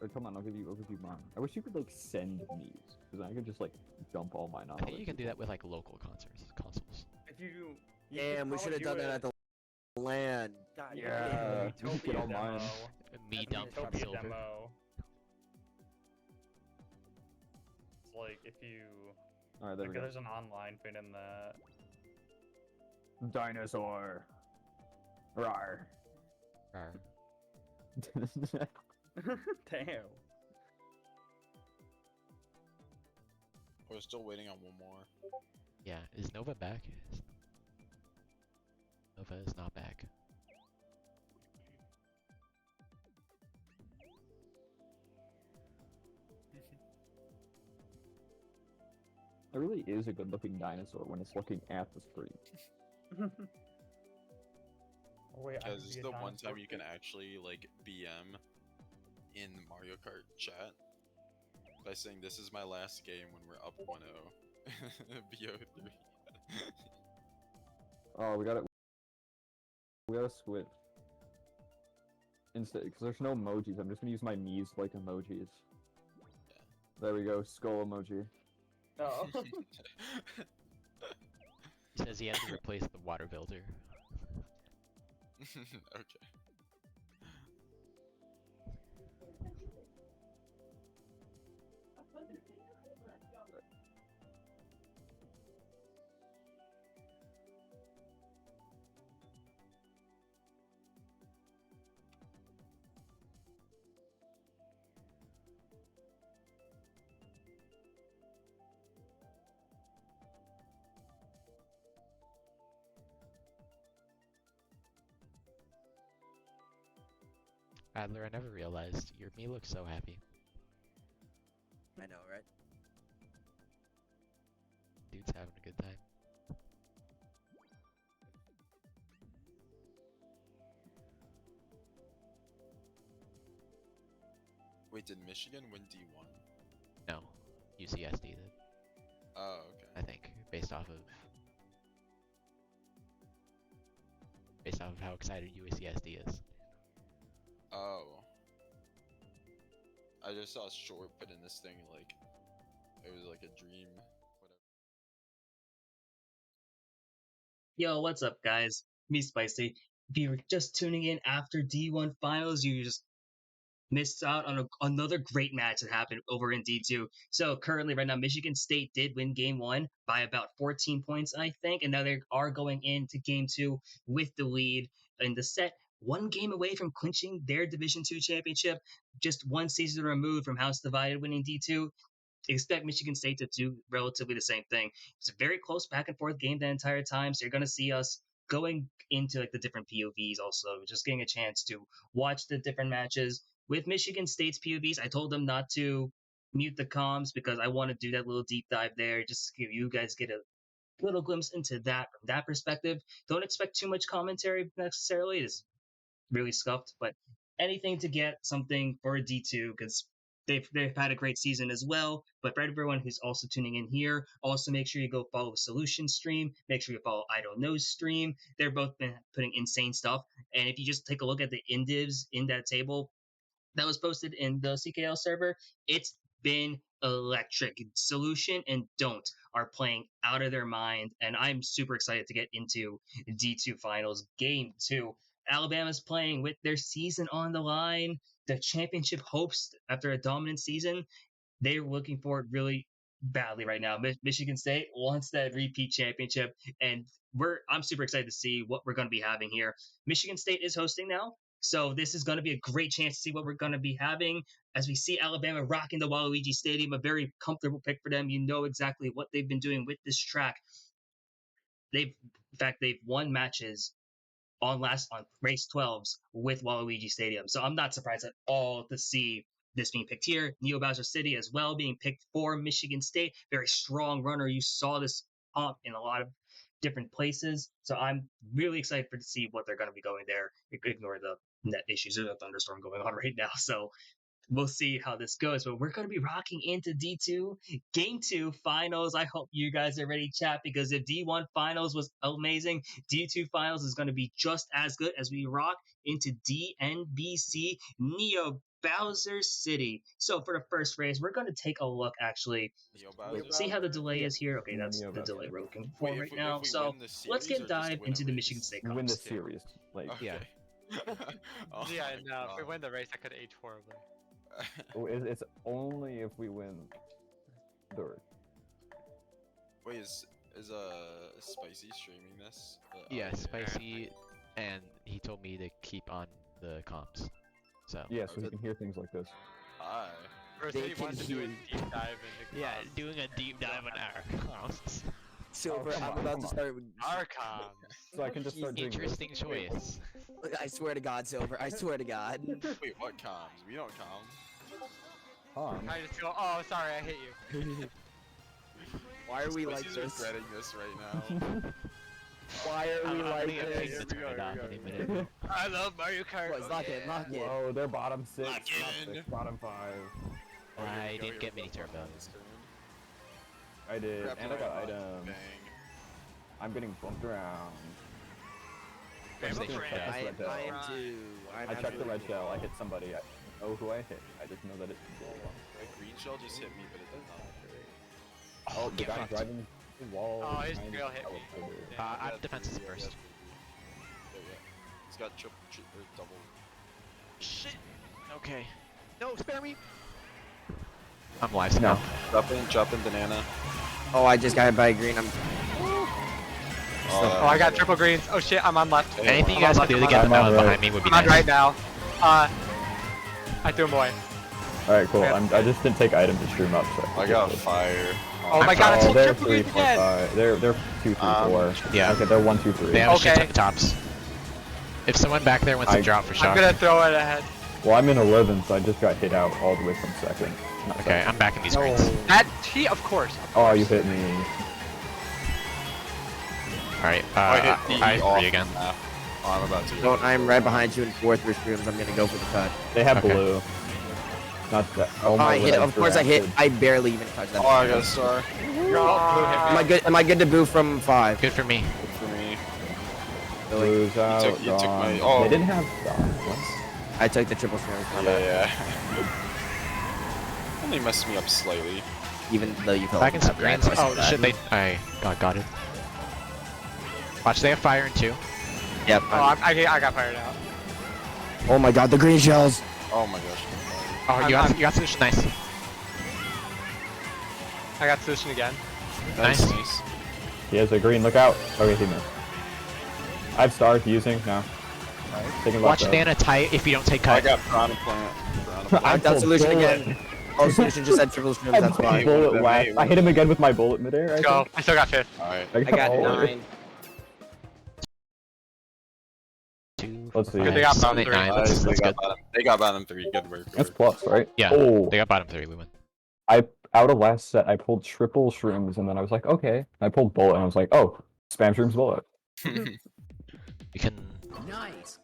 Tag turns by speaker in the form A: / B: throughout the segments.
A: come on, I'll give you mine. I wish you could like send me, because I could just like dump all mine on
B: I
A: other
B: think you can do
A: people.
B: that with like local consoles.
C: If you
D: Damn, we should have done that at the LAN.
C: God,
A: Yeah,
C: the
A: we should get
C: Utopia
A: all mine.
C: demo.
B: Me
C: At the
B: dump
C: Utopia
B: silver.
C: demo. It's like if you
A: Alright, there we go.
C: there's an online thing in that.
A: Dinosaur. Rawr.
B: Rawr.
C: Damn.
E: We're still waiting on one more.
B: Yeah, is Nova back? Nova is not back.
A: It really is a good looking dinosaur when it's looking at the screen.
C: Oh, wait, I
E: Because
C: could
E: it's
C: be a
E: the one
C: dinosaur
E: time you can
C: too.
E: actually like BM in Mario Kart chat by saying this is my last game when we're up 1-0. BO3.
A: Oh, we got it. We got a squid. Instead, because there's no emojis, I'm just gonna use my knees like emojis. There we go, skull emoji.
C: Oh.
B: He says he has to replace the water builder.
E: Okay.
B: Adler, I never realized your me looks so happy.
D: I know, right?
B: Dude's having a good time.
E: Wait, did Michigan win D1?
B: No, UCSD did.
E: Oh, okay.
B: I think based off of how excited UCSD is.
E: Oh. I just saw Short put in this thing like it was like a dream. Whatever.
F: Yo, what's up, guys? Me, Spicy. If you were just tuning in after D1 Finals, you just missed out on another great match that happened over in D2. So currently, right now, Michigan State did win Game 1 by about 14 points, I think, and now they are going into Game 2 with the lead in the set. One game away from clinching their Division 2 championship, just one season removed from House Divided winning D2. Expect Michigan State to do relatively the same thing. It's a very close back and forth game the entire time, so you're going to see us going into like the different POVs also, just getting a chance to watch the different matches. With Michigan State's POVs, I told them not to mute the comms because I want to do that little deep dive there, just to give you guys get a little glimpse into that from that perspective. Don't expect too much commentary necessarily. It's really scuffed, but anything to get something for D2 because they've had a great season as well. But for everyone who's also tuning in here, also make sure you go follow Solution stream. Make sure you follow I Don't Know stream. They're both been putting insane stuff. And if you just take a look at the indivs in that table that was posted in the CKL server, it's been electric. Solution and Don't are playing out of their mind, and I'm super excited to get into D2 Finals Game 2. Alabama's playing with their season on the line, the championship hopes after a dominant season. They're looking for it really badly right now. Michigan State wants that repeat championship, and I'm super excited to see what we're going to be having here. Michigan State is hosting now, so this is going to be a great chance to see what we're going to be having as we see Alabama rocking the Waluigi Stadium, a very comfortable pick for them. You know exactly what they've been doing with this track. They've won matches on race 12s with Waluigi Stadium. So I'm not surprised at all to see this being picked here. Neo Bowser City as well being picked for Michigan State. Very strong runner. You saw this pump in a lot of different places. So I'm really excited to see what they're going to be going there. Ignore the net issues. There's a thunderstorm going on right now. So we'll see how this goes. But we're going to be rocking into D2 Game 2 Finals. I hope you guys are ready, chat, because if D1 Finals was amazing, D2 Finals is going to be just as good as we rock into DNBC Neo Bowser City. So for the first race, we're going to take a look, actually.
E: Neo Bowser.
F: See how the delay
A: Yeah.
F: is here? Okay, that's
A: Neo
F: the
A: Bowser.
F: delay we're looking for
E: Wait,
F: right
E: if
F: now.
E: we
F: So
E: win the
F: let's
E: series
F: get
E: or just
F: dive
E: win a
F: into the Michigan
E: race?
F: State
A: We win the
F: Cups.
A: series. Like,
E: Okay.
B: Yeah.
E: Oh
G: Yeah,
E: my
G: no. If we
E: God.
G: win the race, I could age horribly.
A: it's only if we win the race.
E: Wait, is Spicy streaming this?
B: Yeah,
E: oh,
B: Spicy, and he told me to keep on the comms. So
A: Yeah, so we can hear things like this.
E: Hi.
G: First,
D: They
G: he wanted to do a
D: can
G: deep dive into
B: yeah,
G: comms.
B: doing a deep dive on our comms.
D: Silver,
A: come
D: I'm
A: on,
D: about
A: come
D: to
A: on.
D: start with.
G: Our comms.
A: So I can just start doing this.
B: Interesting choice.
D: I swear to God, Silver. I swear to God.
E: Wait, what comms? We don't comm.
G: I just go, oh, sorry, I hit you.
D: Why are we like
E: Spicy's
D: this?
E: regretting this right now.
D: Why are we
B: I'm
D: like
B: gonna get
D: this?
B: Ping to turn it off any minute.
G: I love Mario Kart.
D: What, lock it, lock it.
A: Whoa, they're bottom 6,
E: Lock
A: top
E: in.
A: 6, bottom 5.
E: Oh, here
B: I
E: we go,
B: didn't
E: here
B: get
E: we
B: mini
E: go.
B: turbo.
E: This turn.
A: I did,
E: Grab
A: and
E: the
A: I got
E: right line.
A: items.
E: Bang.
A: I'm getting bumped around.
B: First
A: I'm
B: they
A: just
B: should
A: gonna check
B: die.
A: this red shell.
D: I am too.
A: I checked the red shell. I hit somebody. I don't know who I hit. I just know that it's
E: The green shell just hit me, but it did not.
A: Oh, the
B: get
A: guy
B: fucked.
A: driving the wall.
G: Oh, his
A: behind
G: drill
A: the
G: hit me.
A: elevator.
G: Yeah.
B: I'm defenses first.
E: Yeah. He's got or double.
B: Shit. Okay. No, spare me. I'm live now.
E: Drop in banana.
D: Oh, I just got hit by a green. I'm.
G: Oh, I got triple greens. Oh shit, I'm on left.
B: Anything you
G: I'm
B: guys
G: on
B: can do to
G: left,
B: get
A: I'm
B: them
A: on
B: out
A: right.
B: behind me would be
G: I'm on
B: nice.
G: right now. I threw him away.
A: Alright, cool. I just didn't take items to stream up, so
E: I got fire.
G: Oh my god, I
A: Oh,
G: took
A: they're
G: triple greens again.
A: 3.5. They're 2, 3, 4.
B: Yeah.
A: Okay, they're 1, 2, 3.
B: They have a shit
G: Okay.
B: ton of tops. If someone back there wants to drop for
G: I'm
B: shock.
G: gonna throw it ahead.
A: Well, I'm in 11th, so I just got hit out all the way from second. Not
B: Okay,
A: second.
B: I'm back in these greens.
G: That she, of course.
A: Oh, you hit me.
B: Alright,
E: I hit the
B: I
E: off
B: agree again.
E: map. Oh, I'm about to.
D: Don't. I'm right behind you in 4th rooms. I'm gonna go for the cut.
A: They have
B: Okay.
A: blue. Not that.
D: Oh,
A: my
D: I hit.
A: legs
D: Of course, I hit.
A: reacted.
D: I barely even touched that.
E: Oh, I got a star.
D: Am I good? Am I good to boo from 5?
B: Good for me.
E: Good for me.
A: Blue's out.
E: you took my-
A: gone.
E: oh.
A: They didn't have stars.
D: I took the triple shrooms. My bad.
E: Yeah. Only messed me up slightly.
D: Even though you felt
B: Back in some
D: bad,
B: greens.
D: I saw
B: Oh
D: that.
B: shit, they. I got it. Watch, they have fire in 2.
D: Yep.
G: Oh, I got fired out.
D: Oh my God, the green shells.
E: Oh my gosh.
B: Oh, you got solution. Nice.
G: I got solution again.
B: Nice.
E: Nice.
A: He has a green. Look out. Okay, he missed. I have stars using now. Taking
B: Watch
A: left
B: Nana tight if you don't take
E: I
B: cut.
E: got piranha plant. Piranha plant.
D: I got
A: pulled
D: solution
A: bullet.
D: again. Oh, solution just had triple shrooms.
A: I
D: That's
A: pulled
D: why.
A: bullet
E: Hey,
A: last.
E: wait,
A: I hit him again with my bullet midair.
G: Let's go. I still got fifth.
E: Alright.
D: I got
A: all of it.
D: 9.
B: 2.
A: Let's see.
G: Good, they got bottom
B: 7, 8,
G: three.
B: 9.
E: Nice,
B: That's good.
E: They got bottom 3. Good work.
A: That's plus, right?
B: Yeah.
A: Oh,
B: They got bottom 3. We win.
A: out of last set, I pulled triple shrooms, and then I was like, okay. I pulled bullet, and I was like, oh, spam shrooms bullet.
B: We can.
D: Nice.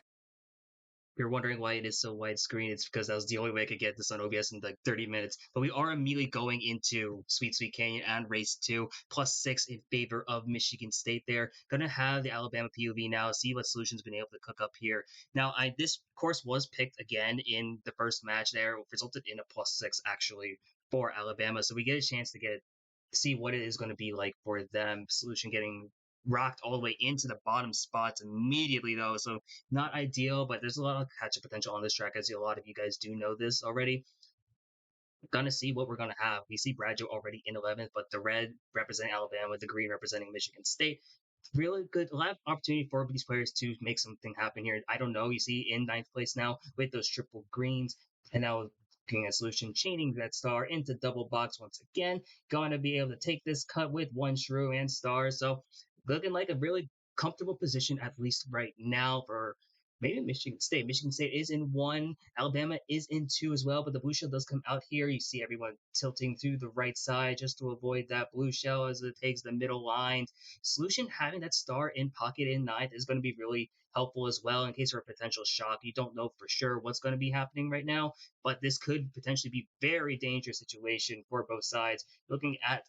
F: If you're wondering why it is so widescreen, it's because that was the only way I could get this on OBS in like 30 minutes. But we are immediately going into Sweet Sweet Canyon and Race 2, +6 in favor of Michigan State there. Gonna have the Alabama POV now, see what solutions been able to cook up here. Now, this course was picked again in the first match there, resulted in a +6 actually for Alabama. So we get a chance to see what it is going to be like for them. Solution getting rocked all the way into the bottom spots immediately though, so not ideal, but there's a lot of catch-up potential on this track, as a lot of you guys do know this already. Gonna see what we're gonna have. We see Bradshaw already in 11th, but the red representing Alabama, the green representing Michigan State. Really good, a lot of opportunity for these players to make something happen here. I don't know, you see in 9th place now with those triple greens, and now looking at solution, chaining that star into double box once again. Going to be able to take this cut with 1 shrew and star, so looking like a really comfortable position, at least right now, for maybe Michigan State. Michigan State is in 1. Alabama is in 2 as well, but the blue shell does come out here. You see everyone tilting to the right side just to avoid that blue shell as it takes the middle line. Solution having that star in pocket in 9th is going to be really helpful as well in case of a potential shock. You don't know for sure what's going to be happening right now, but this could potentially be very dangerous situation for both sides. Looking at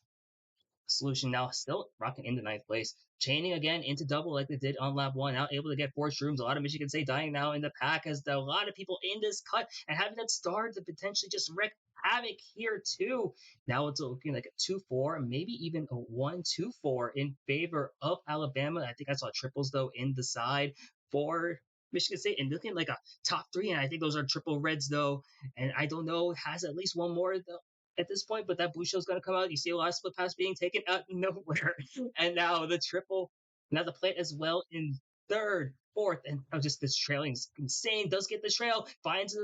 F: Solution now still rocking into 9th place. Chaining again into double like they did on lap 1. Now able to get 4 shrooms. A lot of Michigan State dying now in the pack as a lot of people in this cut and having that start to potentially just wreak havoc here too. Now it's looking like a 2-4, maybe even a 1-2-4 in favor of Alabama. I think I saw triples though in the side for Michigan State and looking like a top 3. And I think those are triple reds though. And I don't know, has at least one more though at this point, but that blue shell's going to come out. You see a lot of split pass being taken out of nowhere. And now the triple, now the plant as well in 3rd, 4th, and just this trailing is insane. Does get the trail, finds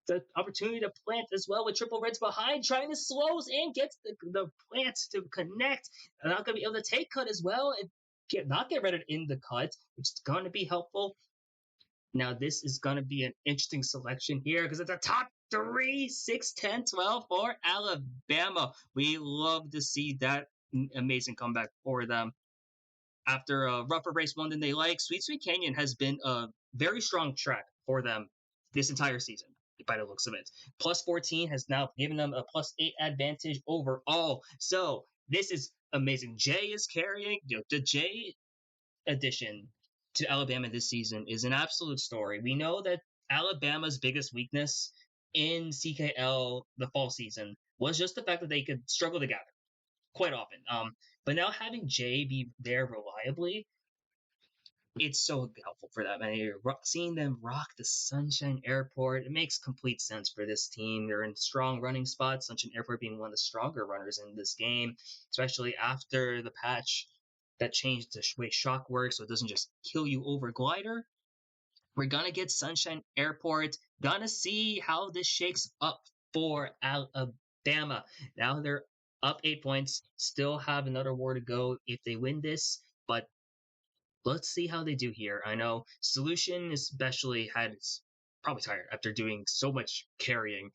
F: the opportunity to plant as well with triple reds behind, trying to slows in, gets the plants to connect. And not going to be able to take cut as well and not get rid of in the cut, which is going to be helpful. Now, this is going to be an interesting selection here because it's a top 3, 6, 10, 12 for Alabama. We love to see that amazing comeback for them. After a rougher race one than they like, Sweet Sweet Canyon has been a very strong track for them this entire season, by the looks of it. Plus 14 has now given them a plus 8 advantage overall. So this is amazing. Jay is carrying, the Jay addition to Alabama this season is an absolute story. We know that Alabama's biggest weakness in CKL the fall season was just the fact that they could struggle together quite often. But now having Jay be there reliably, it's so helpful for them. And seeing them rock the Sunshine Airport, it makes complete sense for this team. They're in strong running spots. Sunshine Airport being one of the stronger runners in this game, especially after the patch that changed the way shock works, so it doesn't just kill you over glider. We're gonna get Sunshine Airport. Gonna see how this shakes up for Alabama. Now they're up 8 points. Still have another war to go if they win this, but let's see how they do here. I know Solution especially had probably tired after doing so much carrying.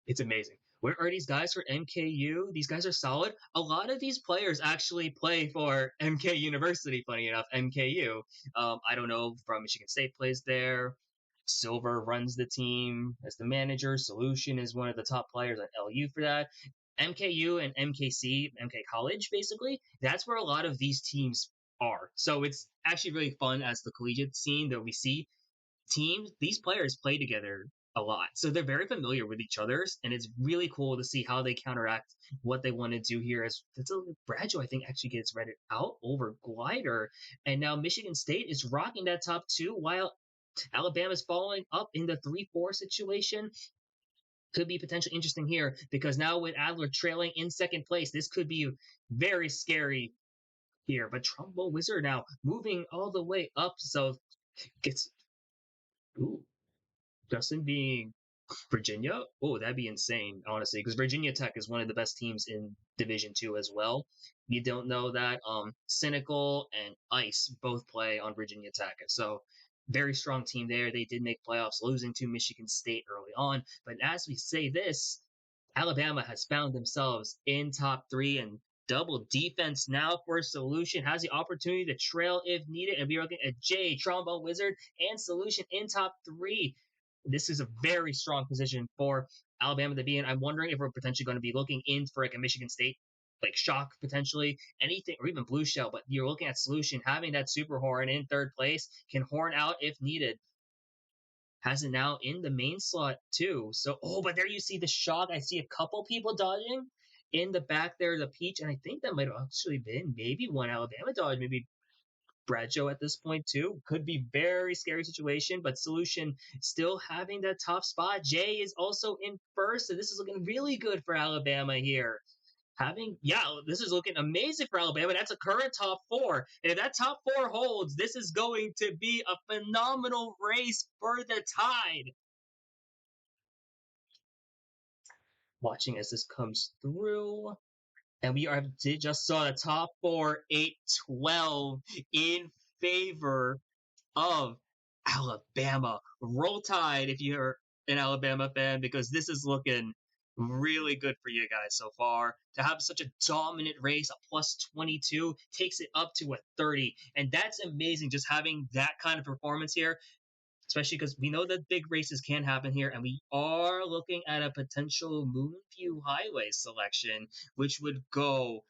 F: It's amazing. Where are these guys for MKU? These guys are solid. A lot of these players actually play for MK University, funny enough, MKU. I don't know, from Michigan State plays there. Silver runs the team as the manager. Solution is one of the top players at LU for that. MKU and MKC, MK College, basically, that's where a lot of these teams are. So it's actually really fun as the collegiate scene that we see teams, these players play together a lot. So they're very familiar with each other's, and it's really cool to see how they counteract what they want to do here. As Bradshaw, I think, actually gets read out over Glider. And now Michigan State is rocking that top 2 while Alabama's following up in the 3-4 situation. Could be potentially interesting here because now with Adler trailing in 2nd place, this could be very scary here. But Trumbo Wizard now moving all the way up, so gets Justin being Virginia. Oh, that'd be insane, honestly, because Virginia Tech is one of the best teams in Division 2 as well. You don't know that Cynical and Ice both play on Virginia Tech, so very strong team there. They did make playoffs, losing to Michigan State early on. But as we say this, Alabama has found themselves in top 3 and double defense now for Solution. Has the opportunity to trail if needed. And we are looking at Jay, Trombone Wizard, and Solution in top 3. This is a very strong position for Alabama to be in. I'm wondering if we're potentially going to be looking in for like a Michigan State like shock potentially, anything, or even blue shell. But you're looking at Solution having that super horn in 3rd place, can horn out if needed. Has it now in the main slot too. So, but there you see the shock. I see a couple people dodging in the back there, the Peach, and I think that might have actually been maybe one Alabama dodge, maybe Bradshaw at this point too. Could be very scary situation, but Solution still having that top spot. Jay is also in 1st, so this is looking really good for Alabama here. This is looking amazing for Alabama. That's a current top 4. And if that top 4 holds, this is going to be a phenomenal race for the Tide. Watching as this comes through. And we just saw the top 4, 8, 12 in favor of Alabama. Roll Tide if you're an Alabama fan, because this is looking really good for you guys so far. To have such a dominant race, a plus 22, takes it up to a 30. And that's amazing just having that kind of performance here, especially because we know that big races can happen here, and we are looking at a potential Moonview Highway selection, which would go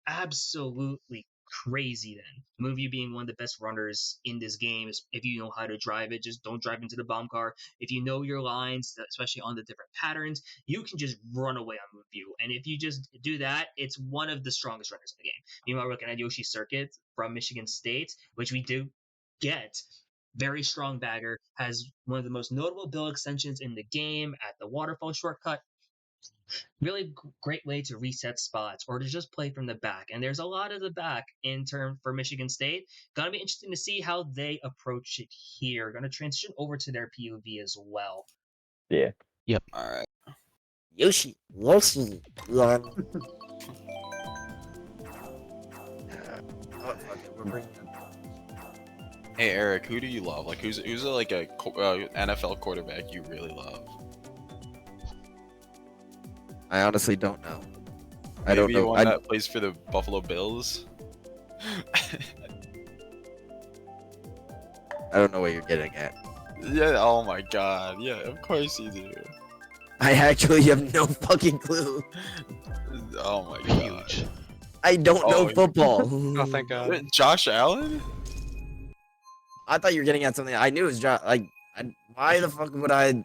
F: absolutely crazy then. Moonview being one of the best runners in this game, if you know how to drive it, just don't drive into the bomb car. If you know your lines, especially on the different patterns, you can just run away on Moonview. And if you just do that, it's one of the strongest runners in the game. Meanwhile, we're looking at Yoshi Circuit from Michigan State, which we do get. Very strong bagger, has one of the most notable build extensions in the game at the waterfall shortcut. Really great way to reset spots or to just play from the back. And there's a lot of the back in turn for Michigan State. Gonna be interesting to see how they approach it here. Gonna transition over to their POV as well.
A: Yeah.
E: All right.
D: Yoshi. Yoshi. Yeah. Oh, fuck it. We're bringing it.
E: Hey Eric, who do you love? Like, who's like a NFL quarterback you really love?
D: I honestly don't know.
E: Maybe
D: I don't know.
E: one that plays for the Buffalo Bills.
D: I don't know what you're getting at.
E: Yeah. Oh my God. Yeah. Of course you do.
D: I actually have no fucking clue.
E: Oh my God.
B: Huge.
D: I don't know
E: Oh,
D: football.
G: Oh, thank God.
E: Wait, Josh Allen?
D: I thought you were getting at something. I knew it was Josh. Why the fuck would I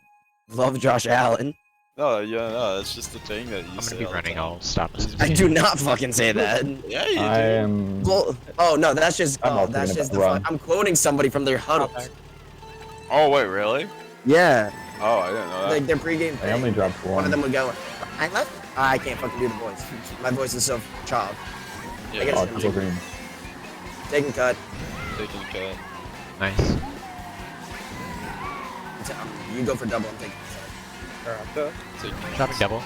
D: love Josh Allen?
E: No, yeah, no, that's just the thing that you
B: I'm
E: say
B: gonna be
E: all the
B: running.
E: time.
B: I'll stop this.
D: I do not fucking say that.
E: Yeah, you do.
A: I am.
D: Well, oh no, that's just.
A: I'm
D: Oh,
A: also
D: that's
A: gonna
D: just.
A: run.
D: I'm quoting somebody from their huddles.
E: Oh wait, really?
D: Yeah,
E: Oh, I didn't know that.
D: like their pregame
A: I
D: thing.
A: only dropped
D: One
A: one.
D: of them would go. I love. I can't fucking do the voice. My voice is so chopped.
E: Yeah,
D: I guess-
A: Oh, triple green.
D: Taking cut.
E: taking a cut.
B: Nice.
D: You go for double. I'm taking cut.
E: Taking
B: Dropping double.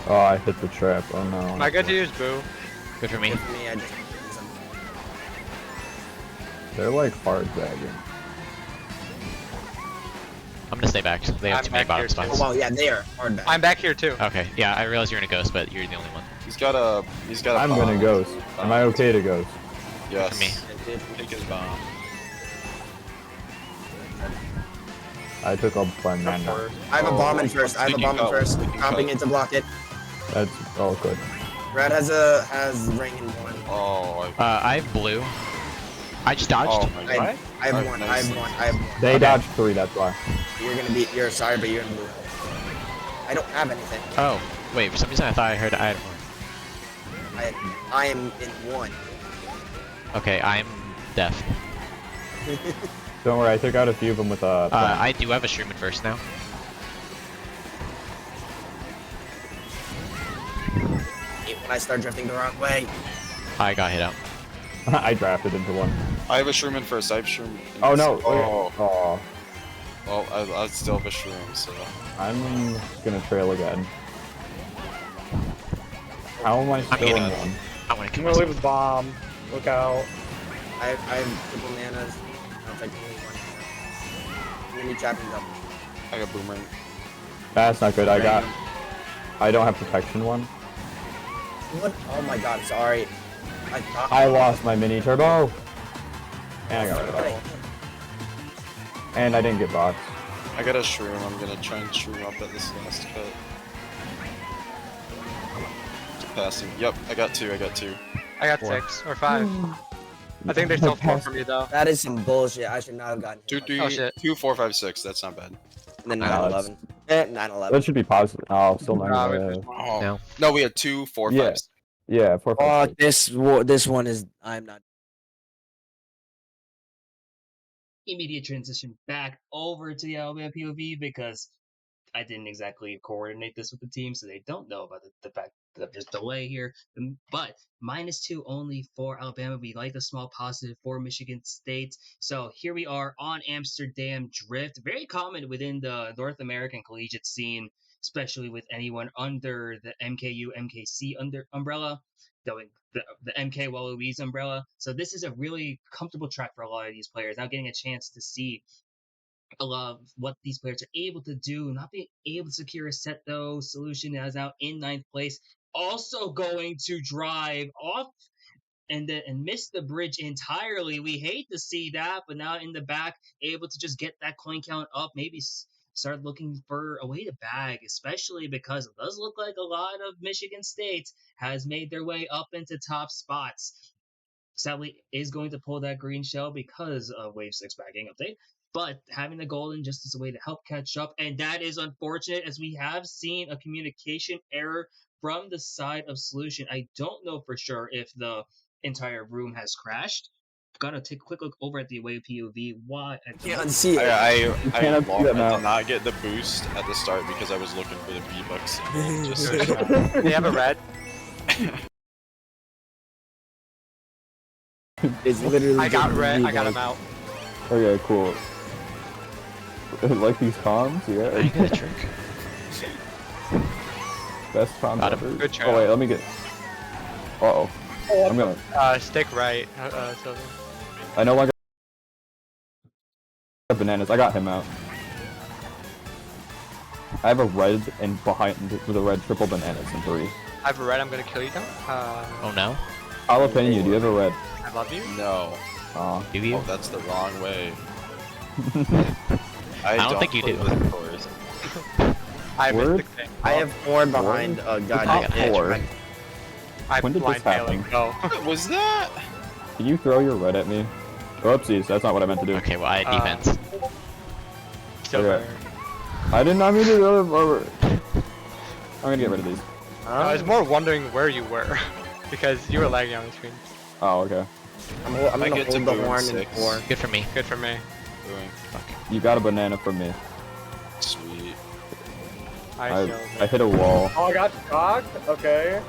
A: Oh, I hit the trap. Oh no.
G: Am I good to use Boo?
B: Good for me.
D: For me, I just.
A: They're like hard dragging.
B: I'm gonna stay back. They have
G: I'm
B: too many
G: back
B: bottom
G: here, too.
D: Oh
B: spots.
D: well, yeah, they are hard back.
G: I'm back here too.
B: Okay, yeah, I realize you're in a ghost, but you're the only one.
E: He's got a.
A: I'm gonna
E: bomb.
A: ghost. Am I okay to ghost?
E: Yes.
B: For me.
E: Take his bomb.
A: I took a banana.
D: I have a bomb in
E: Oh,
D: first. I have a
E: taking
D: bomb in
E: cut,
D: first.
E: taking
D: Comping
E: cut.
D: it to block it.
A: That's oh good.
D: Red has ring in one.
E: Oh,
B: I have blue. I just dodged.
E: oh my
D: I,
E: God.
D: I have
E: Alright,
D: one.
E: nice.
D: I have one. I have one.
A: They
B: Okay.
A: dodged 3. That's why.
D: You're sorry, but you're in blue. I don't have anything.
B: Oh, wait, for some reason I thought I heard I had one.
D: I am in one.
B: Okay, I'm deaf.
A: Don't worry. I took out a few of them with a.
B: I do have a Sherman first now.
D: When I start drifting the wrong way.
B: I got hit out.
A: I drafted into one.
E: I have a shroom in first. I have shroom. in
A: Oh no.
E: Oh,
A: Oh.
E: well, I still have a shroom, so.
A: I'm gonna trail again. How am I still
B: getting
A: in
B: it.
A: one?
B: I want to
C: I'm
B: kill
C: gonna leave
B: myself.
C: a bomb. Look out.
D: I have triple manas. I'll take only one. I'm gonna be trapping double.
E: I got boomerang.
A: That's not good. I got. I don't have protection one.
D: What? Oh my god, sorry. I thought.
A: I lost my mini turbo. And I got rid of it. And I didn't get bots.
E: I got a shroom. I'm gonna try and shroom up at this last cut. Passing. Yep, I got 2. I got 2.
G: I got 6 or 5. I think there's still 4 for me though.
D: That is some bullshit. I should not have gotten
E: 2,
D: hit.
E: 3,
G: Oh, shit.
E: 2, 4, 5, 6. That's not bad.
D: And then
A: No,
D: 9/11. 9/11.
A: That should be positive. Oh, still not.
G: Nah,
E: Oh
B: No.
E: no, we had 2, 4, 5.
A: Yeah. Yeah, 4, 5,
D: Oh,
A: 6.
D: this one is. I'm not.
F: Immediate transition back over to the Alabama POV because I didn't exactly coordinate this with the team, so they don't know about the fact that there's delay here. But -2 only for Alabama. We like the small positive for Michigan State. So here we are on Amsterdam Drift, very common within the North American collegiate scene. especially with anyone under the MKU MKC umbrella, going the MK Waluigi's umbrella. So this is a really comfortable track for a lot of these players. Now getting a chance to see a lot of what these players are able to do, not being able to secure a set though. Solution is out in 9th place, also going to drive off and miss the bridge entirely. We hate to see that, but now in the back, able to just get that coin count up, maybe start looking for a way to bag, especially because it does look like a lot of Michigan State has made their way up into top spots. Sadly, is going to pull that green shell because of Wave 6 bagging update. But having the golden just as a way to help catch up, and that is unfortunate as we have seen a communication error from the side of Solution. I don't know for sure if the entire room has crashed. Gotta take a quick look over at the away POV. Why?
D: Can't unsee it.
E: I
A: can't unsee that now.
E: did not get the boost at the start because I was looking for the V-Bucks. Just
G: They have a red.
D: It's literally.
G: I got
D: just
G: red. I
D: V-Bucks.
G: got him out.
A: Okay, cool. Like these comms,
B: I
A: yeah.
B: get a trick.
A: Best comms
B: Got him.
A: ever.
G: Good
A: Oh wait,
G: job.
A: let me get. Uh-oh. I'm gonna.
G: Stick right. Silver.
A: I no longer have bananas. I got him out. I have a red and behind with a red triple bananas in 3.
G: I have a red. I'm gonna kill you now.
B: Oh no?
A: Jalapeno, do you have a red?
G: I love you.
E: no.
B: Do you?
E: Oh, that's the wrong way.
B: I don't think you
E: play
B: do.
E: with cores.
G: I
A: Word?
G: missed the thing.
D: I have 4 behind a
A: Top
D: goddamn edge.
A: 4.
D: Right?
G: I'm
A: When did this
G: blind failing.
A: happen?
G: Go.
E: What was that?
A: Can you throw your red at me? Oopsies, that's not what I meant to do.
B: Okay, well I had defense.
G: Silver.
A: I did not mean to go over. I'm gonna get rid of these.
G: I was more wondering where you were because you were lagging on the screen.
A: Oh, okay.
D: I'm
E: I
D: gonna
E: get to
D: hold the
E: boom
D: horn in
E: 6.
D: 4.
B: Good for me.
G: Good for me.
E: Doing
A: You got a banana from me.
E: sweet.
A: I hit a wall.
C: Oh, I got shocked. Okay.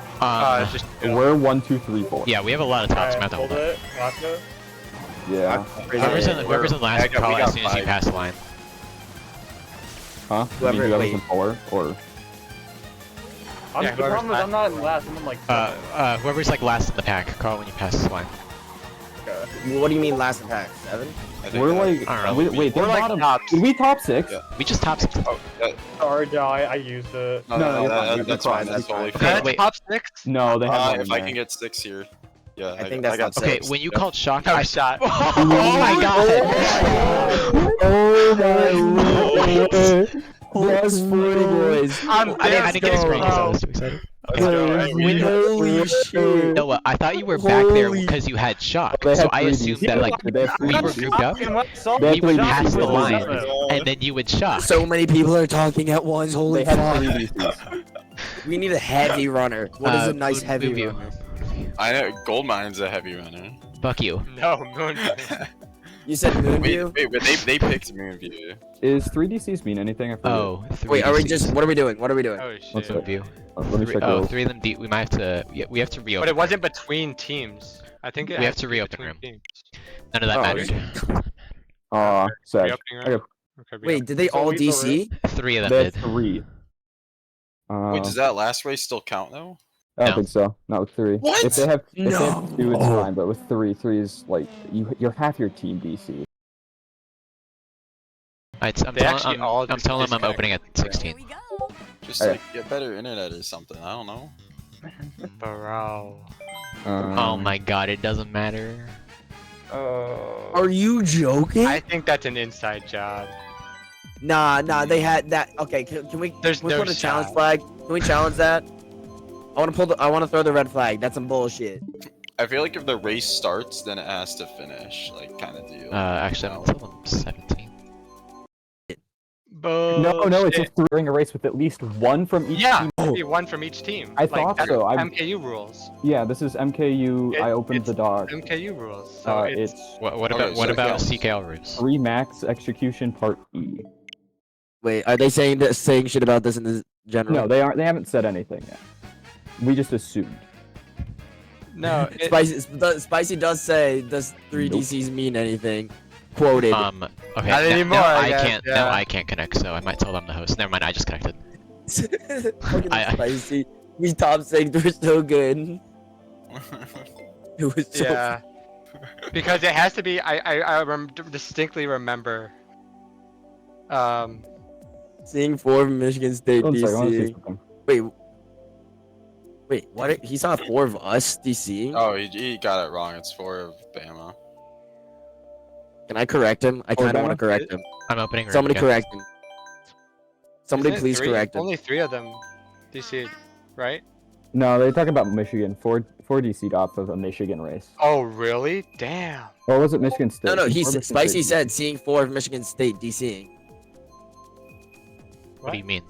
G: Just
A: We're 1, 2, 3, 4.
B: Yeah, we have a lot of tops.
C: Alright,
B: I'm
C: hold it. Gotcha.
A: Yeah.
B: Whoever's in last
E: we
B: call
E: got
B: as soon as you
E: 5.
B: pass the line.
A: Huh?
D: Whoever-
A: you mean whoever's
D: wait.
A: in 4? Or
C: I'm,
G: Yeah,
C: the problem is
G: whoever's
C: I'm not in last. I'm in like 7.
B: Whoever's like last in the pack, call when you pass the line.
C: Okay.
D: What do you mean last attack? 7?
E: I think
A: we're
E: that-
A: like,
B: I don't know.
A: wait, they're
G: We're like
A: bottom.
G: tops.
A: Did we top 6?
E: Yeah.
B: We just top 6.
E: Oh, that,
C: Sorry, Joe. I used it.
E: no,
A: No,
E: no,
A: you're
E: that-
A: fine, you're
E: that's
A: fine,
E: fine. That's
A: that's
E: totally
A: fine.
B: Okay,
E: fine.
B: wait.
G: Top 6?
A: No, they have one
E: If
A: in
E: I
A: there.
E: can get 6 here. Yeah,
D: I think that's
E: got
D: top
B: Okay,
D: 6.
B: when you
E: Yep.
B: called shock,
G: No
B: I
G: shot.
B: Oh my god!
A: Oh my god!
D: Plus 40 boys.
B: I didn't get a screen because I was too excited.
E: Let's go. Hey, we-
D: Holy shit.
B: No, I thought you were back there
D: Holy-
B: because you had shock,
A: They
B: so
A: had
B: I
A: 3
B: assumed
A: DC.
B: that like
A: They have 3
B: we were
A: DC.
B: grouped up,
A: They
B: we
A: have
B: would
A: 3
B: pass the
A: DC.
B: line, and then you would shock.
D: So many people are talking at once. Holy
A: They had
D: fuck.
A: 3 DCs.
D: We need a heavy runner. What is a nice heavy
B: Moonview.
D: runner?
E: I know Goldmine's a heavy runner.
B: Fuck you.
G: No, Moon.
D: You said Moonview?
E: Wait, but they picked Moonview.
A: Is 3 DCs mean anything? I forget.
B: Oh, 3
D: Wait, are we
B: DCs.
D: just? What are we doing? What are we doing?
G: Oh
A: What's
G: shit.
A: up?
B: Moonview.
A: Let me check
B: Oh,
A: those.
B: 3 of them. We might have to. Yeah, we have to reopen.
G: But it wasn't between teams. I think it
B: We
G: has
B: have to
G: be
B: reopen
G: between
B: room.
G: teams.
B: None of that
D: Oh,
B: mattered.
A: Aw, sad.
G: Reopening
A: Okay,
G: room? Okay,
D: Wait, did they
C: So
D: all
C: we-
D: DC?
B: 3 of them
A: they have
B: did.
A: 3.
E: Wait, does that last race still count though?
A: I don't
B: No.
A: think so. Not with 3.
E: What?
A: If they have 2, it's
D: No.
A: fine. But with 3 is like you're half your team DC.
B: I'm
G: They actually
B: telling,
G: all
B: I'm
G: just
B: telling them I'm
G: disconnect.
B: opening at 16.
E: Just
A: Alright.
E: like get better internet or something. I don't know.
G: Bro.
B: Oh my god, it doesn't matter.
D: Are you joking?
G: I think that's an inside job.
D: Nah, they had that. Okay, can we?
G: There's
D: can we
G: no
D: put a challenge
G: shot.
D: flag? Can we challenge that? I want to throw the red flag. That's some bullshit.
E: I feel like if the race starts, then it has to finish, like kind of deal.
B: Actually, I'm telling them 17.
A: No, it's just during a race with at least 1 from each
G: Yeah,
A: team.
G: it'd be 1 from each team.
A: I
G: Like,
A: thought
G: that's
A: so.
G: MKU rules.
A: Yeah, this is MKU. I opened the dock.
G: MKU rules. So it's
A: It's
B: What
E: Okay,
B: about
E: so it counts.
B: CKL routes?
A: 3 max execution part E.
D: Wait, are they saying shit about this in the general?
A: No, they aren't. They haven't said anything yet. We just assumed.
G: no.
D: Spicy does say, does 3
A: Nope.
D: DCs mean anything? Quoted.
B: Okay.
G: Not anymore,
B: now
G: I
B: I
G: guess,
B: can't.
G: yeah.
B: Now I can't connect, so I might tell them to host. Never mind. I just connected.
D: Fucking
B: I-
D: spicy. We top synced were so good. It was so
G: Yeah. Because it has to be. Distinctly remember.
D: seeing 4 of Michigan State
A: One second, I want to say
D: DC.
A: something.
D: Wait, what? He saw 4 of us DC?
E: Oh, he got it wrong. It's 4 of Bama.
D: Can I correct him? I kind of want to
A: Alabama?
D: correct him.
B: I'm opening. room
D: Somebody
B: again.
D: correct him. Somebody
G: isn't it
D: please
G: three?
D: correct him.
G: Only 3 of them. DC, right?
A: No, they talk about Michigan. Four DC off of a Michigan race.
G: Oh really? Damn.
A: Or was it Michigan State?
D: No,
A: Or
D: he
A: Michigan
D: Spicy
A: State.
D: said seeing 4 of Michigan State DCing.
B: What do you mean?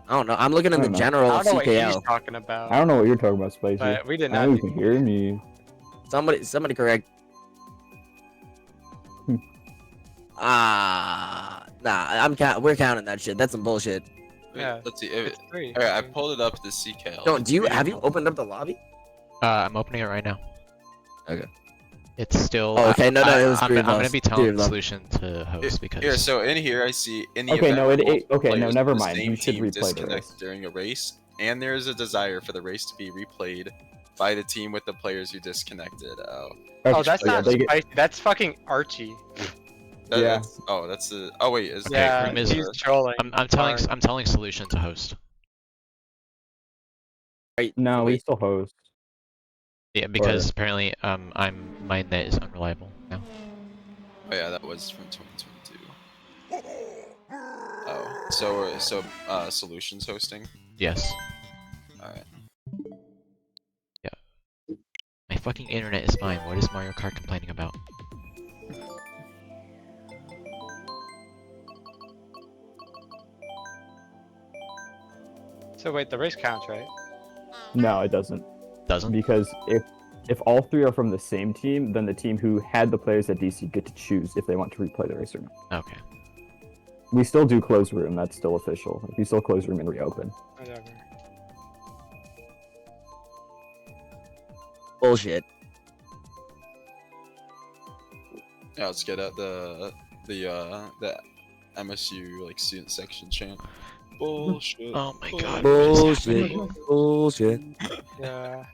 D: I don't know. I'm looking in
A: I
D: the
A: don't know.
D: general
G: I
D: of
G: don't know what he's
D: CKL.
G: talking
A: I
G: about.
A: don't know what you're talking about, Spicy.
G: But we did
A: I
G: not.
A: know you can hear me.
D: Somebody correct.
A: Hmm.
D: We're counting that shit. That's some bullshit.
E: Wait,
G: Yeah.
E: let's see.
G: It's 3.
E: Alright, I pulled it up the CKL.
D: No,
E: It's
D: have you
E: three-
D: opened up the lobby?
B: I'm opening it right now.
D: Okay.
B: It's still.
D: Oh, okay, no, it was
B: I'm,
D: three
B: I'm
D: of
B: gonna
D: us.
B: be
D: Three
B: telling
D: of them.
B: Solution to host because.
E: Here, so in here I see in the
A: Okay,
E: event
A: no,
E: where
A: it-
E: multiple
A: okay, no,
E: players
A: never
E: from the
A: mind.
E: same
A: You should
E: team
A: replay the
E: disconnect
A: race.
E: during a race, and there is a desire for the race to be replayed by the team with the players who disconnected. Oh,
G: Oh, that's
A: so yeah,
G: not
A: they get-
G: spicy. That's fucking Archie.
A: Yeah.
E: That's the. Oh wait, is
B: Okay,
G: Yeah,
B: room is-
G: he's trolling.
B: I'm telling
G: Sorry.
B: I'm telling Solution to host.
D: Right.
A: No, we
D: wait.
A: still host.
B: Yeah, because apparently my net is unreliable now.
E: Oh yeah, that was from 2022. Oh, so Solutions hosting.
B: Yes.
E: All right.
B: My fucking internet is fine. What is Mario Kart complaining about?
G: So wait, the race counts, right?
A: No, it doesn't.
B: Doesn't?
A: Because if all 3 are from the same team, then the team who had the players at DC get to choose if they want to replay the race or not.
B: Okay.
A: We still do close room. That's still official. We still close room and reopen.
G: Whatever.
D: Bullshit.
E: Yeah, let's get at the MSU like student section chant. Bullshit.
B: Oh my god.
D: Bullshit. Bullshit.
G: Yeah.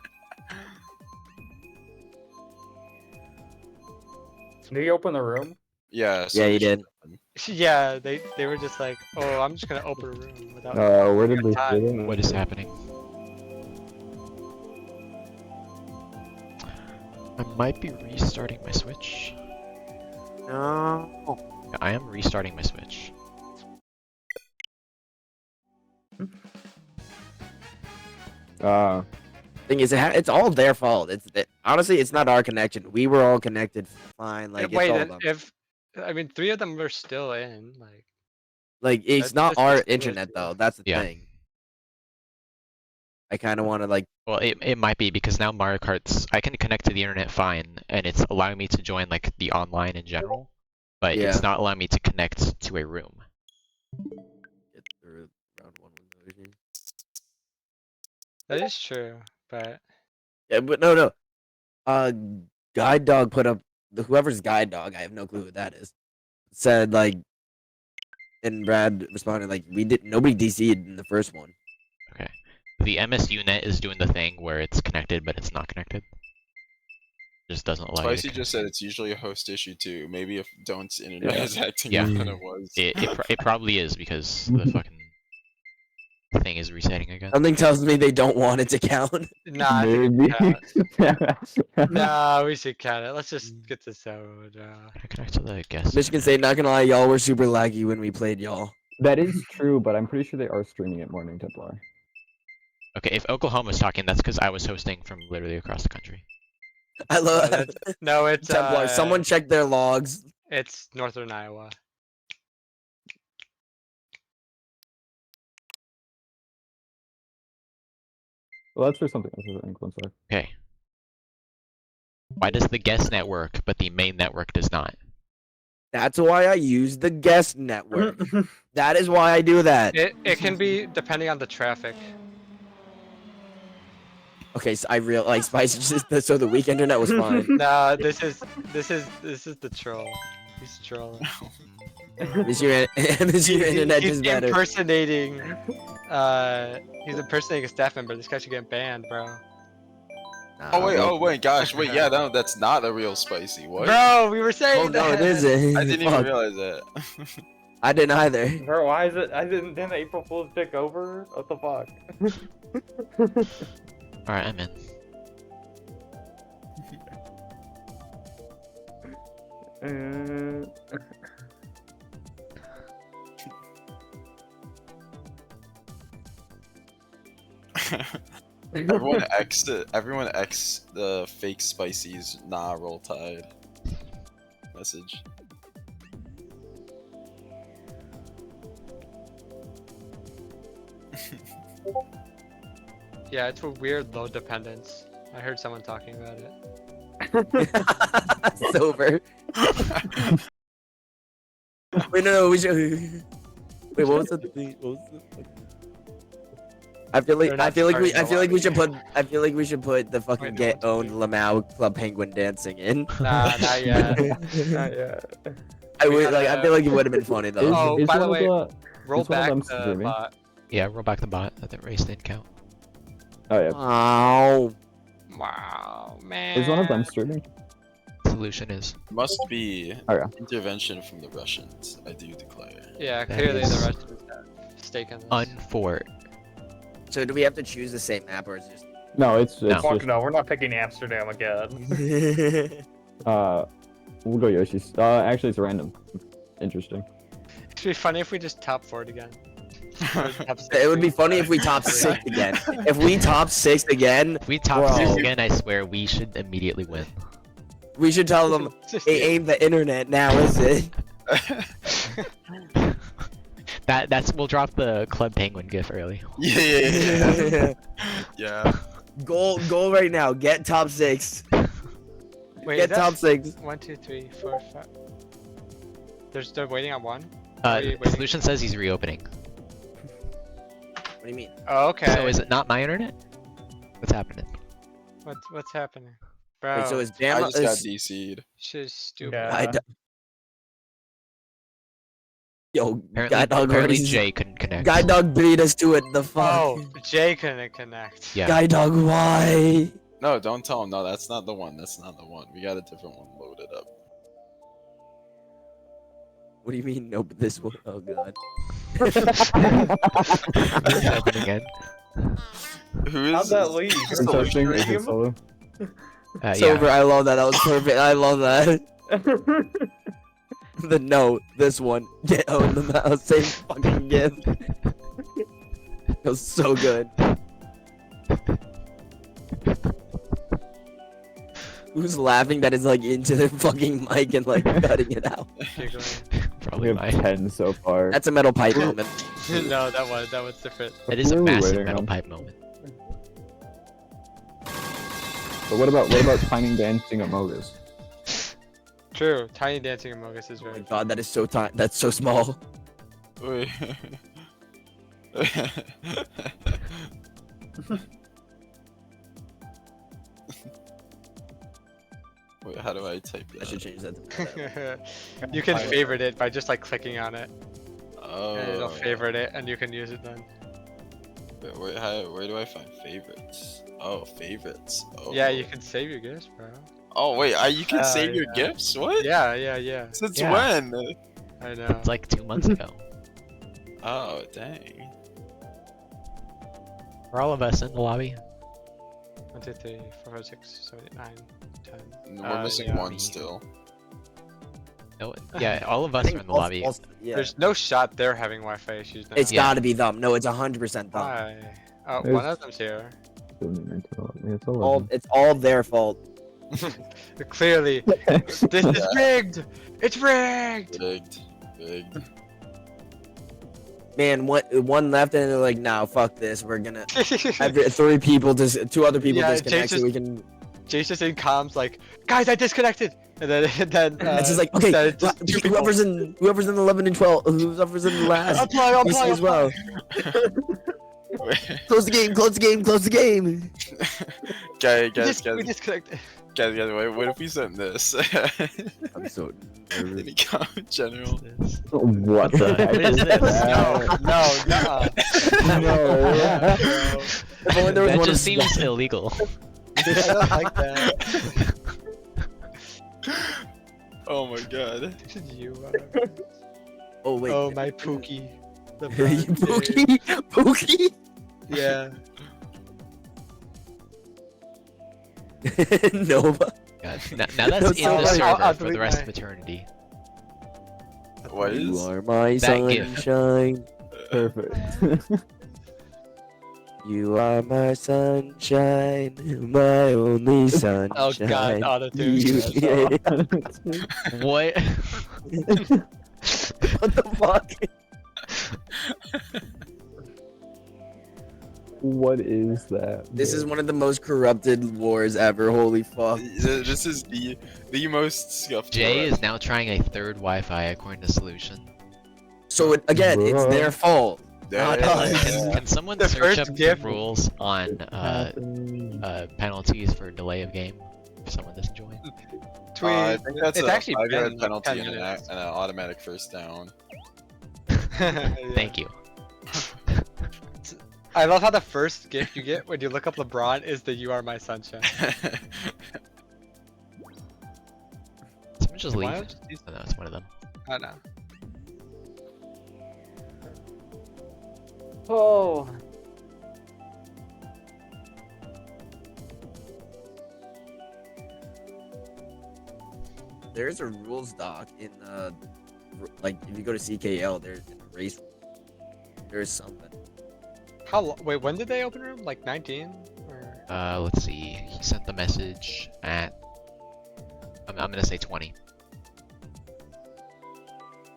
G: Did he open the room?
E: Yeah.
D: Yeah, he did.
G: Yeah, they were just like, oh, I'm just gonna open a room without.
A: Where did we
G: time.
A: fit in?
B: What is happening? I might be restarting my Switch.
D: No.
B: I am restarting my Switch.
D: Thing is, it's all their fault. Honestly, it's not our connection. We were all connected fine. Like,
G: Wait,
D: it's all
G: and
D: them.
G: if I mean 3 of them were still in,
D: Like, it's
G: that's
D: not
G: just
D: our
G: the
D: internet
G: issue.
D: though. That's the
B: Yeah.
D: thing. I kind of want to like.
B: Well, it might be because now Mario Kart's I can connect to the internet fine, and it's allowing me to join like the online in general, but
D: Yeah.
B: it's not allowing me to connect to a room.
D: Get through round 1 with Moji.
G: that is true. But
D: Yeah, but no. Guide Dog put up whoever's Guide Dog. I have no clue who that is. Said like, and Brad responded like, nobody DC'd in the first one.
B: Okay. The MSU net is doing the thing where it's connected, but it's not connected. Just doesn't allow you to
E: Spicy
B: connect.
E: just said it's usually a host issue too. Maybe if Don't's internet
A: Yeah.
E: is acting
B: Yeah.
E: up than it was.
B: It probably is because the fucking thing is resetting again.
D: Something tells me they don't want it to count.
G: nah, I think
A: Maybe.
G: it nah, we should count it. Let's just get this over.
B: Can I connect to the guest?
D: Michigan State, not gonna lie, y'all were super laggy when we played y'all.
A: That is true, but I'm pretty sure they are streaming it Morning Templar.
B: Okay, if Oklahoma's talking, that's because I was hosting from literally across the country.
D: I love
G: No, it's
D: Templar. Someone check their logs.
G: It's Northern Iowa.
A: Well, that's for something else, I think. One sec.
B: Okay. Why does the guest network, but the main network does not?
D: That's why I use the guest network. That is why I do that.
G: It can be depending on the traffic.
D: Okay, so I real like Spicy just so the weak internet was fine.
G: Nah, this is the troll. He's trolling.
D: Is your internet
G: He's
D: just better?
G: impersonating. He's impersonating a staff member. This guy should get banned, bro.
E: Oh wait, gosh, wait, yeah, no, that's not a real spicy. What?
G: Bro, we were
D: Oh
G: saying
D: no,
G: that.
D: it isn't.
E: I didn't even
D: Fuck.
E: realize that.
D: I didn't either.
C: Bro, why is it? I didn't April Fool's pick over? What the fuck?
B: Alright, I'm in.
E: Everyone X the fake spicy's nah roll tide message.
G: Yeah, it's a weird load dependence. I heard someone talking about it.
D: Sober. Wait, no, we should. Wait, what was the thing? What was the? I feel like we should put the fucking get owned Lamau Club Penguin dancing in.
G: Nah, not yet.
C: Not yet.
D: I feel like it would have been funny though.
G: Oh,
A: Is
G: by
A: one
G: the
A: of
G: way,
A: the-
G: roll
A: is one of
G: back
A: them
G: the
A: streaming?
G: bot.
B: Yeah, roll back the bot. That race didn't count.
A: Oh yeah.
D: Oh.
G: Wow, man.
A: Is one of them streaming?
B: Solution is
E: Must be
A: Okay.
E: intervention from the Russians. I do declare.
G: Yeah,
B: That
G: clearly
B: is-
G: the Russians have stake in this.
B: unfort.
D: So do we have to choose the same map or is it
A: No, it's
B: No.
C: Fuck
A: just
C: no, we're not picking Amsterdam again.
D: just?
A: we'll go Yoshi's. Actually, it's random. Interesting.
G: It'd be funny if we just top 4 it again.
D: It would be funny if we top 6 again. If we top 6 again,
B: If we top 6
D: Bro.
B: again, I swear we should immediately win.
D: we should tell them, hey, aim the internet now, is it?
B: We'll drop the Club Penguin gif early.
E: Yeah. Yeah.
D: Goal right now. Get top 6.
G: Wait,
D: Get
G: is
D: top
G: that
D: 6.
G: 1, 2, 3, 4, 5. They're waiting on 1? Wait.
B: Solution says he's reopening.
D: What do you mean?
G: Oh, okay.
B: So is it not my internet? What's happening?
G: What's happening? Bro,
D: Wait, so is
E: I
D: Jam?
E: just got DC'd.
G: shit's stupid.
C: Yeah.
D: Yo,
B: Apparently,
D: Guy Dog
B: apparently
D: already.
B: Jay couldn't connect.
D: Guy Dog beat us to it. The fuck.
G: Oh, Jay couldn't connect.
B: Yeah.
D: Guy Dog, why?
E: No, don't tell him. No, that's not the one. That's not the one. We got a different one loaded up.
D: What do you mean? No, but this one. Oh god.
B: Open again.
E: Who is
C: How'd that
E: this?
C: leave?
E: Is this
A: Interesting.
E: the
A: Is it
C: stream?
A: solo?
D: Sober.
B: Yeah.
D: I love that. That was perfect. I love that. The no, this one. Get on the mouse. Same fucking gift. It was so good. Who's laughing that is like into their fucking mic and like cutting it out?
G: Giggling.
A: We
B: Probably
A: have
B: mine.
A: 10 so far.
D: That's a metal pipe moment.
G: No, that was different.
B: It is a
A: Who are we
B: massive
A: waiting
B: metal
A: on?
B: pipe moment.
A: But what about timing dancing at Mogus?
G: True. Tiny Dancing Among Us is
D: Oh my
G: very.
D: god, that is so tiny. That's so small.
E: Wait. Wait, how do I type
D: I should
E: that?
D: change that to
G: You can favorite it by just like clicking on it,
E: Oh.
G: and it'll favorite it, and you can use it then.
E: Where do I find favorites? Oh, favorites. Oh.
G: Yeah, you can save your gifts, bro.
E: Oh wait, you can save your
G: yeah.
E: gifts? What?
G: Yeah.
E: Since
B: Yeah.
E: when?
G: I know.
B: It's like 2 months ago.
E: Oh, dang.
B: For all of us in the lobby.
G: 1, 2, 3, 4, 5, 6, 7, 8, 9, 10.
E: We're missing
G: yeah,
E: one
B: me.
E: still.
B: No, yeah, all of us are in the lobby.
D: Yeah.
G: There's no shot they're having Wi-Fi issues now.
D: It's
B: Yeah.
D: gotta be them. No, it's 100% them.
G: Why? Oh,
A: There's-
G: one of them's here.
A: It's
D: It's all their fault.
G: Clearly, this is rigged. It's rigged.
E: Rigged.
D: Man, one left and they're like, nah, fuck this. We're gonna have 3 people, two other people
G: Yeah,
D: disconnect
G: James
D: so we can.
G: Jay's just in comms like, guys, I disconnected, and then
D: It's just like, okay,
G: then just two people.
D: whoever's in 11 and 12, whoever's in the last,
G: I'll
D: you see
G: play
D: as well. Close the game.
E: Guys,
G: We disconnected.
E: Guys, wait, what if we sent this?
D: I'm so
E: Any
D: nervous.
E: comment general?
A: What the heck
G: What is
A: is
G: this?
A: that?
G: No,
A: No.
G: yeah, bro.
D: If only there was
B: That
D: one
B: just
D: of
B: seems illegal.
G: I don't like that.
E: Oh my god.
G: You
D: Oh wait.
G: Oh, my Pookie. The
D: Pookie? Pookie?
G: Yeah.
D: Nova.
B: God, now that's
D: That's
B: in
D: so
B: the
D: funny.
B: server
G: I'll
B: for
G: delete
B: the rest
G: my-
B: of eternity.
E: What
D: You
E: is?
D: are my
B: That gif.
D: sunshine.
A: Perfect.
D: You are my sunshine, my only sunshine.
G: Oh god, auto-tune.
D: You-
B: What?
D: What the fuck?
A: What is that?
D: This is
A: bro?
D: one of the most corrupted wars ever. Holy fuck.
E: This is the most scuffed.
B: Jay
E: war.
B: is now trying a third Wi-Fi according to Solution.
D: So again, it's
A: Bruh.
D: their fault. Not
E: Yeah.
D: us.
B: Can someone
G: The
B: search
G: first
B: up the
G: gif-
B: rules on
A: Happened.
B: penalties for delay of game if someone doesn't join?
G: Tweet.
E: I think that's
G: it's
E: a
G: actually
E: 5-yard
G: been like
E: penalty
G: 10
E: and
G: minutes.
E: an automatic first down.
B: Thank you.
G: I love how the first gift you get when you look up LeBron is the "You Are My Sunshine."
B: Someone just leave.
G: Why don't you-
B: Oh, no, it's one of them.
G: I don't know.
C: Oh.
D: There's a rules doc in like if you go to CKL, there's in a race. There's something.
G: Wait, when did they open room? Like 19? Or...
B: Let's see. He sent the message at. I'm gonna say 20.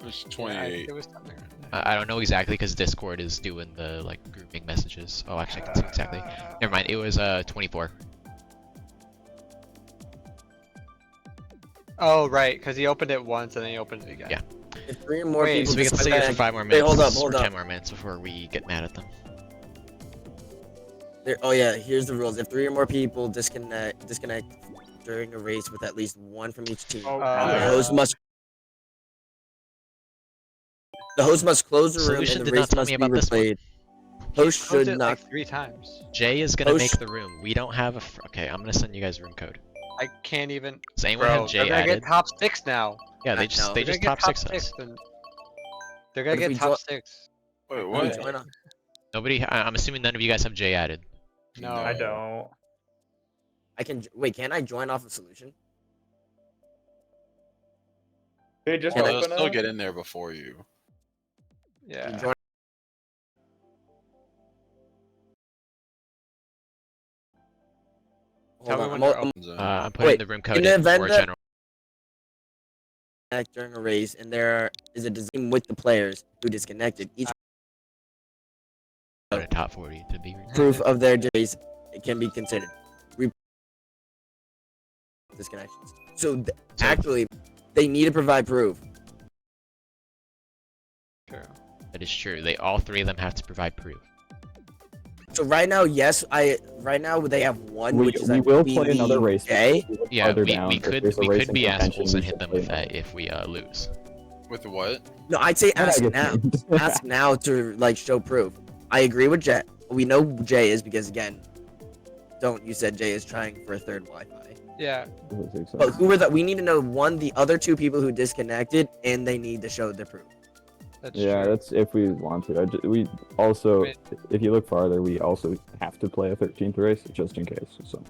E: It's
G: Yeah,
E: 28.
G: it was something.
B: I don't know exactly because Discord is doing the like grouping messages. Oh, actually, I can see exactly. Never mind. It was 24.
G: Oh, right, because he opened it once and then he opened it again.
B: Yeah.
D: If 3 or more
G: Wait,
D: people
B: So we get to
D: just
B: sit here for
D: connect-
B: 5 more
D: Wait,
B: minutes.
D: hold up, hold
B: or
D: up.
B: 10 more minutes before we get mad at them.
D: Oh yeah, here's the rules. If 3 or more people disconnect during a race with at least one from each team,
C: Oh,
D: the
G: Uh,
D: host must close the room
B: Solution
D: and the
B: did not
D: race
B: tell
D: must
B: me
D: be
B: about this one.
D: replayed.
G: He
D: Host
G: closed
D: should
G: it
D: not.
G: like 3 times.
B: Jay is gonna
D: Oh,
B: make
D: sh-
B: the room. We don't have a. Okay, I'm gonna send you guys room code.
G: I can't even.
B: Does anyone
G: Bro,
B: have Jay
G: they're gonna
B: added?
G: get top 6 now.
B: Yeah, they
D: I
B: just
D: know.
B: they
G: They're
B: just
G: gonna
B: top
G: get
B: 6 us.
G: and they're gonna
D: But if we
G: get top
D: draw-
G: 6.
E: Wait,
D: Wait,
E: what?
D: join up.
B: Nobody. I'm assuming none of you guys have Jay added.
G: No,
C: I don't.
D: I can wait. Can I join off of Solution?
C: They just
D: Can I
E: They'll
C: open
E: still
C: it?
E: get in there before you.
G: Yeah.
D: Join-
G: Tell
D: Hold
G: me
D: on.
G: when
D: I'm,
G: they're
D: I'm
E: Zone.
B: I'm putting
D: Wait,
B: the room code
D: in the
B: in
D: event
B: for
D: that-
B: general.
D: connect during a race, and there is a design with the players who disconnected. Each
B: Go to top 40 to be.
D: proof of their race can be considered disconnections. So
B: So-
D: actually, they need to provide proof.
G: True.
B: That is true. They all 3 of them have to provide proof.
D: So right now, yes, right now they have one,
A: We,
D: which is
A: we
D: I
A: will
D: believe
A: play another race.
D: Okay.
A: Look
B: Yeah,
A: farther
B: we,
A: down,
B: we
A: if
B: could
A: there's a
B: we
A: race
B: could be
A: in contention,
B: assholes
A: we
B: and hit
A: should
B: them
A: play
B: with
A: another.
B: that if we lose.
E: With what?
D: No, I'd say
A: And I
D: ask
A: get
D: now.
A: paid.
D: Ask now to like show proof. I agree with Jay. We know Jay is because again, you said Jay is trying for a third Wi-Fi.
G: Yeah.
D: But who were the? We need to know the other 2 people who disconnected, and they need to show the proof.
G: That's
A: Yeah,
G: true.
A: that's if we want to. We also,
G: Wait.
A: if you look farther, we also have to play a 13th race just in case. So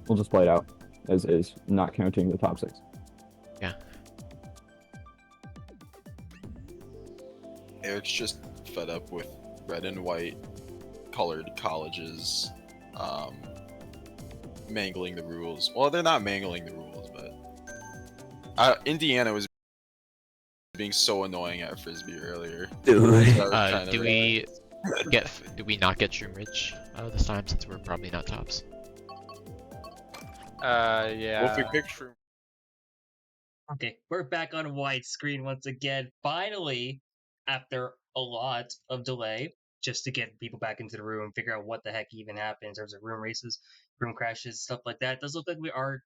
A: we'll just play it out as is, not counting the top 6.
E: Eric's just fed up with red and white colored colleges mangling the rules. Well, they're not mangling the rules, but Indiana was being so annoying at Frisbee earlier.
D: Dude.
E: So I was trying to
B: Do
E: relax.
B: we not get Shroom Rich this time since we're probably not tops?
G: Yeah.
E: Well, if we pick Shroom,
F: Okay, we're back on widescreen once again. Finally, after a lot of delay, just to get people back into the room, figure out what the heck even happened in terms of room races, room crashes, stuff like that. It does look like we are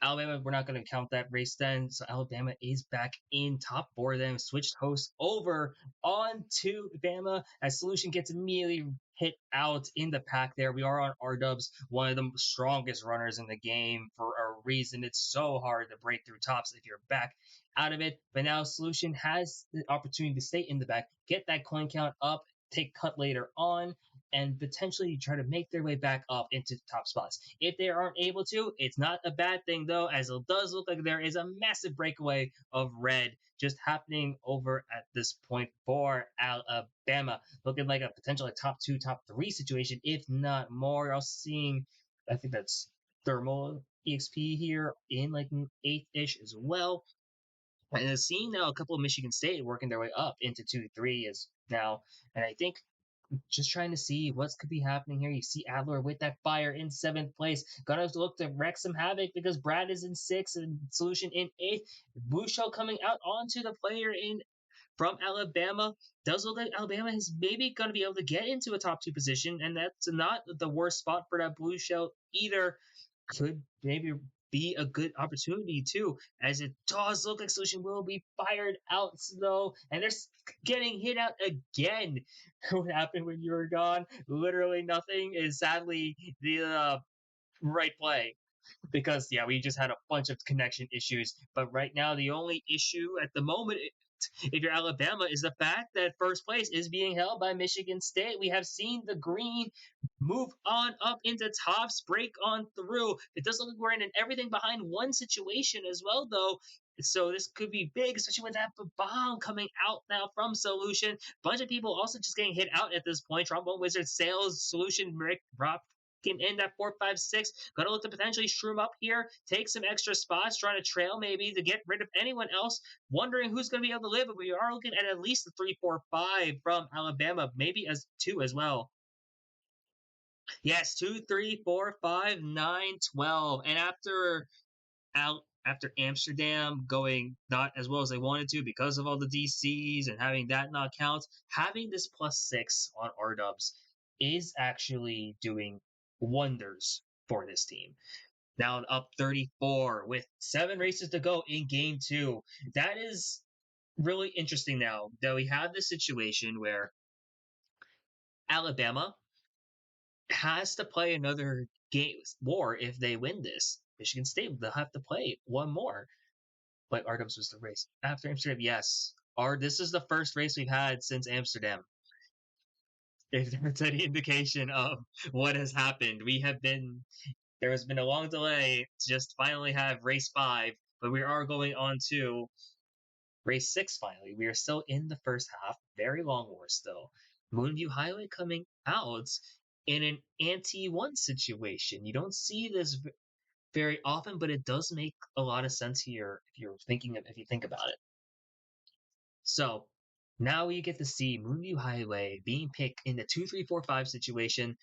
F: Alabama, we're not going to count that race then. So Alabama is back in top four. Then switched hosts over on to Bama as Solution gets immediately hit out in the pack there. We are on R-Dubs, one of the strongest runners in the game for a reason. It's so hard to break through tops if you're back out of it. But now Solution has the opportunity to stay in the back, get that coin count up, take cut later on, and potentially try to make their way back up into top spots. If they aren't able to, it's not a bad thing though, as it does look like there is a massive breakaway of red just happening over at this point for Alabama. Looking like a potential top two, top three situation, if not more. You're also seeing, I think that's Thermal EXP here in like an eighth ish as well. And seeing now a couple of Michigan State working their way up into 2-3 is now, and I think just trying to see what could be happening here. You see Adler with that fire in seventh place. Gonna have to look to wreak some havoc because Brad is in sixth and Solution in eighth. Blue Shell coming out onto the player in from Alabama. Does look like Alabama is maybe going to be able to get into a top two position, and that's not the worst spot for that Blue Shell either. Could maybe be a good opportunity too, as it does look like Solution will be fired out though, and they're getting hit out again. What happened when you were gone? Literally nothing is sadly the right play. Because yeah, we just had a bunch of connection issues. But right now, the only issue at the moment, if you're Alabama, is the fact that first place is being held by Michigan State. We have seen the green move on up into tops, break on through. It does look like we're in an everything behind one situation as well, though. So this could be big, especially with that bomb coming out now from Solution. Bunch of people also just getting hit out at this point. Trombone Wizard, Sales, Solution, Rick, Rob, can end at 4-5-6. Gonna look to potentially shroom up here, take some extra spots, trying to trail maybe to get rid of anyone else. Wondering who's going to be able to live, but we are looking at least a 3-4-5 from Alabama, maybe as 2 as well. Yes, 2, 3, 4, 5, 9, 12. And after Amsterdam going not as well as they wanted to because of all the DCs and having that not count, having this +6 on R-Dubs is actually doing wonders for this team. Now up 34 with 7 races to go in game 2. That is really interesting now that we have this situation where Alabama has to play another game more if they win this. Michigan State, they'll have to play one more. But R-Dubs was the race. After Amsterdam, yes. This is the first race we've had since Amsterdam. If there's any indication of what has happened, there has been a long delay to just finally have race 5, but we are going on to race 6 finally. We are still in the first half. Very long war still. Moonview Highway coming out in an anti-1 situation. You don't see this very often, but it does make a lot of sense here if you think about it. So now we get to see Moonview Highway being picked in the 2-3-4-5 situation.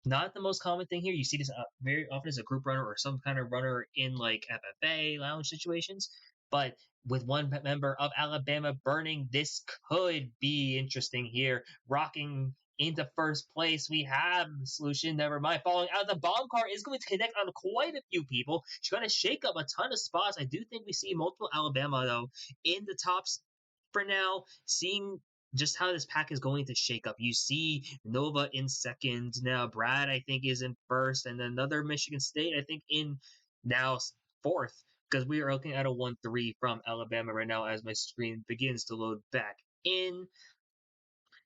F: Not the most common thing here. You see this very often as a group runner or some kind of runner in like FFA lounge situations. But with one member of Alabama burning, this could be interesting here. Rocking into first place, we have Solution. Never mind. Falling out, the bomb car is going to connect on quite a few people. She's going to shake up a ton of spots. I do think we see multiple Alabama, though, in the tops for now. Seeing just how this pack is going to shake up. You see Nova in second now. Brad, I think, is in first, and another Michigan State, I think, in now fourth, because we are looking at a 1-3 from Alabama right now as my screen begins to load back in.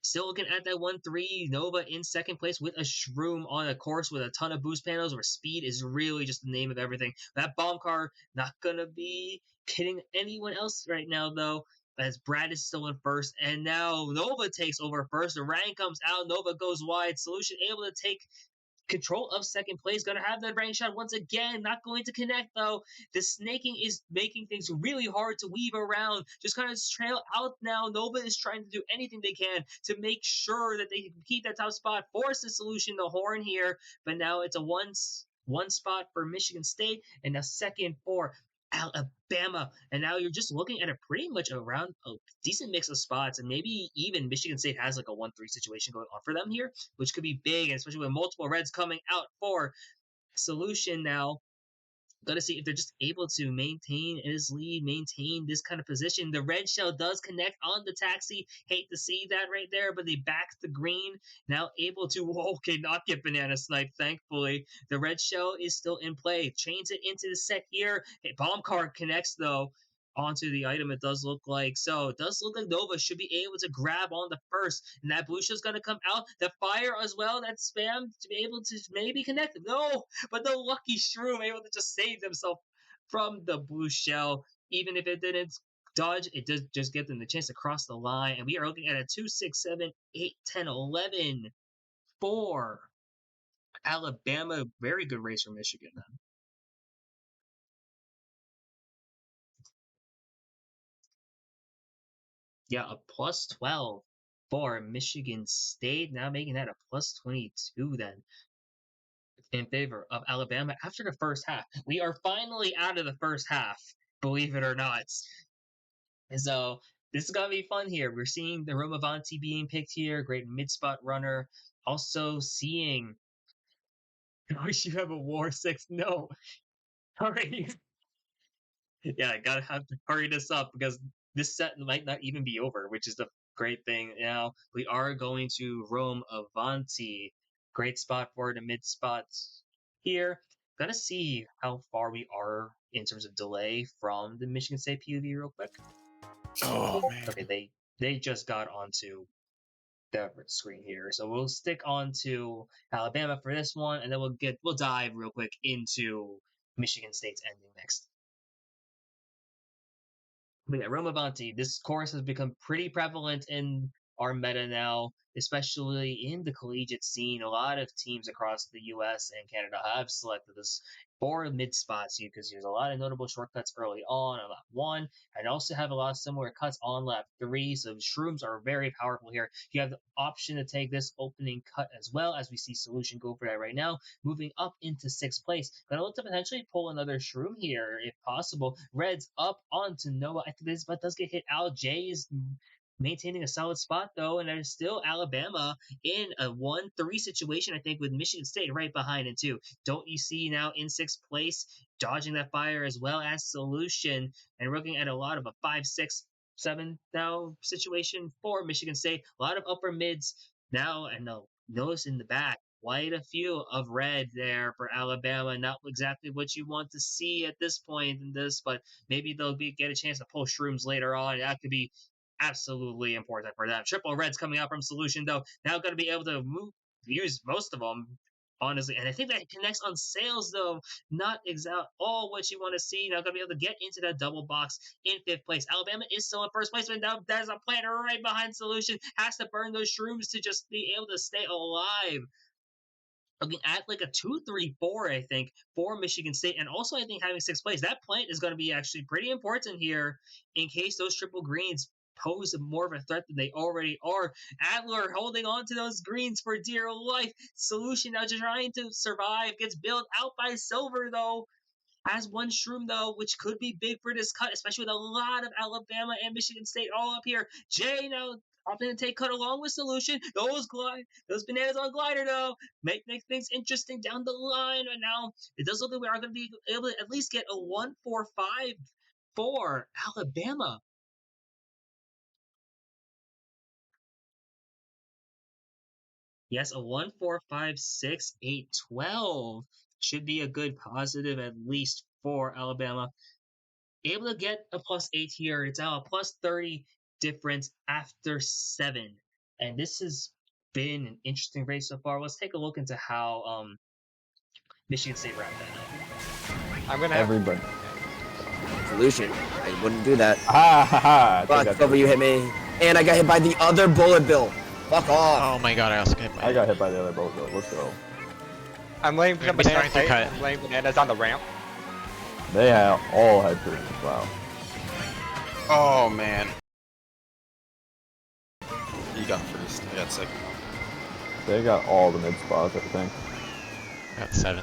F: Still looking at that 1-3. Nova in second place with a Shroom on a course with a ton of boost panels where speed is really just the name of everything. That bomb car not going to be hitting anyone else right now, though, as Brad is still in first. And now Nova takes over first. The rank comes out. Nova goes wide. Solution able to take control of second place. Gonna have that range shot once again. Not going to connect though. The snaking is making things really hard to weave around. Just kind of trail out now. Nova is trying to do anything they can to make sure that they can keep that top spot. Force the Solution the horn here, but now it's a one spot for Michigan State and a second for Alabama. And now you're just looking at a pretty much around a decent mix of spots, and maybe even Michigan State has like a 1-3 situation going on for them here, which could be big, and especially with multiple reds coming out for Solution now. Gotta see if they're just able to maintain his lead, maintain this kind of position. The red shell does connect on the taxi. Hate to see that right there, but they back the green. Now able to, okay, not get banana snipe, thankfully. The red shell is still in play. Chains it into the set here. Hey, bomb card connects though onto the item, it does look like. So it does look like Nova should be able to grab on the first. And that blue shell's going to come out. The fire as well, that spam to be able to maybe connect. No, but the lucky shroom able to just save themselves from the blue shell. Even if it didn't dodge, it does just get them the chance to cross the line. And we are looking at a 2, 6, 7, 8, 10, 11 for Alabama. Very good race for Michigan. Yeah, a plus 12 for Michigan State, now making that a plus 22 then in favor of Alabama after the first half. We are finally out of the first half, believe it or not. And so this is going to be fun here. We're seeing the Romavanti being picked here, great mid spot runner. Also seeing. I wish you have a War 6. No. Hurry. Yeah, I gotta have to hurry this up because this set might not even be over, which is the great thing. Now we are going to Rome Avanti. Great spot for the mid spots here. Gotta see how far we are in terms of delay from the Michigan State PUV real quick.
E: Oh man.
F: Okay, they just got onto the screen here, so we'll stick on to Alabama for this one, and then we'll dive real quick into Michigan State's ending next. But yeah, Romavanti, this course has become pretty prevalent in our meta now, especially in the collegiate scene. A lot of teams across the US and Canada have selected this for mid spots because there's a lot of notable shortcuts early on lap 1, and also have a lot of similar cuts on lap 3. So shrooms are very powerful here. You have the option to take this opening cut as well, as we see Solution go for that right now, moving up into 6th place. Gonna look to potentially pull another shroom here if possible. Reds up onto Noah. I think this spot does get hit out. Jay is maintaining a solid spot though, and there's still Alabama in a 1-3 situation, I think, with Michigan State right behind it too. Don't you see now in 6th place, dodging that fire as well as Solution, and looking at a lot of a 5, 6, 7 now situation for Michigan State. A lot of upper mids now, and notice in the back, quite a few of red there for Alabama. Not exactly what you want to see at this point in this, but maybe they'll get a chance to pull shrooms later on. That could be absolutely important for them. Triple reds coming out from Solution though. Now going to be able to use most of them, honestly. And I think that connects on sales though. Not exact all what you want to see. Now going to be able to get into that double box in 5th place. Alabama is still in 1st place, but now there's a planter right behind Solution. Has to burn those shrooms to just be able to stay alive. Looking at like a 2-3-4, I think, for Michigan State. And also, I think having 6th place, that plant is going to be actually pretty important here in case those triple greens pose more of a threat than they already are. Adler holding on to those greens for dear life. Solution now just trying to survive. Gets bailed out by Silver, though. Has one shroom, though, which could be big for this cut, especially with a lot of Alabama and Michigan State all up here. Jay now opting to take cut along with Solution. Those bananas on glider, though, make things interesting down the line. And now it does look like we are going to be able to at least get a 1-4-5 for Alabama. Yes, a 1-4-5-6-8-12 should be a good positive, at least for Alabama. Able to get a +8 here. It's now a +30 difference after 7. And this has been an interesting race so far. Let's take a look into how Michigan State wrapped that up.
G: I'm gonna have
A: Everybody.
D: Solution. I wouldn't do that.
A: Ha ha ha.
D: Fuck, Silver, you hit me. And I got hit by the other bullet bill. Fuck off.
B: Oh my god, I also hit
A: I got hit by the other boat though. Let's go.
G: I'm laying
B: We're gonna be
G: banana
B: starting to
G: plate,
B: cut.
G: I'm laying bananas on the ramp.
A: They all had trees. Wow.
E: Oh man. You got first. I got second.
A: They got all the mid spots, I think.
B: Got 7.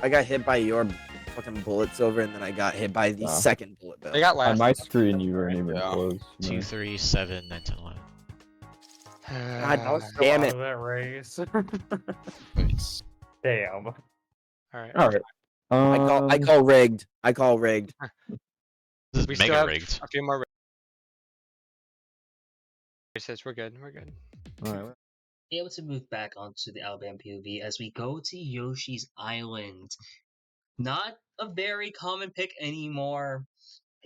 D: I got hit by your fucking bullet, Silver, and then I got hit by the second bullet bill.
G: They got last.
A: On my screen, you weren't even
E: Yeah.
A: close.
B: 2, 3, 7, 9, 10, 11.
D: God
C: I was still
D: damn
C: out
D: it.
C: of that race.
E: Nice.
C: Damn.
G: Alright.
A: All right.
D: I call rigged. I call rigged.
B: This
G: We
B: is
G: still
B: mega
G: have
B: rigged.
G: a few more races. We're good. We're good.
A: All right.
F: Able to move back onto the Alabama POV as we go to Yoshi's Island. Not a very common pick anymore,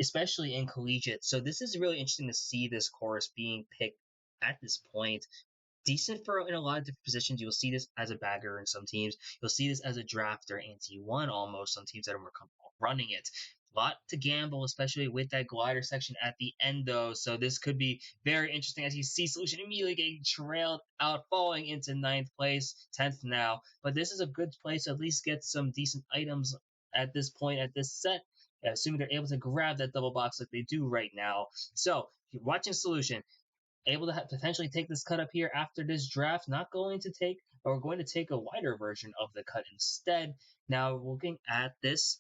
F: especially in collegiate. So this is really interesting to see this course being picked at this point. Decent for in a lot of different positions. You'll see this as a bagger in some teams. You'll see this as a drafter and T1 almost. Some teams that are more comfortable running it. A lot to gamble, especially with that glider section at the end, though. So this could be very interesting as you see Solution immediately getting trailed out, falling into 9th place, 10th now. But this is a good place to at least get some decent items at this point at this set. Assuming they're able to grab that double box like they do right now. So, if you're watching Solution, able to potentially take this cut up here after this draft, not going to take, or going to take a wider version of the cut instead. Now, looking at this,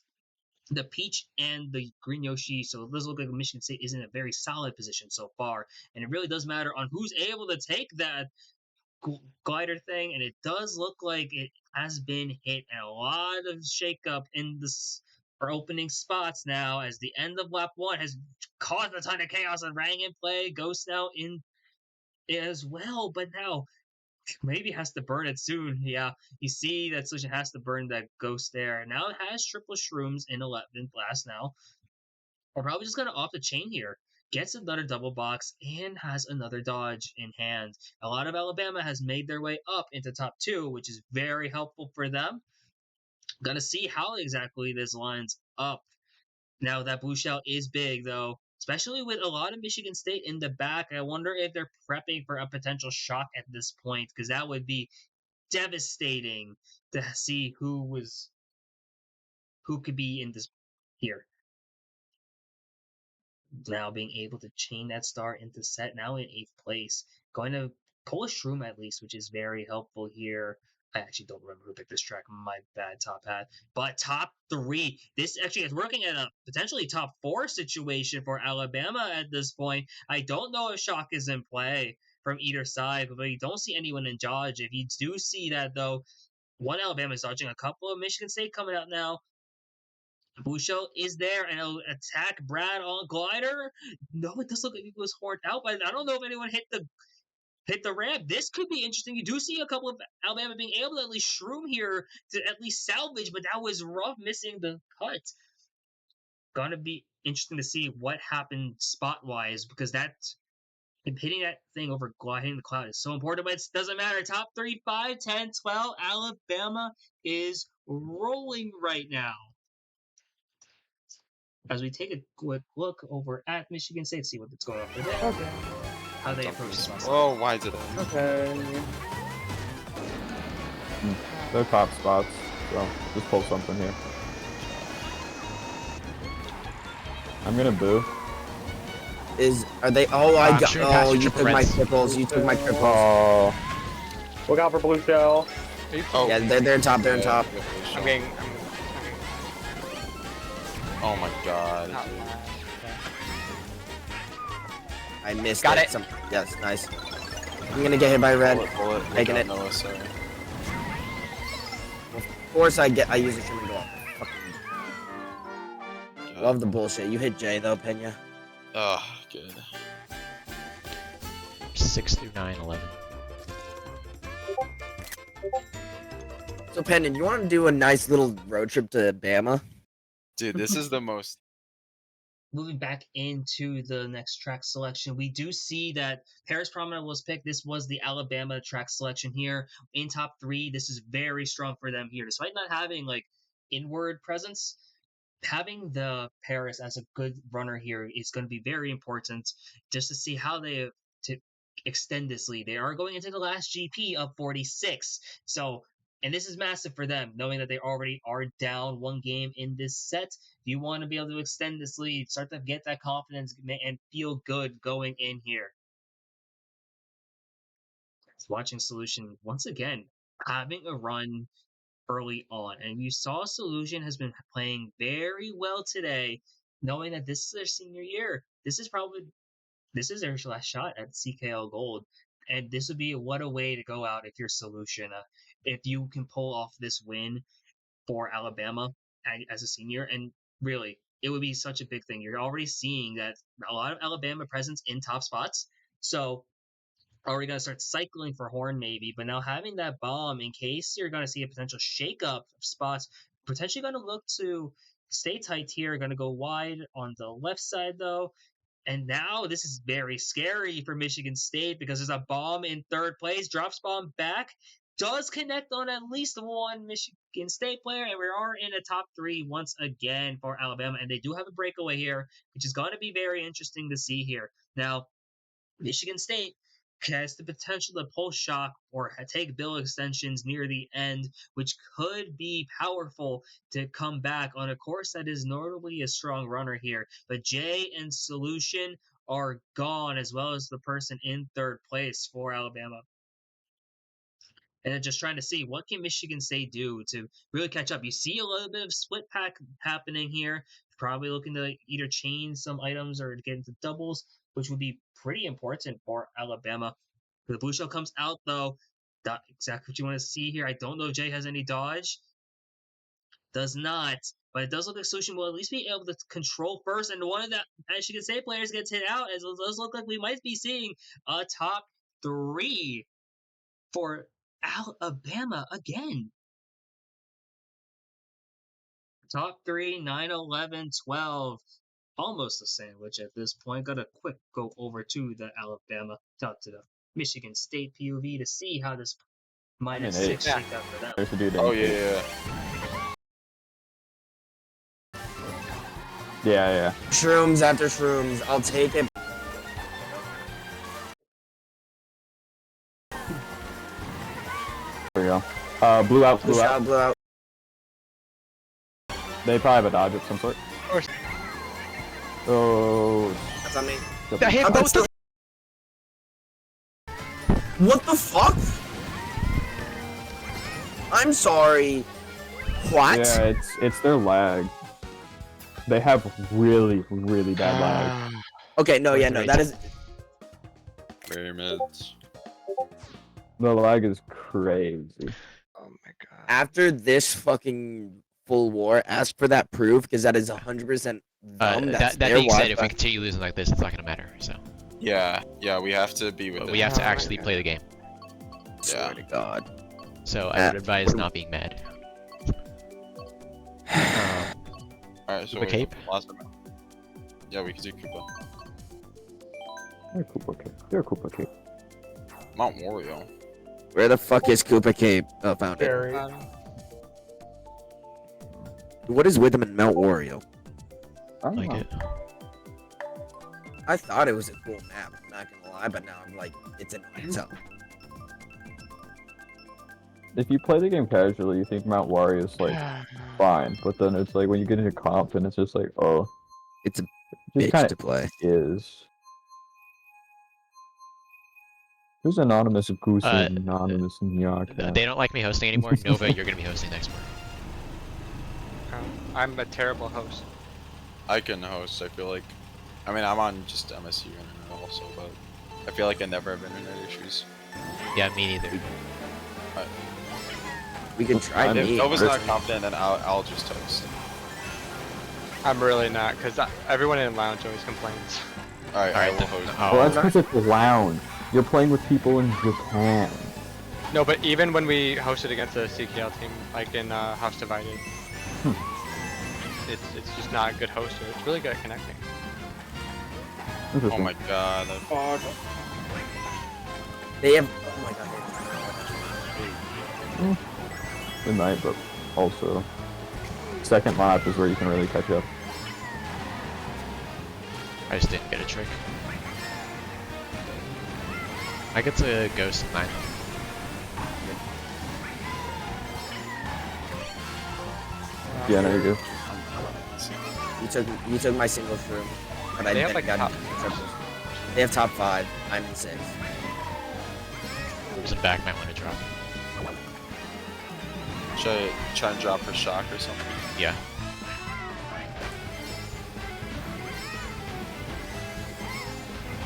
F: the Peach and the Green Yoshi, so it does look like Michigan State is in a very solid position so far, and it really does matter on who's able to take that glider thing, and it does look like it has been hit, and a lot of shakeup in this for opening spots now as the end of lap 1 has caused a ton of chaos and rang in play. Ghost now in as well, but now maybe has to burn it soon. Yeah, you see that Solution has to burn that ghost there. Now it has triple shrooms in 11th blast now. We're probably just gonna off the chain here. Gets another double box and has another dodge in hand. A lot of Alabama has made their way up into top 2, which is very helpful for them. Gonna see how exactly this lines up. Now that blue shell is big though, especially with a lot of Michigan State in the back. I wonder if they're prepping for a potential shock at this point, because that would be devastating to see who could be in this here. Now being able to chain that star into set, now in 8th place, going to pull a shroom at least, which is very helpful here. I actually don't remember who picked this track. My bad, Top Hat. But top 3, this actually is working at a potentially top 4 situation for Alabama at this point. I don't know if shock is in play from either side, but you don't see anyone in dodge. If you do see that, though, one Alabama is dodging, a couple of Michigan State coming out now. Busho is there and it'll attack Brad on glider. No, it does look like he was horned out, but I don't know if anyone hit the ramp. This could be interesting. You do see a couple of Alabama being able to at least shroom here to at least salvage, but that was rough missing the cut. Gonna be interesting to see what happened spot wise, because that hitting that thing over hitting the cloud is so important, but it doesn't matter. Top 3, 5, 10, 12. Alabama is rolling right now. As we take a quick look over at Michigan State, see what's going on for them, how they approach this one.
E: Oh, why did it?
A: Okay. They're top spots, so just pull something here. I'm gonna boo.
D: Are they? Oh, I got.
B: Shooting past
D: Oh,
B: your
D: you
B: triple
D: took my
B: reds.
D: triples. You took my triples.
A: Oh,
C: Look out for blue shell.
E: Oh,
D: Yeah, they're in top. They're in top.
G: I'm getting.
E: Oh my god.
G: Not
E: dude.
G: mad.
D: I missed
G: Got
D: it.
G: it.
D: Yes, nice. I'm gonna get hit by red.
E: Bullet.
D: Taking it.
E: Noah, sorry.
D: Of course, I use a shimmer ball. Fucking love the bullshit. You hit J though, Pena.
E: Oh, good.
B: 6 through 9, 11.
D: So, Pena, you want to do a nice little road trip to Bama?
E: Dude, this is the most.
F: Moving back into the next track selection, we do see that Paris Promenade was picked. This was the Alabama track selection here in top 3. This is very strong for them here, despite not having like inward presence. Having the Paris as a good runner here is going to be very important, just to see how they to extend this lead. They are going into the last GP of 46, so. And this is massive for them, knowing that they already are down 1 game in this set. You want to be able to extend this lead, start to get that confidence, and feel good going in here. Watching Solution, once again, having a run early on. And you saw Solution has been playing very well today, knowing that this is their senior year. This is their last shot at CKL Gold. And this would be what a way to go out if you're Solution. If you can pull off this win for Alabama as a senior, and really, it would be such a big thing. You're already seeing that a lot of Alabama presence in top spots, so already going to start cycling for Horn maybe, but now having that bomb in case you're going to see a potential shakeup of spots, potentially going to look to stay tight here, going to go wide on the left side though. And now this is very scary for Michigan State because there's a bomb in third place, drops bomb back, does connect on at least one Michigan State player, and we are in a top 3 once again for Alabama. And they do have a breakaway here, which is going to be very interesting to see here. Now, Michigan State has the potential to pull shock or take bill extensions near the end, which could be powerful to come back on a course that is normally a strong runner here. But Jay and Solution are gone, as well as the person in third place for Alabama. And then just trying to see what can Michigan State do to really catch up. You see a little bit of split pack happening here. Probably looking to either change some items or get into doubles, which would be pretty important for Alabama. The blue shell comes out though. Not exactly what you want to see here. I don't know if Jay has any dodge. Does not. But it does look like Solution will at least be able to control first. And one of the Michigan State players gets hit out. As it does look like we might be seeing a top 3 for Alabama again. Top 3, 9, 11, 12. Almost a sandwich at this point. Got a quick go over to the Alabama, to the Michigan State POV to see how this minus 6 shakes out for them.
A: There's a dude.
E: Oh yeah.
A: Yeah.
D: Shrooms after shrooms. I'll take it.
A: There you go. Blew out.
D: Blew out.
A: They probably have a dodge of some sort.
G: Of course.
A: Oh.
D: That's on me.
B: That hit
D: I'm
B: both
D: still... What the fuck? I'm sorry. What?
A: Yeah, it's their lag. They have really bad lag.
D: Okay, no, yeah, no, that is...
E: Very mids.
A: The lag is crazy.
G: Oh my god.
D: After this fucking full war, ask for that proof, because that is 100% them.
B: That being said, if we continue losing like this, it's not gonna matter. So
E: Yeah, we have to be with
B: we have to actually play the game.
D: Swear to God.
B: So I would advise not being mad.
E: Alright, so
B: Koopa Cape?
E: Yeah, we can do Koopa.
A: They're Koopa Cape. They're Koopa Cape.
E: Mount Wario.
D: Where the fuck is Koopa Cape? Oh, found it.
C: Very.
D: What is with him in Mount Wario?
A: I don't
B: Like
A: know.
B: it.
D: I thought it was a cool map, I'm not gonna lie, but now I'm like, it's annoying. So,
A: If you play the game casually, you think Mount Wario is like fine, but then it's like when you get into comp, and it's just like, oh,
D: it's a
A: just
D: bitch
A: kind
D: to
A: of
D: play.
A: is. Who's anonymous goose and anonymous Nyaka?
B: They don't like me hosting anymore. Nova, you're gonna be hosting next month.
G: I'm a terrible host.
E: I can host, I feel like. I mean, I'm on just MSU internet also, but I feel like I never have internet issues.
B: Yeah, me neither.
D: We can try
E: If
D: me.
E: Nova's not confident, then I'll just host.
G: I'm really not, because everyone in lounge always complains.
E: Alright, I
B: Alright,
E: will
B: then.
E: host.
A: Well, that's because it's lounge. You're playing with people in Japan.
G: No, but even when we hosted against a CKL team, like in House Divided, it's just not a good hoster. It's really good at connecting.
E: Oh my god.
C: Fuck.
D: They have. Oh my god.
A: They might, but also second lap is where you can really catch up.
B: I just didn't get a trick. I get to ghost 9.
A: Yeah, there you go.
D: You took my single shroom, but I
G: They have,
D: didn't
G: like,
D: got
G: top-
D: triples. They have top 5. I'm in 6.
B: Who's in back might want to drop.
E: Should I try and drop for shock or something?
B: Yeah.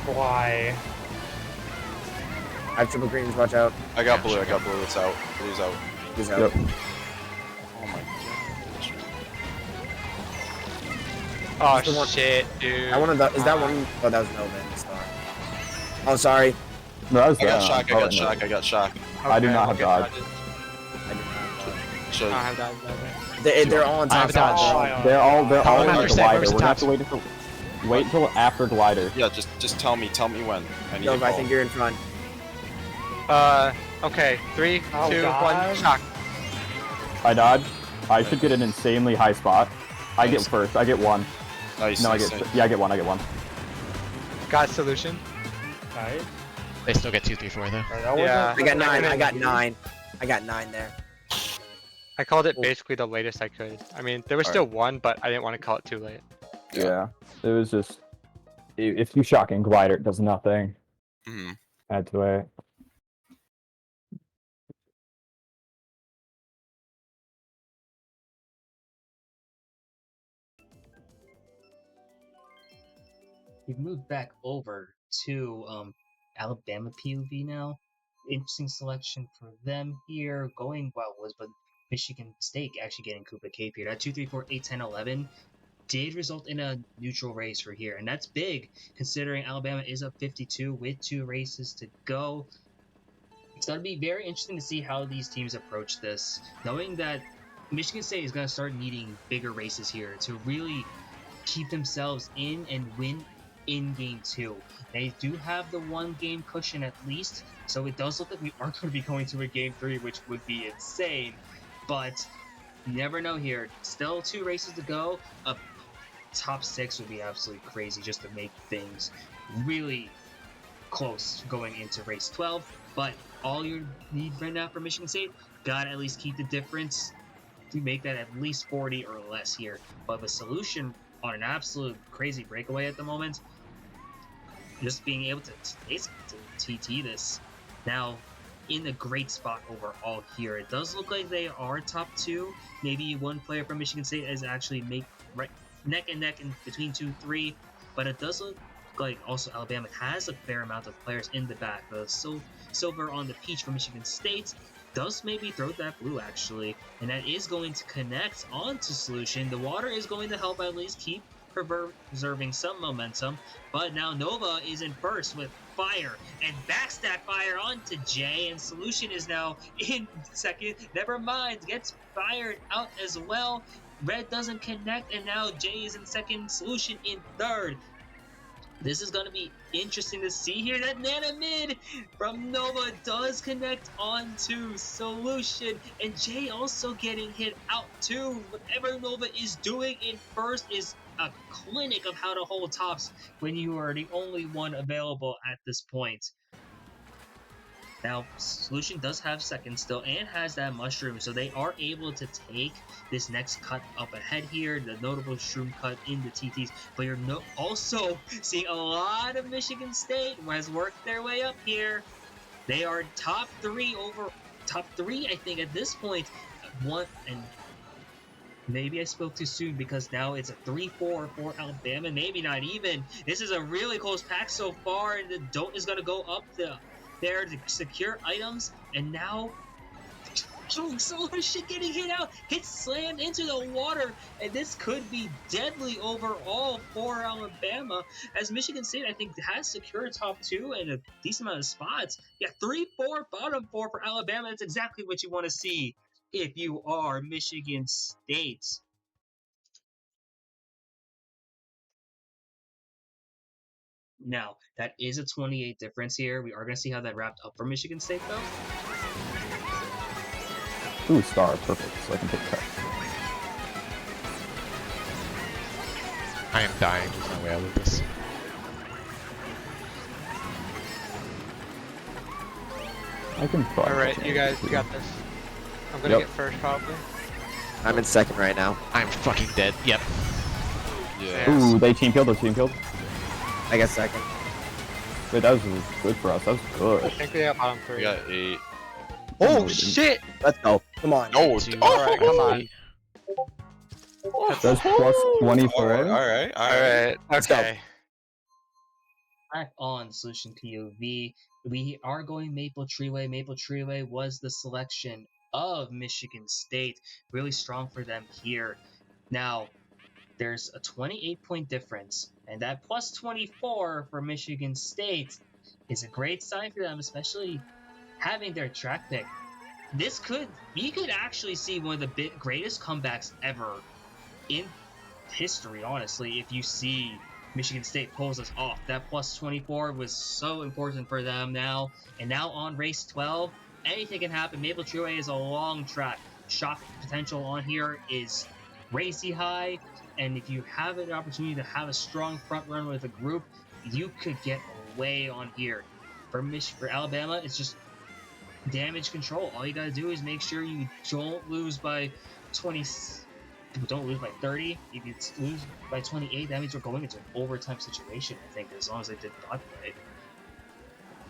C: Why?
D: I have triple greens. Watch out.
E: I got blue, it's out. Blue's out.
D: He's out.
A: Yep.
E: Oh my god.
G: Oh
D: Is the one-
G: shit, dude.
D: That one of the is that one oh that was Nova and Star. Oh sorry.
A: No, that was
E: I got
A: them.
E: shock. I
A: Oh,
E: got
A: no.
E: shock. I got shock.
A: I do
G: Okay,
A: not have
G: okay,
A: dodge.
G: dodges.
D: I do not.
E: So
G: I don't have dodge. Okay.
D: They're all on
B: I
D: top
B: have dodge.
D: side.
A: They're all
B: How
A: in
B: am I
A: the
B: understand?
A: glider.
B: Where's the
A: We're gonna have
B: tops?
A: to wait until after glider.
E: yeah, just tell me when. I need
D: Nova,
E: a
D: I
E: call.
D: think you're in front.
G: Okay. 3,
C: Oh,
G: 2, 1,
C: God.
G: shock.
A: I dodge. I should get an insanely high spot. I get
E: Nice.
A: first. I get one.
E: Nice.
A: No, I
E: nice,
A: get.
E: nice.
A: Yeah, I get one. I get one.
G: Got solution.
C: Nice.
B: They still get 2, 3, 4 though.
C: Alright, that
G: Yeah.
C: wasn't-
D: I got 9. I got
C: wasn't
D: 9. I got 9 there.
G: I called it
D: Oh.
G: basically the latest I could. I mean, there was
E: Alright.
G: still one, but I didn't want to call it too late.
A: Yeah. It was just. If you shock and glider, it does nothing.
E: Mhm.
A: I had to wait.
F: We've moved back over to Alabama POV now. Interesting selection for them here. Going well was, but Michigan State actually getting Koopa Cape here. That 2, 3, 4, 8, 10, 11 did result in a neutral race for here, and that's big considering Alabama is up 52 with 2 races to go. It's going to be very interesting to see how these teams approach this, knowing that Michigan State is going to start needing bigger races here to really keep themselves in and win in game 2. They do have the 1 game cushion at least, so it does look like we are going to be going to a game 3, which would be insane. But you never know here. Still 2 races to go. A top 6 would be absolutely crazy just to make things really close going into race 12. But all you need right now for Michigan State, gotta at least keep the difference to make that at least 40 or less here. But the solution on an absolute crazy breakaway at the moment, just being able to TT this now in a great spot overall here. It does look like they are top 2. Maybe one player from Michigan State is actually neck and neck in between 2, 3, but it does look like also Alabama has a fair amount of players in the back. The silver on the peach for Michigan State does maybe throw that blue actually, and that is going to connect onto Solution. The water is going to help at least keep preserving some momentum, but now Nova is in first with fire and backs that fire onto Jay, and Solution is now in second. Never mind, gets fired out as well. Red doesn't connect, and now Jay is in second, Solution in third. This is going to be interesting to see here. That Nana mid from Nova does connect onto Solution. And Jay also getting hit out too. Whatever Nova is doing in first is a clinic of how to hold tops when you are the only one available at this point. Now, Solution does have second still and has that mushroom, so they are able to take this next cut up ahead here, the notable shroom cut in the TTs, but you're also seeing a lot of Michigan State who has worked their way up here. They are top 3 I think at this point. And maybe I spoke too soon because now it's a 3-4 for Alabama, maybe not even. This is a really close pack so far, and the Don't is going to go up there to secure items, and now Solution getting hit out, hit slammed into the water, and this could be deadly overall for Alabama, as Michigan State I think has secured top 2 and a decent amount of spots. Yeah, 3-4 bottom 4 for Alabama. That's exactly what you want to see if you are Michigan State. Now, that is a 28 difference here. We are going to see how that wrapped up for Michigan State, though.
A: Ooh, star, perfect. So I can take cut.
B: I am dying. There's no way I lose this.
A: I can probably.
G: Alright, you guys, we got this. I'm gonna
A: Yep.
G: get first probably.
D: I'm in second right now.
B: I'm fucking dead. Yep.
E: Yeah.
A: Ooh, they team killed. They team killed.
D: I got second.
A: Wait, that was good for us. That was
G: I
A: good.
G: think we have bottom
E: We
G: 3.
E: got 8.
A: No,
G: Oh
A: we didn't.
G: shit!
D: Let's go. Come on.
E: No.
B: Two,
G: Alright, come on.
A: That's plus 20 for
E: Alright,
A: it.
E: alright.
G: Alright,
D: Let's go.
G: okay.
F: Back on Solution POV, we are going Maple Treeway. Maple Treeway was the selection of Michigan State. Really strong for them here. Now, there's a 28-point difference, and that plus 24 for Michigan State is a great sign for them, especially having their track pick. We could actually see one of the greatest comebacks ever in history, honestly, if you see Michigan State pulls us off. That plus 24 was so important for them now. And now on race 12, anything can happen. Maple Treeway is a long track. Shock potential on here is crazy high. And if you have an opportunity to have a strong front run with a group, you could get away on here. For Alabama, it's just damage control. All you gotta do is make sure you don't lose by 20. Don't lose by 30. If you lose by 28, that means we're going into an overtime situation, I think, as long as they did not play.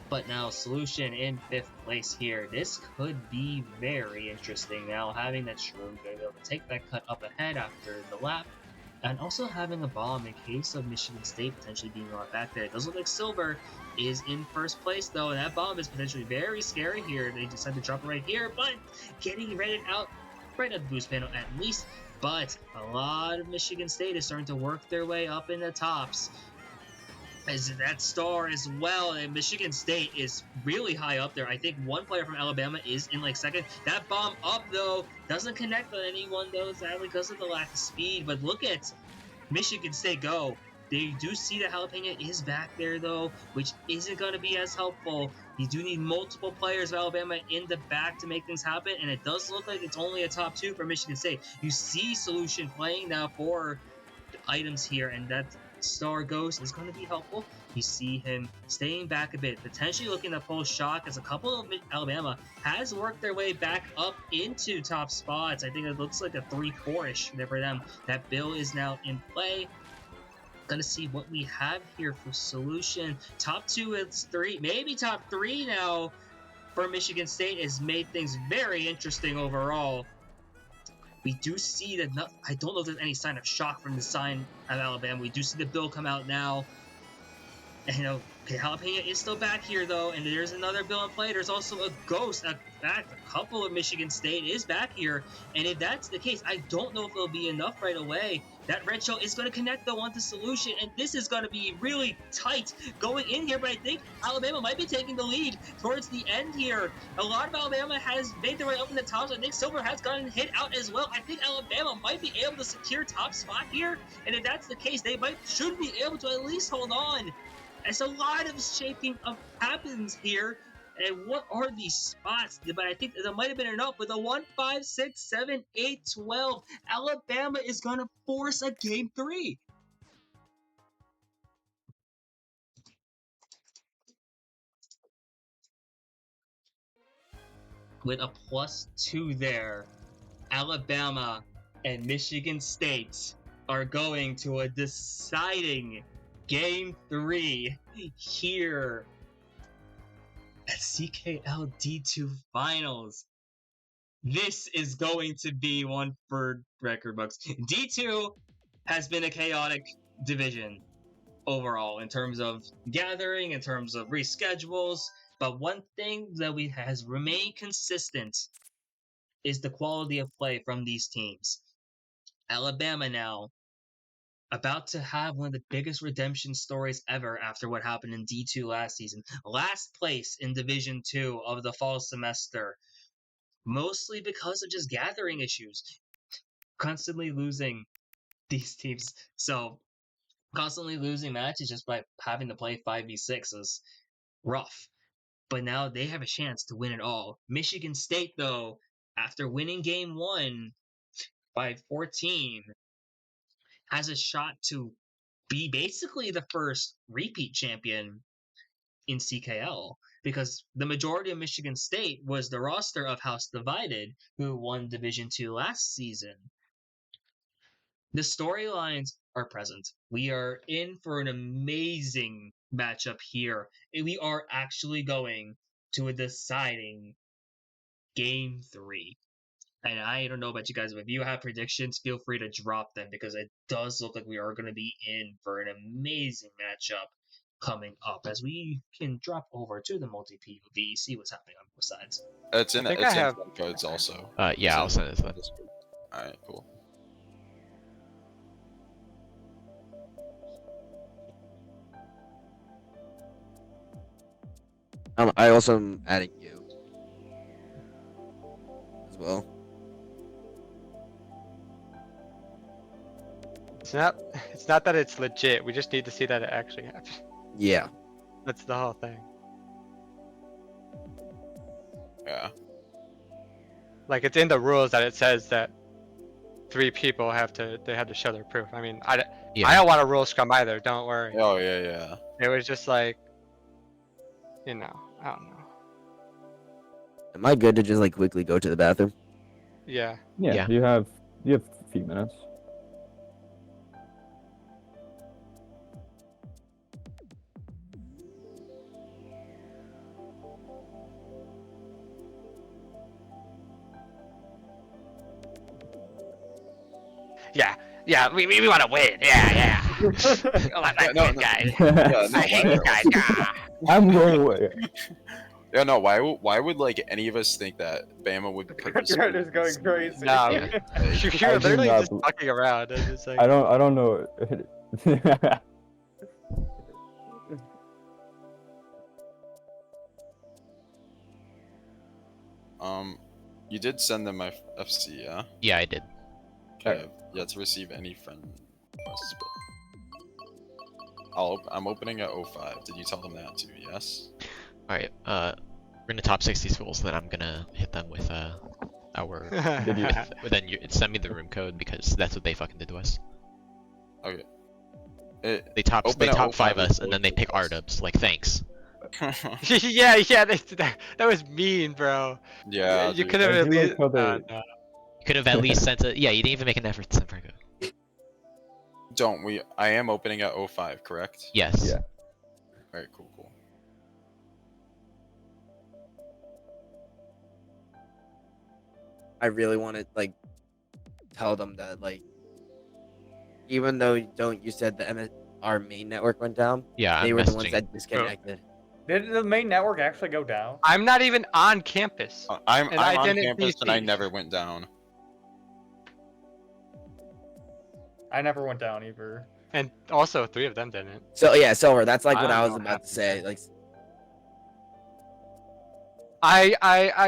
F: But now, Solution in 5th place here. This could be very interesting now, having that Shroom be able to take that cut up ahead after the lap, and also having a bomb in case of Michigan State potentially being brought back there. It does look like Silver is in 1st place, though, and that bomb is potentially very scary here. They decided to drop it right here, but getting redded out right at the boost panel at least. But a lot of Michigan State is starting to work their way up in the tops. As that star as well, and Michigan State is really high up there. I think one player from Alabama is in like 2nd. That bomb up, though, doesn't connect with anyone, though, sadly, because of the lack of speed. But look at Michigan State go. They do see that Jalapeno is back there, though, which isn't going to be as helpful. You do need multiple players of Alabama in the back to make things happen, and it does look like it's only a top 2 for Michigan State. You see Solution playing now for items here, and that Star Ghost is going to be helpful. You see him staying back a bit, potentially looking to pull Shock, as a couple of Alabama has worked their way back up into top spots. I think it looks like a 3-4-ish there for them. That Bill is now in play. Gonna see what we have here for Solution. Top 2, it's 3, maybe top 3 now for Michigan State has made things very interesting overall. We do see that I don't know if there's any sign of Shock from the sign of Alabama. We do see the Bill come out now. And, Jalapeno is still back here, though, and there's another Bill in play. There's also a Ghost. In fact, a couple of Michigan State is back here, and if that's the case, I don't know if it'll be enough right away. That red shell is going to connect, though, onto Solution, and this is going to be really tight going in here, but I think Alabama might be taking the lead towards the end here. A lot of Alabama has made their way up in the top, so I think Silver has gotten hit out as well. I think Alabama might be able to secure top spot here, and if that's the case, they should be able to at least hold on. As a lot of shaking up happens here. And what are these spots? But I think that might have been enough with a 1, 5, 6, 7, 8, 12. Alabama is going to force a game 3. With a +2 there, Alabama and Michigan State are going to a deciding Game 3 here at CKL D2 Finals. This is going to be one for record books. D2 has been a chaotic division overall in terms of gathering, in terms of reschedules, but one thing that has remained consistent is the quality of play from these teams. Alabama now about to have one of the biggest redemption stories ever after what happened in D2 last season. Last place in Division 2 of the fall semester, mostly because of just gathering issues. Constantly losing these teams. So, constantly losing matches just by having to play 5v6 is rough. But now they have a chance to win it all. Michigan State, though, after winning Game 1 by 14, has a shot to be basically the first repeat champion in CKL, because the majority of Michigan State was the roster of House Divided, who won Division 2 last season. The storylines are present. We are in for an amazing matchup here. We are actually going to a deciding Game 3. And I don't know about you guys, but if you have predictions, feel free to drop them, because it does look like we are going to be in for an amazing matchup coming up, as we can drop over to the multi-POV, see what's happening on both sides.
E: It's in
G: I think
E: it's
G: I have-
E: in codes also.
B: Yeah, I'll send it to them.
E: Alright, cool.
D: I also am adding you as well.
G: It's not that it's legit. We just need to see that it actually happened.
D: Yeah.
G: That's the whole thing.
E: Yeah.
G: Like it's in the rules that it says that 3 people have to show their proof. I mean, I
B: Yeah.
G: don't want a rule scrum either. Don't worry.
E: Oh yeah, yeah.
G: It was just like, you know, I don't know.
D: Am I good to just like quickly go to the bathroom?
G: Yeah.
A: Yeah,
B: Yeah.
A: you have a few minutes.
G: Yeah. Yeah. We want to win. Yeah. Yeah. Oh, I like
E: no,
G: this
E: no.
G: guy.
E: Yeah, no,
G: I hate
E: why-
G: this guy. Ah.
A: I'm going away.
E: Yeah, no. Why would like any of us think that Bama would purposely?
C: You're just going crazy.
G: No.
B: Yeah.
G: You're
A: I do
G: literally
A: not
G: just
A: bel-
G: fucking around. It's just like,
A: I don't know.
E: You did send them my FC, yeah?
B: Yeah, I did.
E: Okay. Yeah, to receive any friend requests. But I'm opening at 05. Did you tell them that too? Yes.
B: Alright, we're in the top 60 schools, then I'm gonna hit them with our
A: Did you-
B: but then send me the room code because that's what they fucking did to us.
E: Okay.
B: They top
E: Open at
B: 5
E: 05
B: us and then they
E: with
B: pick
E: us.
B: R-dubs. Like thanks.
G: yeah. That was mean, bro.
E: Yeah.
G: You
E: dude.
G: could have
A: I
G: at
A: do like
G: least.
A: how they-
G: no.
B: You could have at least sent a yeah. You didn't even make an effort to send Franco.
E: Don't we? I am opening at 05, correct?
B: Yes.
A: Yeah.
E: Alright, cool.
D: I really want to like tell them that like even though you said our main network went down,
B: Yeah.
D: they
B: I'm
D: were the ones
B: messaging.
D: that disconnected.
C: Did the main network actually go down?
G: I'm not even on campus.
E: I'm
G: And I
E: on
G: didn't
E: campus and I
G: PC.
E: never went down.
C: I never went down either.
G: And also, 3 of them didn't.
D: So yeah, Silver, that's like
G: I
D: what
G: don't
D: I
G: know
D: was
G: what
D: about to say. Like
G: I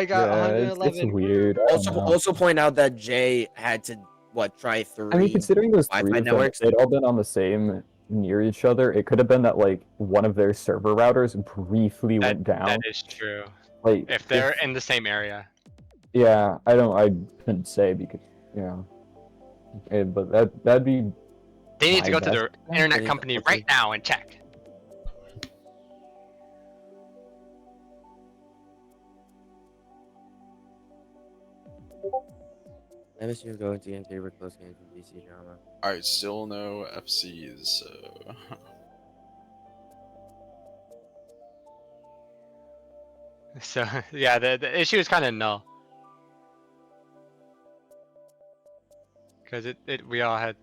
G: got
A: Yeah, it's
G: 111.
A: weird. I don't know.
D: also point out that Jay had to try 3.
A: I mean, considering those
D: Wi-Fi
A: three of them,
D: networks?
A: they'd all been on the same near each other. It could have been that like one of their server routers briefly went down.
G: That is true.
A: Like
G: If they're in the same area.
A: yeah, I couldn't say because yeah, but that'd be
G: They need to
A: My
G: go to their
A: best-
G: internet
D: Yeah,
G: company
D: okay.
G: right now and check.
D: MSU is going to game favor close games from DC drama.
E: Alright, still no FCs, so.
G: So yeah, the issue is kind of null. Because we all had.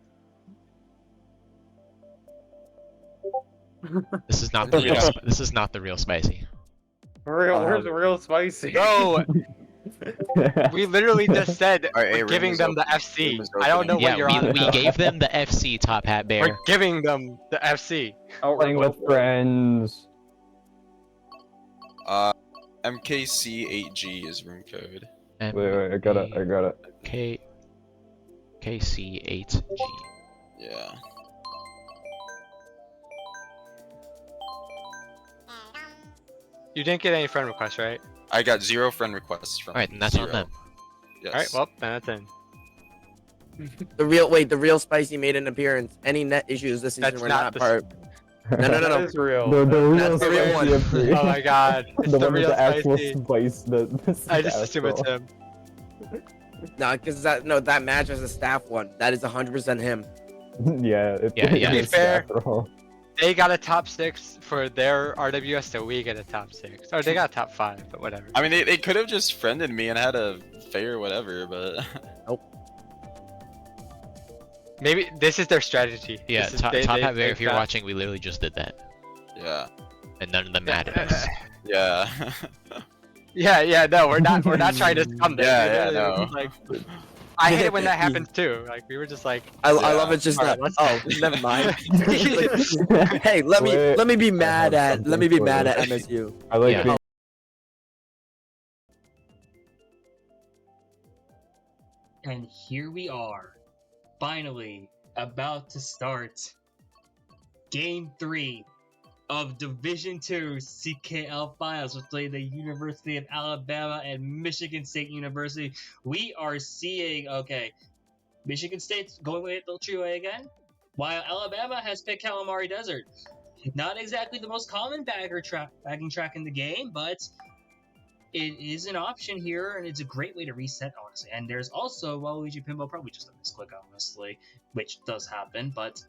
B: This is not the real.
E: Yeah.
B: This is not the real spicy.
C: Where's the real spicy?
G: Bro, we literally just said
E: Alright, hey,
G: we're giving
E: room is
G: them the
E: open.
G: FC.
E: Room is
G: I don't know
E: opening.
G: what
B: Yeah,
G: you're on
B: we
G: about.
B: gave them the FC Top Hat Bear.
G: We're giving them the FC.
C: Oh,
A: playing with friends.
E: MKC8G is room code.
A: Wait, I got it.
B: KC8G.
E: Yeah.
G: You didn't get any friend requests, right?
E: I got 0 friend requests from.
B: Alright, then that's on
E: 0.
B: them.
E: Yes.
G: Alright, well, then that's in.
D: The real spicy made an appearance. Any net issues this season
G: That's
D: were
G: not
D: not
G: the
D: part. No.
C: That is real.
A: The real
D: That's the real one.
A: spicy
G: Oh my god, it's
A: the
G: the
A: one with
G: real
A: the actual
G: spicy.
A: spice. The
G: I just
A: staff
G: assume it's
A: roll.
G: him.
D: No, because that match was a staff one. That is 100% him.
A: Yeah, it,
B: Yeah, yeah.
A: it
G: To be
A: is
G: fair,
A: staff roll.
G: They got a top 6 for their RWS, so we get a top 6. Or they got a top 5, but whatever.
E: I mean, they could have just friended me and had a fair whatever, but.
G: Maybe this is their strategy.
B: Yeah,
G: This is-
B: Top
G: they-
B: Hat Bear.
G: they
B: If you're
G: got-
B: watching, we literally just did that,
E: Yeah.
B: and none of them added us.
E: Yeah.
G: Yeah, no, we're not trying to scum them.
E: Yeah,
G: We
E: yeah,
G: literally
E: no.
G: just, like, I hate it when that happens too. Like we were just like,
D: I
E: Yeah.
D: love it just
G: Alright,
D: that.
G: let's-
D: Oh, never mind. Hey, let me be mad at MSU.
A: I like
E: Yeah.
A: being
F: And here we are, finally about to start Game 3 of Division 2 CKL Finals between the University of Alabama and Michigan State University. We are seeing, okay, Michigan State's going with the trio again, while Alabama has picked Calamari Desert. Not exactly the most common bagging track in the game, but it is an option here, and it's a great way to reset, honestly. And there's also Waluigi Pinball, probably just a misclick, honestly, which does happen, but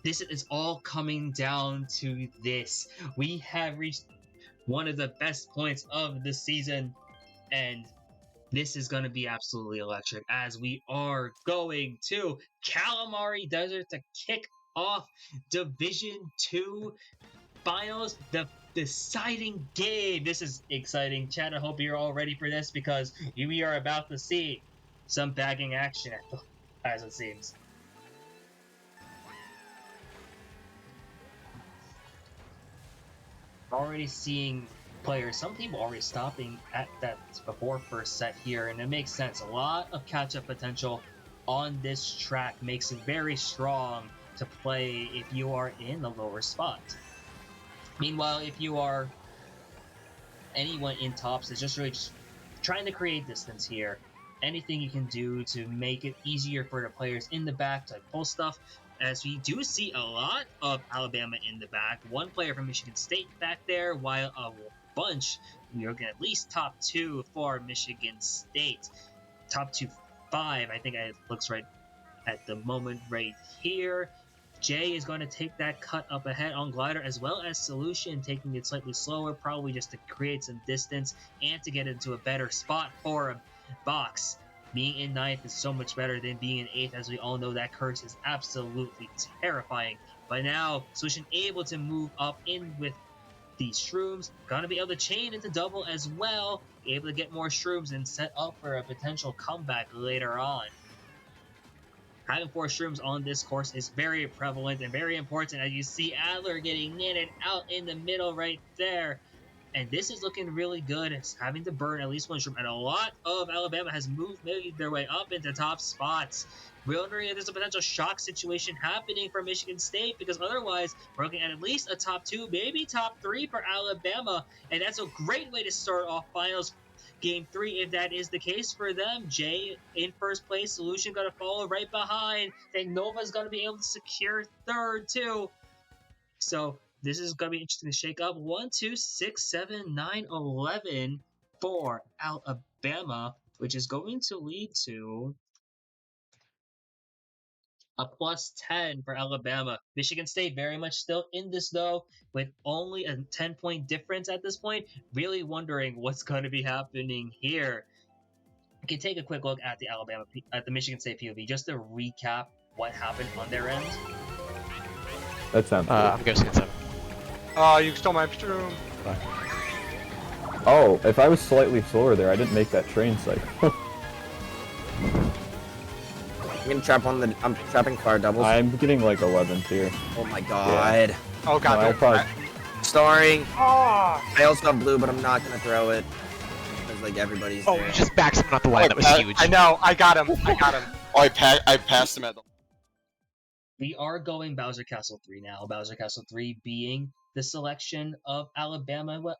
F: this is all coming down to this. We have reached one of the best points of the season, and this is going to be absolutely electric as we are going to Calamari Desert to kick off Division 2 Finals, the deciding game. This is exciting, Chad. I hope you're all ready for this because we are about to see some bagging action, as it seems. Already seeing players, some people already stopping at that before first set here, and it makes sense. A lot of catch-up potential on this track makes it very strong to play if you are in the lower spot. Meanwhile, if you are anyone in tops, it's just really just trying to create distance here. Anything you can do to make it easier for the players in the back to pull stuff, as we do see a lot of Alabama in the back. One player from Michigan State back there, while a bunch, we're looking at least top 2 for Michigan State. Top 2, 5, I think it looks right at the moment right here. Jay is going to take that cut up ahead on Glider, as well as Solution taking it slightly slower, probably just to create some distance and to get into a better spot for a box. Being in 9th is so much better than being in 8th, as we all know that curse is absolutely terrifying. But now, Solution able to move up in with these shrooms, gonna be able to chain into double as well, able to get more shrooms and set up for a potential comeback later on. Having 4 shrooms on this course is very prevalent and very important, as you see Adler getting in and out in the middle right there. And this is looking really good. It's having to burn at least 1 shroom, and a lot of Alabama has made their way up into top spots. We're wondering if there's a potential shock situation happening for Michigan State, because otherwise we're looking at least a top 2, maybe top 3 for Alabama, and that's a great way to start off finals Game 3 if that is the case for them. Jay in first place, Solution going to follow right behind. Then Nova's going to be able to secure third too. So this is going to be interesting to shake up. 1, 2, 6, 7, 9, 11 for Alabama, which is going to lead to a plus 10 for Alabama. Michigan State very much still in this though, with only a 10-point difference at this point. Really wondering what's going to be happening here. We can take a quick look at the Michigan State POV just to recap what happened on their end.
A: That sounds
B: I'm going to skip 7.
G: Oh, you stole my shroom.
A: good. Oh, if I was slightly slower there, I didn't make that train cycle.
D: I'm gonna trap on the. I'm trapping fire doubles.
A: I'm getting like 11th here.
D: Oh my god.
G: Oh god,
A: No, I'll
G: don't-
A: probably-
D: Starring.
G: Ah!
D: I also have blue, but I'm not gonna throw it. Because like everybody's
B: Oh,
D: there.
B: you just backed someone off the line. That was huge.
G: I know, I got him.
E: Oh, I passed him at the.
F: We are going Bowser Castle 3 now. Bowser Castle 3 being the selection of Alabama,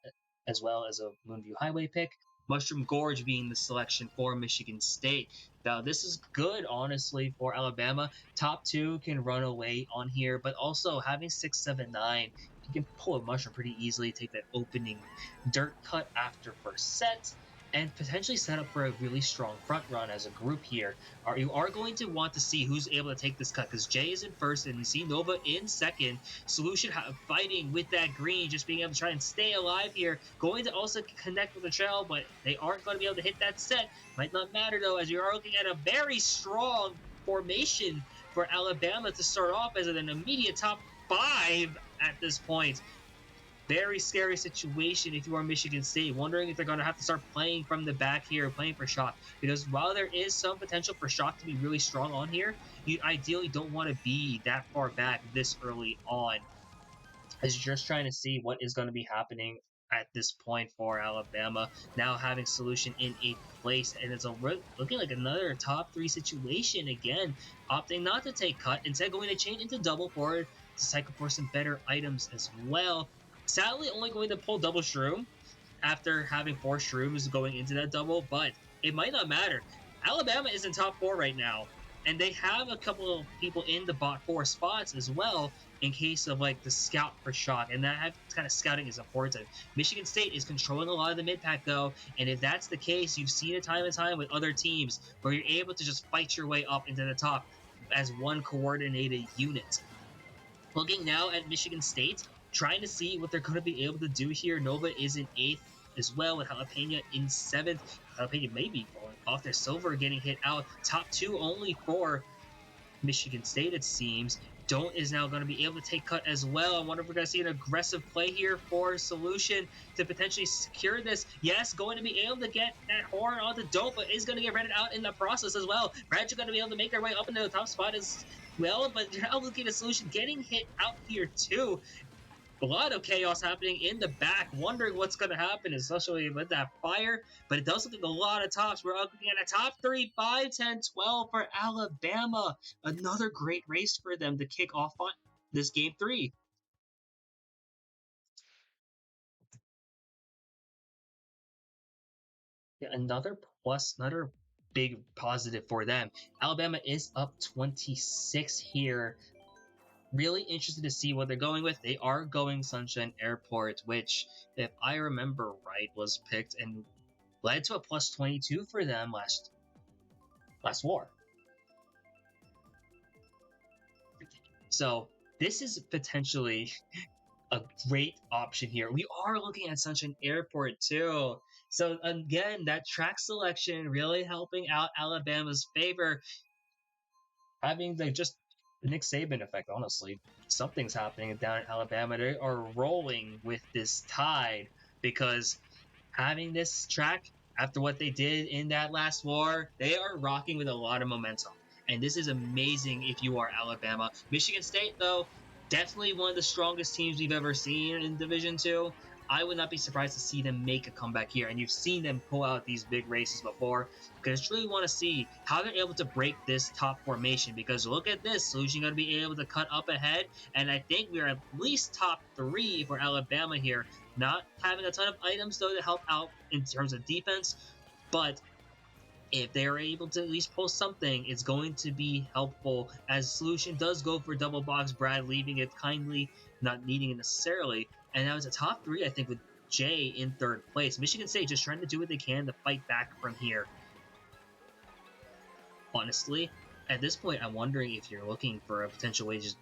F: as well as a Moonview Highway pick. Mushroom Gorge being the selection for Michigan State. Now, this is good, honestly, for Alabama. Top 2 can run away on here, but also having 6, 7, 9, you can pull a mushroom pretty easily, take that opening dirt cut after first set, and potentially set up for a really strong front run as a group here. You are going to want to see who's able to take this cut, because Jay is in first, and you see Nova in second. Solution fighting with that green, just being able to try and stay alive here. Going to also connect with the trail, but they aren't going to be able to hit that set. Might not matter, though, as you are looking at a very strong formation for Alabama to start off as an immediate top 5 at this point. Very scary situation if you are Michigan State, wondering if they're going to have to start playing from the back here, playing for shock. Because while there is some potential for shock to be really strong on here, you ideally don't want to be that far back this early on, as you're just trying to see what is going to be happening at this point for Alabama. Now having Solution in 8th place, and it's looking like another top 3 situation again, opting not to take cut, instead going to change into double forward to cycle for some better items as well. Sadly, only going to pull double shroom after having 4 shrooms going into that double, but it might not matter. Alabama is in top 4 right now, and they have a couple of people in the bot 4 spots as well in case of like the scout for shock, and that kind of scouting is important. Michigan State is controlling a lot of the mid pack though, and if that's the case, you've seen it time and time with other teams where you're able to just fight your way up into the top as one coordinated unit. Looking now at Michigan State, trying to see what they're going to be able to do here. Nova is in 8th as well, with Jalapeno in 7th. Jalapeno may be falling off. Their Silver getting hit out. Top 2 only for Michigan State, it seems. Don't is now going to be able to take cut as well. I wonder if we're going to see an aggressive play here for Solution to potentially secure this. Yes, going to be able to get that horn onto Dope, but is going to get rented out in the process as well. Brad's going to be able to make their way up into the top spot as well, but you're now looking at Solution getting hit out here too. A lot of chaos happening in the back, wondering what's going to happen, especially with that fire. But it does look like a lot of tops. We're looking at a top 3, 5, 10, 12 for Alabama. Another great race for them to kick off on this game 3. Yeah, another plus, another big positive for them. Alabama is up 26 here. Really interested to see what they're going with. They are going Sunshine Airport, which, if I remember right, was picked and led to a plus 22 for them last war. So this is potentially a great option here. We are looking at Sunshine Airport too. So again, that track selection really helping out Alabama's favor. Having just the Nick Saban effect, honestly. Something's happening down in Alabama. They are rolling with this tide because having this track after what they did in that last war, they are rocking with a lot of momentum. And this is amazing if you are Alabama. Michigan State, though, definitely one of the strongest teams we've ever seen in Division 2. I would not be surprised to see them make a comeback here. And you've seen them pull out these big races before. Because I just really want to see how they're able to break this top formation. Because look at this. Solution going to be able to cut up ahead. And I think we are at least top 3 for Alabama here. Not having a ton of items, though, to help out in terms of defense. But if they're able to at least pull something, it's going to be helpful, as Solution does go for double box. Brad leaving it kindly, not needing it necessarily. And now it's a top 3, I think, with Jay in 3rd place. Michigan State just trying to do what they can to fight back from here. Honestly, at this point, I'm wondering if you're looking for a potential way to just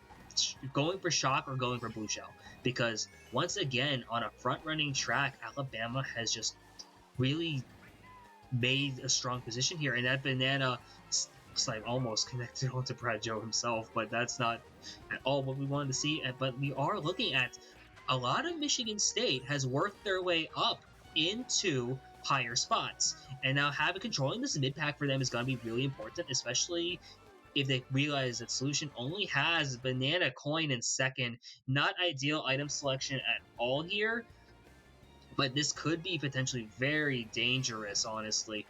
F: going for shock or going for blue shell. Because once again, on a front-running track, Alabama has just really made a strong position here, and that banana like almost connected onto Brad Joe himself, but that's not at all what we wanted to see. But we are looking at a lot of Michigan State has worked their way up into higher spots, and now having controlling this mid pack for them is going to be really important, especially if they realize that Solution only has banana coin in 2nd. Not ideal item selection at all here, but this could be potentially very dangerous, honestly,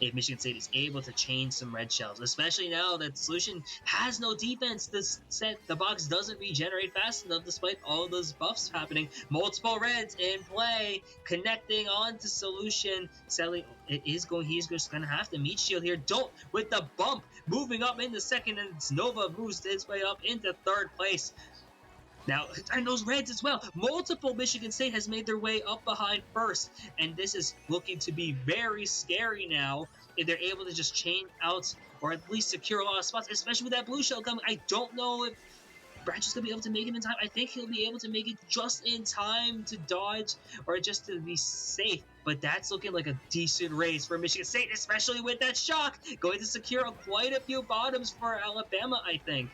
F: if Michigan State is able to chain some red shells, especially now that Solution has no defense. The box doesn't regenerate fast enough despite all those buffs happening. Multiple reds in play, connecting on to Solution. Sadly, he's just going to have to meet shield here. Don't with the bump, moving up into 2nd, and Nova moves his way up into 3rd place. Now, and those reds as well. Multiple Michigan State has made their way up behind 1st, and this is looking to be very scary now if they're able to just chain out or at least secure a lot of spots, especially with that blue shell coming. I don't know if Branch is going to be able to make it in time. I think he'll be able to make it just in time to dodge or just to be safe, but that's looking like a decent race for Michigan State, especially with that shock going to secure quite a few bottoms for Alabama, I think.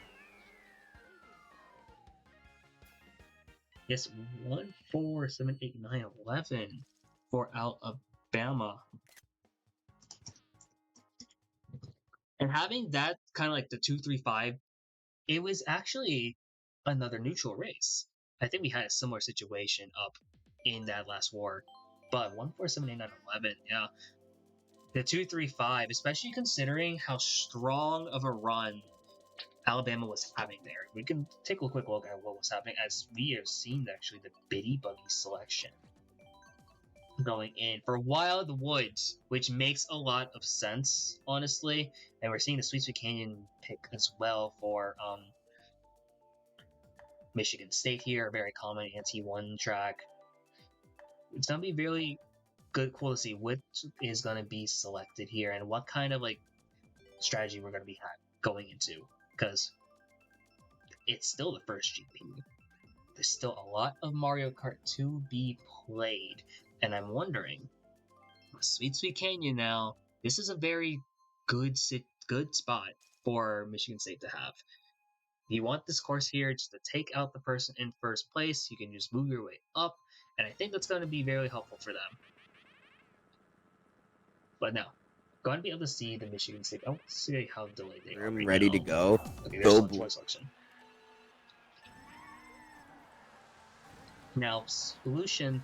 F: Yes, 1, 4, 7, 8, 9, 11 for Alabama. And having that kind of like the 2, 3, 5, it was actually another neutral race. I think we had a similar situation up in that last war. But 1478911, yeah. The 235, especially considering how strong of a run Alabama was having there. We can take a quick look at what was happening as we have seen actually the Biddy Buggy selection going in for Wild Woods, which makes a lot of sense, honestly. And we're seeing the Sweet Sweet Canyon pick as well for Michigan State here, a very common anti-1 track. It's gonna be really cool to see what is gonna be selected here and what kind of like strategy we're gonna be going into, because it's still the first GP. There's still a lot of Mario Kart to be played, and I'm wondering, Sweet Sweet Canyon now, this is a very good spot for Michigan State to have. If you want this course here just to take out the person in first place, you can just move your way up, and I think that's going to be very helpful for them. But now, going to be able to see the Michigan State. Oh, see how delayed they are.
D: I'm
F: right
D: ready
F: now.
D: to go.
F: Okay,
D: Go
F: there's
D: blue.
F: selection. Now, Solution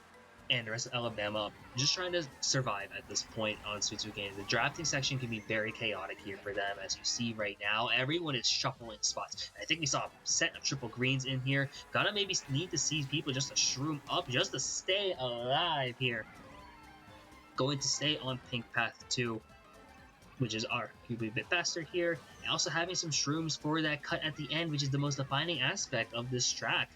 F: and the rest of Alabama just trying to survive at this point on Sweet Sweet Canyon. The drafting section can be very chaotic here for them, as you see right now. Everyone is shuffling spots. I think we saw a set of triple greens in here. Gotta maybe need to see people just to shroom up, just to stay alive here. Going to stay on Pink Path 2, which is arguably a bit faster here. And also having some shrooms for that cut at the end, which is the most defining aspect of this track.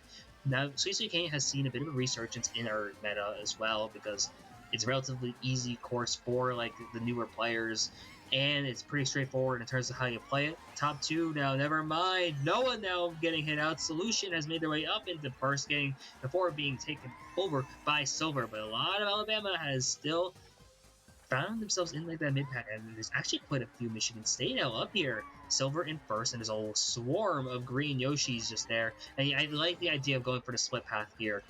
F: Now, Sweet Sweet Canyon has seen a bit of a resurgence in our meta as well, because it's a relatively easy course for like the newer players, and it's pretty straightforward in terms of how you play it. Top two now, never mind. No one now getting hit out. Solution has made their way up into first, getting before being taken over by Silver, but a lot of Alabama has still found themselves in like that mid pack, and there's actually quite a few Michigan State now up here. Silver in first, and there's a whole swarm of green Yoshis just there. And I like the idea of going for the split path here.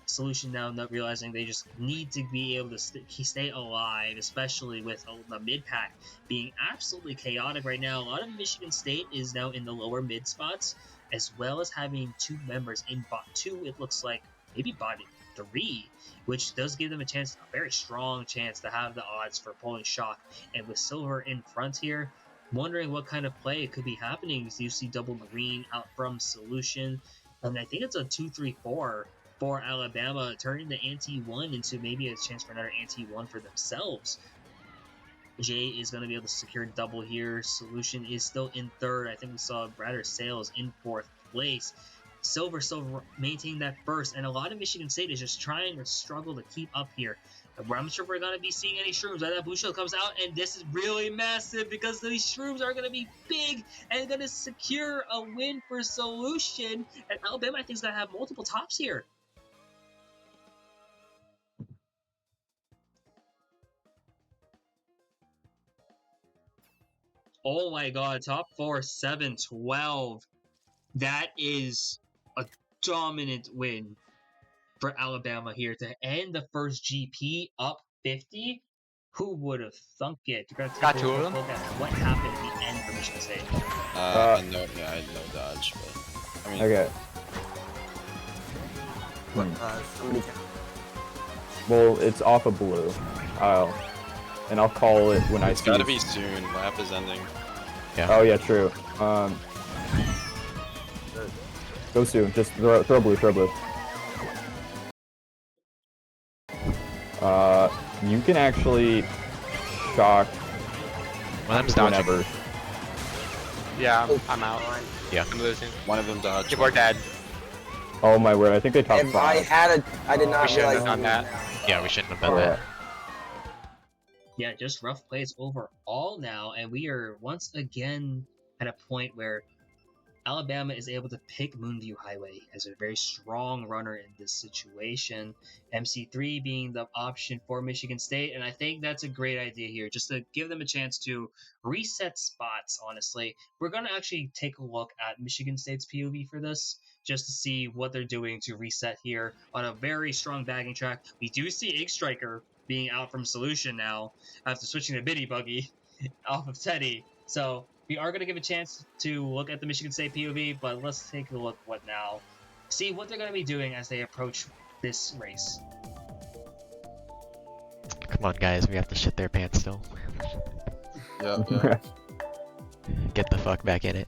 F: Solution now not realizing they just need to be able to stay alive, especially with the mid pack being absolutely chaotic right now. A lot of Michigan State is now in the lower mid spots, as well as having two members in bot 2, it looks like, maybe bot 3, which does give them a chance, a very strong chance to have the odds for pulling shock. And with Silver in front here, wondering what kind of play could be happening. You see double green out from Solution, and I think it's a 2-3-4 for Alabama, turning the anti-1 into maybe a chance for another anti-1 for themselves. Jay is going to be able to secure double here. Solution is still in third. I think we saw Brother Sales in fourth place. Silver still maintaining that first, and a lot of Michigan State is just trying to struggle to keep up here. I'm not sure if we're going to be seeing any shrooms. That blue shell comes out, and this is really massive because these shrooms are going to be big and going to secure a win for Solution. And Alabama, I think, is going to have multiple tops here. Oh my god, top 4, 7, 12. That is a dominant win for Alabama here to end the first GP up 50. Who would have thunk it? You're gonna
G: Got
F: take
G: two
F: a
G: of
F: quick
G: them?
F: look at what happened at the end for Michigan State.
E: I had no dodge, but I mean,
A: Okay.
D: Somebody
A: Well, it's off of blue. And I'll call it when I
E: it's
A: see.
E: gotta be soon. Lap is ending.
A: Oh yeah, true. Go soon. Just throw blue. Throw blue. You can actually shock
B: One of them's dodging.
A: whenever.
G: Yeah, I'm out.
B: Yeah.
G: I'm losing.
E: One of them dodged.
G: People are dead.
A: Oh my word! I think they top
H: If I
A: 5.
H: had I did
G: We
H: not
G: shouldn't
H: realize.
G: have done that.
B: Yeah, we shouldn't have done
A: Alright.
B: that.
F: Yeah, just rough plays overall now, and we are once again at a point where Alabama is able to pick Moonview Highway as a very strong runner in this situation. MC3 being the option for Michigan State, and I think that's a great idea here, just to give them a chance to reset spots, honestly. We're going to actually take a look at Michigan State's POV for this, just to see what they're doing to reset here on a very strong bagging track. We do see Egg Striker being out from Solution now, after switching to Biddy Buggy off of Teddy. So we are going to give a chance to look at the Michigan State POV, but let's take a look what now. See what they're going to be doing as they approach this race.
B: Come on, guys, we have to shit their pants still.
E: Yeah, yeah.
B: Get the fuck back in it.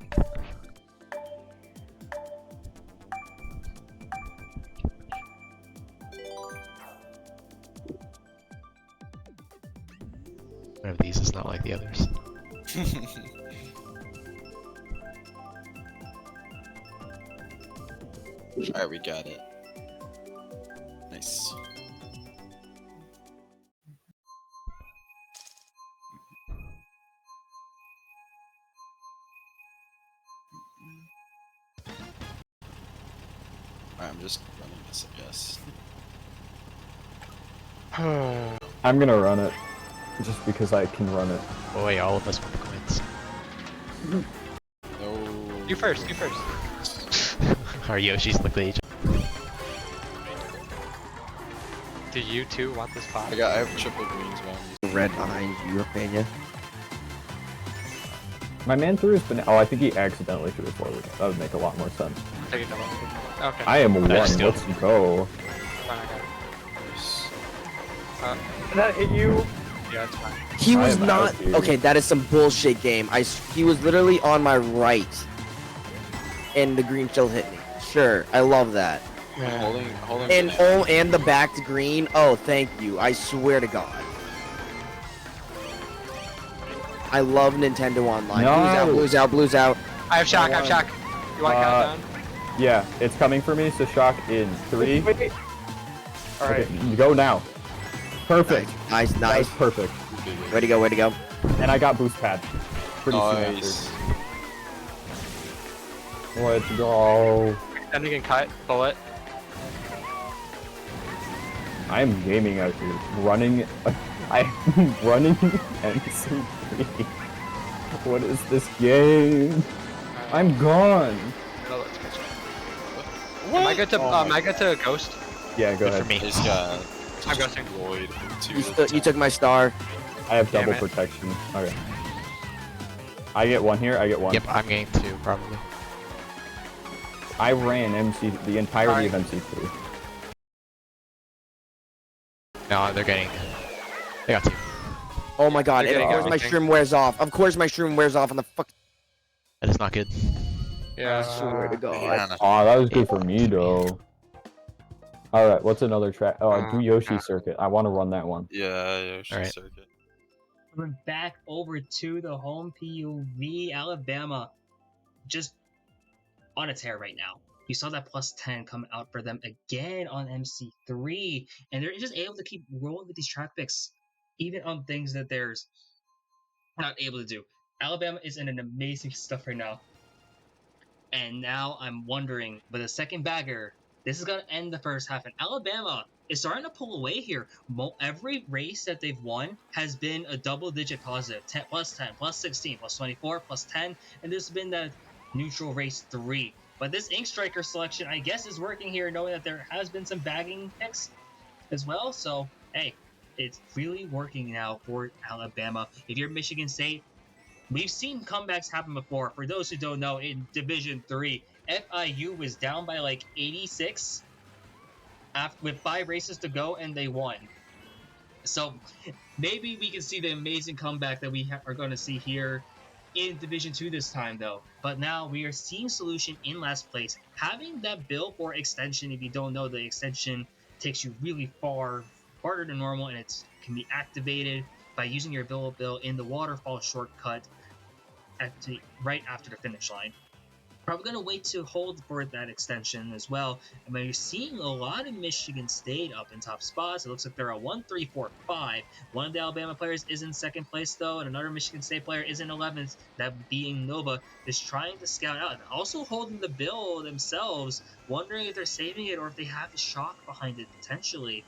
B: One of these is not like the others.
E: Alright, we got it. Nice. Alright, I'm just running this, I guess.
A: I'm gonna run it. Just because I can run it.
B: Boy, all of us want the coins.
E: No.
G: You first, you first.
B: Our Yoshi's look the
G: Do you two want this pot?
E: I have triple greens, man.
D: Red behind you, Rafinha.
A: My man threw his banana. Oh, I think he accidentally threw it forward. That would make a lot more sense.
G: Take it double. Okay.
A: I am one.
B: still-
A: Let's go.
G: Fine, I got it.
C: Did that hit you?
G: Yeah, it's fine.
D: He
A: I
D: was
A: am
D: not
A: out here.
D: okay. That is some bullshit game. He was literally on my right, and the green still hit me. Sure, I love that.
E: Holding
D: And
E: banana.
D: and the back to green. Oh, thank you. I swear to God. I love Nintendo Online.
A: No.
D: Blue's out. Blue's out. Blue's out.
G: I have shock, I have shock. You want to count down?
A: Yeah, it's coming for me. So shock in 3.
C: Wait. Alright.
A: Okay, go now. Perfect.
D: Nice,
A: That
D: nice.
A: was perfect.
D: Way to go. Way to go.
A: And I got boost pad. Pretty
E: Nice.
A: soon after. Let's go.
G: Then you can cut, bullet.
A: I am gaming out here. Running. I'm running NC3. What is this game? I'm gone.
G: No, let's catch up. Am I good to ghost?
A: Yeah, go
B: Good
A: ahead.
B: for me.
E: He's got
G: I'm ghosting.
E: Void
D: You took my star.
A: I have
G: Damn
A: double
G: it.
A: protection. Okay. I get one here. I get one.
B: Yep, I'm getting 2 probably.
A: I ran MC the entirety of MC3.
B: No, they're getting. They got 2.
D: Oh my God.
G: You're
D: And of
G: getting
D: course my
G: everything.
D: shroom wears off. Of course my shroom wears off on the fuck.
B: That is not good.
G: Yeah.
D: Swear to God.
E: Man.
A: Aw, that was good for me though. Alright, what's another track? Oh, do Yoshi
G: Uh,
A: Circuit. I want to run that one.
E: Yeah, Yoshi
B: Alright.
E: circuit.
F: We're back over to the home POV. Alabama just on a tear right now. You saw that plus 10 come out for them again on MC3, and they're just able to keep rolling with these track picks, even on things that they're not able to do. Alabama is in an amazing stuff right now. And now I'm wondering, with a second bagger, this is going to end the first half, and Alabama is starting to pull away here. Every race that they've won has been a double-digit positive. 10, plus 10, plus 16, plus 24, plus 10, and there's been that neutral race 3. But this Ink Striker selection, I guess, is working here, knowing that there has been some bagging picks as well. So, hey, it's really working now for Alabama. If you're Michigan State, we've seen comebacks happen before. For those who don't know, in Division 3, FIU was down by like 86 with 5 races to go, and they won. So maybe we can see the amazing comeback that we are going to see here in Division 2 this time, though. But now we are seeing Solution in last place. Having that bill for extension, if you don't know, the extension takes you really farther than normal, and it can be activated by using your bill in the waterfall shortcut right after the finish line. Probably going to wait to hold for that extension as well. And you're seeing a lot of Michigan State up in top spots. It looks like they're a 1, 3, 4, 5. One of the Alabama players is in second place, though, and another Michigan State player is in 11th. That being Nova is trying to scout out and also holding the bill themselves, wondering if they're saving it or if they have the shock behind it potentially,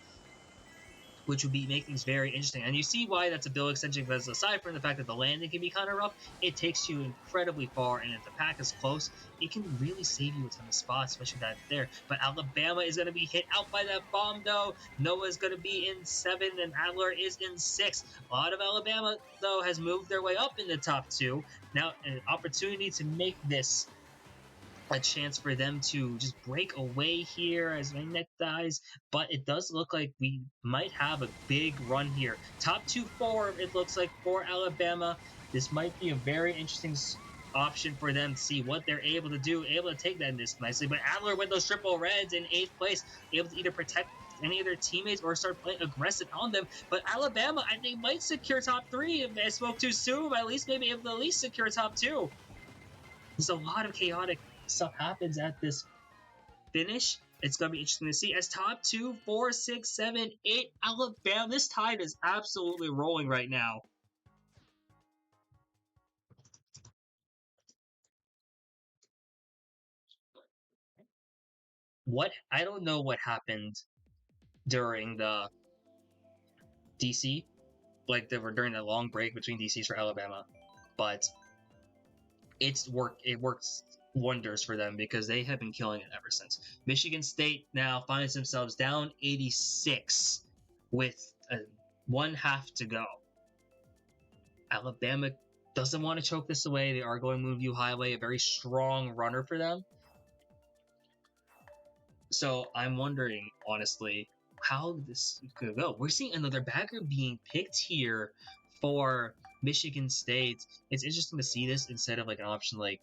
F: which would be make things very interesting. And you see why that's a bill extension, because aside from the fact that the landing can be kind of rough, it takes you incredibly far, and if the pack is close, it can really save you a ton of spots, especially that there. But Alabama is going to be hit out by that bomb, though. Noah's going to be in 7, and Adler is in 6. A lot of Alabama, though, has moved their way up in the top 2. Now, an opportunity to make this a chance for them to just break away here as Magnet dies, but it does look like we might have a big run here. Top 2-4, it looks like, for Alabama. This might be a very interesting option for them to see what they're able to do, able to take that miss nicely. But Adler with those triple reds in 8th place, able to either protect any of their teammates or start playing aggressive on them. But Alabama, I think, might secure top 3. If I spoke too soon, but at least maybe able to at least secure top 2. There's a lot of chaotic stuff happens at this finish. It's gonna be interesting to see as top 2, 4, 6, 7, 8 Alabama. This tide is absolutely rolling right now. I don't know what happened during the DC, like during the long break between DCs for Alabama, but it works wonders for them because they have been killing it ever since. Michigan State now finds themselves down 86 with one half to go. Alabama doesn't want to choke this away. They are going Moonview Highway, a very strong runner for them. So I'm wondering, honestly, how this could go. We're seeing another bagger being picked here for Michigan State. It's interesting to see this instead of like an option like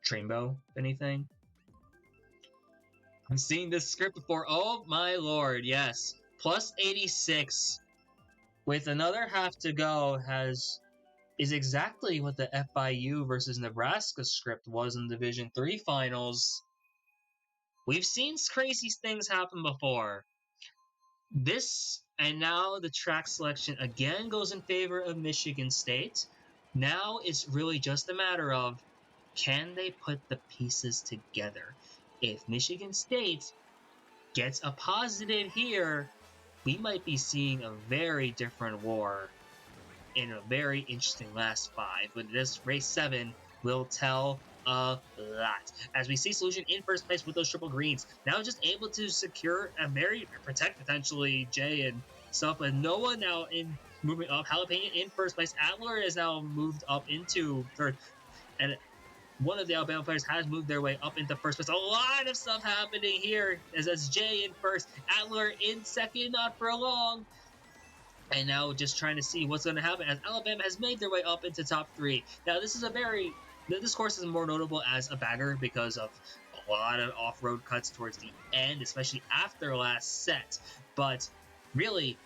F: Trainbow, if anything. I'm seeing this script before. Oh my lord, yes. Plus 86 with another half to go is exactly what the FIU versus Nebraska script was in Division 3 finals. We've seen crazy things happen before. This, and now the track selection again goes in favor of Michigan State. Now it's really just a matter of, can they put the pieces together? If Michigan State gets a positive here, we might be seeing a very different war in a very interesting last 5. But this race 7 will tell a lot. As we see Solution in first place with those triple greens, now just able to secure a protect potentially Jay and stuff, but Noah now in moving up. Jalapeno in first place. Adler is now moved up into third, and one of the Alabama players has moved their way up into first place. A lot of stuff happening here as Jay in first, Adler in second, not for long. And now just trying to see what's going to happen as Alabama has made their way up into top 3. Now this course is more notable as a bagger because of a lot of off-road cuts towards the end, especially after last set. But really,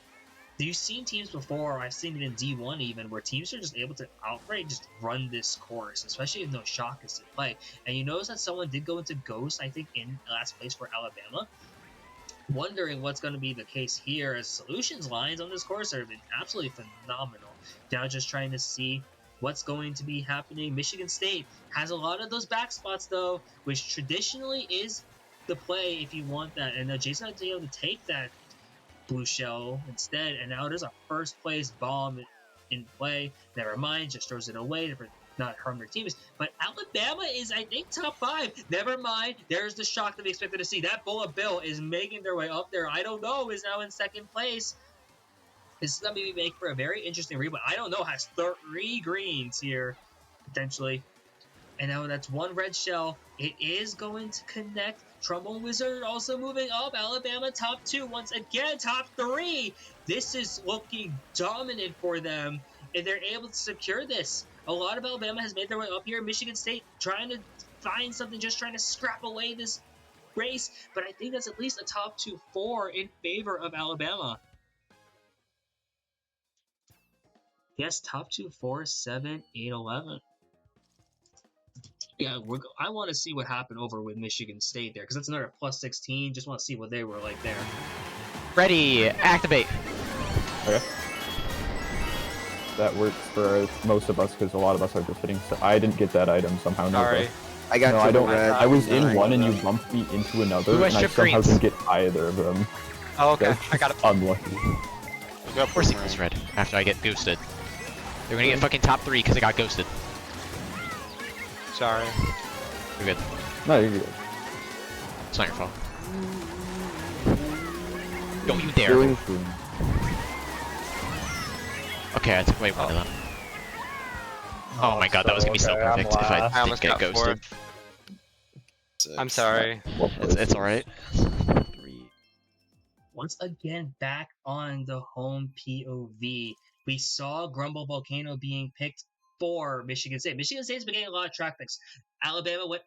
F: you've seen teams before, I've seen it in D1 even, where teams are just able to outright just run this course, especially if no shock is at play. And you notice that someone did go into Ghost, I think, in last place for Alabama. Wondering what's going to be the case here, as Solutions lines on this course have been absolutely phenomenal. Now just trying to see what's going to be happening. Michigan State has a lot of those back spots, though, which traditionally is the play if you want that. And Jason had to be able to take that blue shell instead, and now there's a first place bomb in play. Never mind, just throws it away to not harm their teams. But Alabama is, I think, top 5. Never mind, there's the shock that we expected to see. That Bullet Bill is making their way up there. I don't know, is now in second place. This is going to make for a very interesting read, but I don't know, has 3 greens here, potentially. And now that's 1 red shell. It is going to connect. Trombone Wizard also moving up. Alabama top 2 once again. Top 3. This is looking dominant for them. If they're able to secure this. A lot of Alabama has made their way up here. Michigan State trying to find something, just trying to scrap away this race. But I think that's at least a top 2-4 in favor of Alabama. Yes, top 2, 4, 7, 8, 11. Yeah, I want to see what happened over with Michigan State there, because that's another plus 16. Just want to see what they were like there.
B: Ready, activate.
A: Okay. That works for most of us because a lot of us are just hitting. So I didn't get that item somehow.
G: Sorry.
D: I got
A: No, I don't.
D: red.
A: I was in one and you bumped me into another,
B: Who
A: and
B: has
A: I
B: shift
A: somehow
B: greens?
A: didn't get either of them.
G: Oh, okay.
A: That's
G: I got it.
A: unlucky.
B: Of course he goes red after I get ghosted. They're gonna get fucking top 3 because I got ghosted.
G: Sorry.
B: You're good.
A: No, you're good.
B: It's not your fault. Don't you dare.
A: Green, green.
B: Okay, I took away one of them. Oh my god, that was gonna be so
G: okay, I'm
B: perfect if I
G: last. I
B: didn't
G: almost
B: get
G: got
B: ghosted.
G: I'm sorry.
A: Well,
B: It's alright.
D: 3.
F: Once again, back on the home POV, we saw Grumble Volcano being picked for Michigan State. Michigan State's been getting a lot of track picks. Alabama went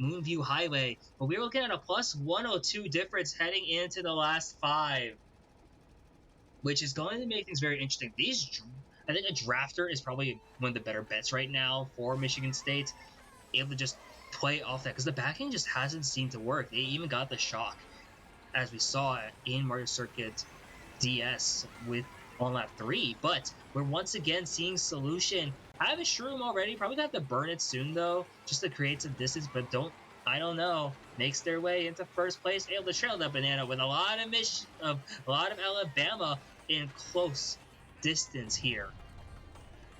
F: Moonview Highway, but we were looking at a plus 102 difference heading into the last 5, which is going to make things very interesting. I think a drafter is probably one of the better bets right now for Michigan State, able to just play off that because the backing just hasn't seemed to work. They even got the shock, as we saw in Mario Circuit DS with on lap 3. But we're once again seeing Solution have a shroom already. Probably gonna have to burn it soon though, just to create some distance. But I don't know. Makes their way into first place, able to trail that banana with a lot of Alabama in close distance here.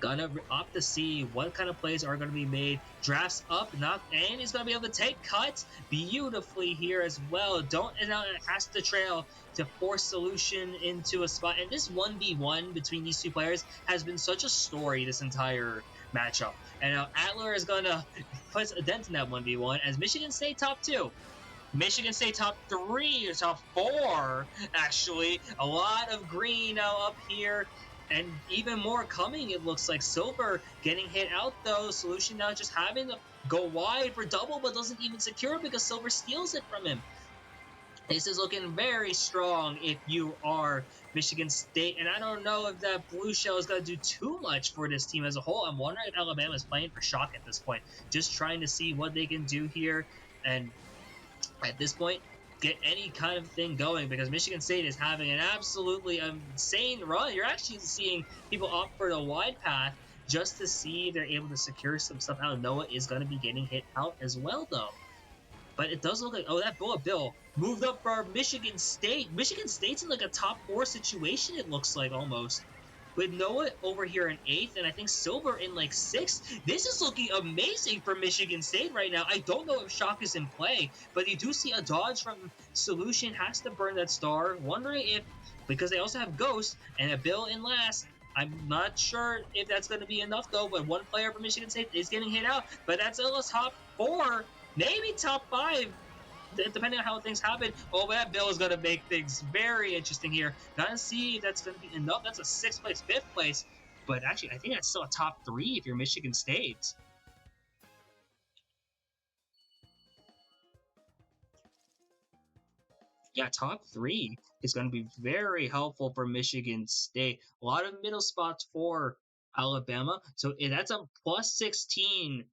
F: Gonna opt to see what kind of plays are going to be made. Drafts up, and he's going to be able to take cuts beautifully here as well. And now it has to trail to force Solution into a spot. And this 1v1 between these two players has been such a story this entire matchup. And now Adler is going to put a dent in that 1v1 as Michigan State top 2. Michigan State top 3 or top 4, actually. A lot of green now up here. And even more coming, it looks like. Silver getting hit out, though. Solution now just having to go wide for double, but doesn't even secure because Silver steals it from him. This is looking very strong if you are Michigan State. And I don't know if that blue shell is going to do too much for this team as a whole. I'm wondering if Alabama is playing for shock at this point. Just trying to see what they can do here. And at this point, get any kind of thing going because Michigan State is having an absolutely insane run. You're actually seeing people opt for the wide path just to see if they're able to secure some stuff out. Noah is going to be getting hit out as well, though. But it does look like, that Bullet Bill moved up for Michigan State. Michigan State's in like a top 4 situation, it looks like, almost. With Noah over here in 8th, and I think Silver in like 6th. This is looking amazing for Michigan State right now. I don't know if Shock is in play, but you do see a dodge from Solution, has to burn that star. Wondering if, because they also have Ghost and a Bill in last, I'm not sure if that's going to be enough though, but one player for Michigan State is getting hit out, but that's a top 4, maybe top 5. Depending on how things happen. Oh, that Bill is going to make things very interesting here. Gotta see if that's going to be enough. That's a 6th place, 5th place. But actually, I think that's still a top 3 if you're Michigan State. Yeah, top 3 is going to be very helpful for Michigan State. A lot of middle spots for Alabama. So that's a plus 16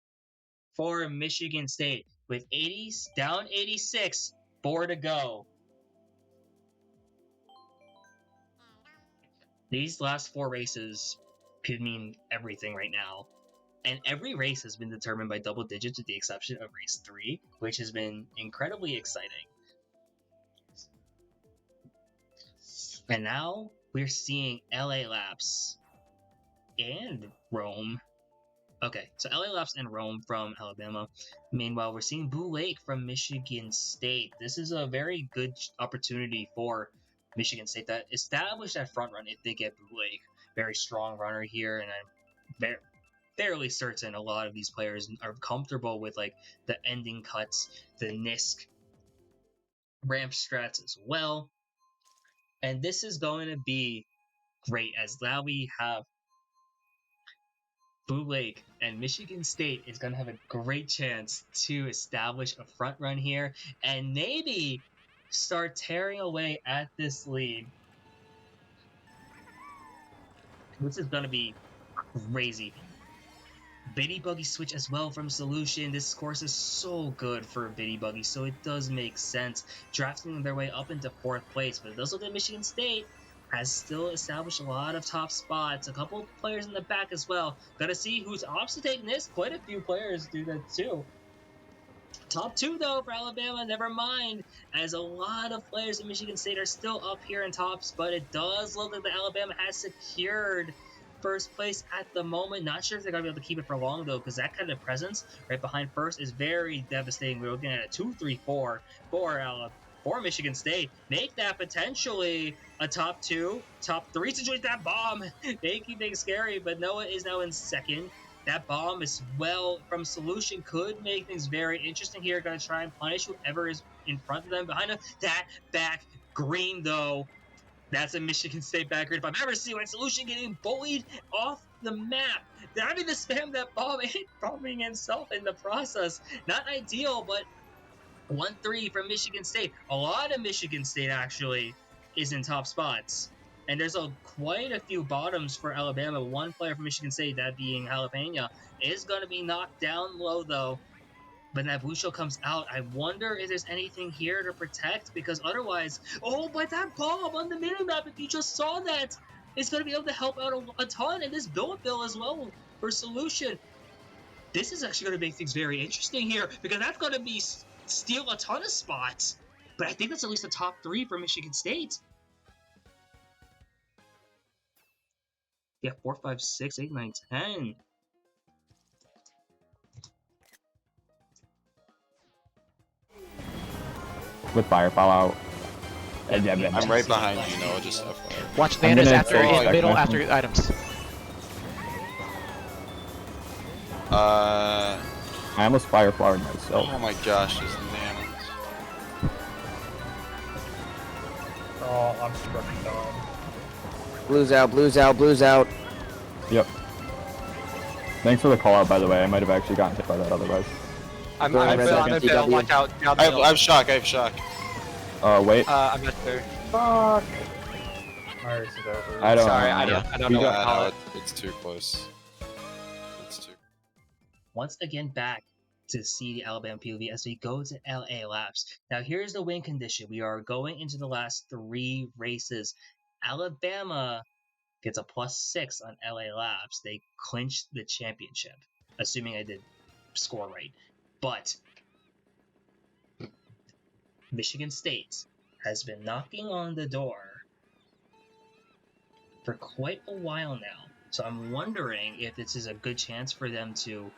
F: for Michigan State with 80s down 86, 4 to go. These last 4 races could mean everything right now. And every race has been determined by double digits with the exception of race 3, which has been incredibly exciting. And now we're seeing LA Laps and Rome. Okay, so LA Laps and Rome from Alabama. Meanwhile, we're seeing Boo Lake from Michigan State. This is a very good opportunity for Michigan State that established that front run if they get Boo Lake. Very strong runner here, and I'm fairly certain a lot of these players are comfortable with like the ending cuts, the NISC ramp strats as well. And this is going to be great as now we have Boo Lake and Michigan State is going to have a great chance to establish a front run here and maybe start tearing away at this lead. This is going to be crazy. Bitty Buggy switch as well from Solution. This course is so good for Bitty Buggy, so it does make sense. Drafting their way up into 4th place, but it does look like Michigan State has still established a lot of top spots. A couple players in the back as well. Gotta see who's opts to take this. Quite a few players do that too. Top 2 though for Alabama, never mind, as a lot of players in Michigan State are still up here in tops, but it does look like the Alabama has secured first place at the moment. Not sure if they're going to be able to keep it for long though, because that kind of presence right behind first is very devastating. We're looking at a 2-3-4 for Michigan State. Make that potentially a top 2, top 3 situation. That bomb making things scary, but Noah is now in 2nd. That bomb as well from Solution could make things very interesting here. Gonna try and punish whoever is in front of them. Behind them, that back green though. That's a Michigan State back green. If I've ever seen one, Solution getting bullied off the map. They're having to spam that bomb and bombing himself in the process. Not ideal, but 1-3 from Michigan State. A lot of Michigan State actually is in top spots. And there's quite a few bottoms for Alabama. One player from Michigan State, that being Jalapeno, is going to be knocked down low though. But that Busho comes out. I wonder if there's anything here to protect, because otherwise... Oh, but that bomb on the minimap, if you just saw that, it's going to be able to help out a ton. And this build as well for Solution. This is actually going to make things very interesting here, because that's going to be steal a ton of spots. But I think that's at least the top 3 for Michigan State. Yeah, 4, 5, 6, 8, 9, 10.
A: With Firefall out.
E: I'm right behind you, Noah, just FYI.
B: Watch
A: I'm
B: Nanas
A: gonna
B: after
A: take
B: in middle
A: second.
B: after items.
A: I almost Fireflowered myself.
E: Oh my gosh, there's Nanas.
C: Oh, I'm struck dumb.
D: Blues out, blues out, blues out.
A: Yep. Thanks for the call out, by the way. I might have actually gotten hit by that otherwise.
G: I'm
D: Going
G: on
D: red
G: the
D: second,
G: middle.
D: DW.
G: Watch out. Down the
E: I have
G: middle.
E: shock, I have shock.
A: Wait.
G: I'm not sure.
C: Fuck. My race is over.
A: I don't
G: Sorry,
A: know.
G: I don't know
A: You
G: what to
A: got-
G: call it.
E: It's too close. It's too.
F: Once again back to see the Alabama POV as we go to LA Labs. Now here's the win condition. We are going into the last 3 races. Alabama gets a +6 on LA Labs. They clinched the championship, assuming I did score right. But Michigan State has been knocking on the door for quite a while now. So I'm wondering if this is a good chance for them to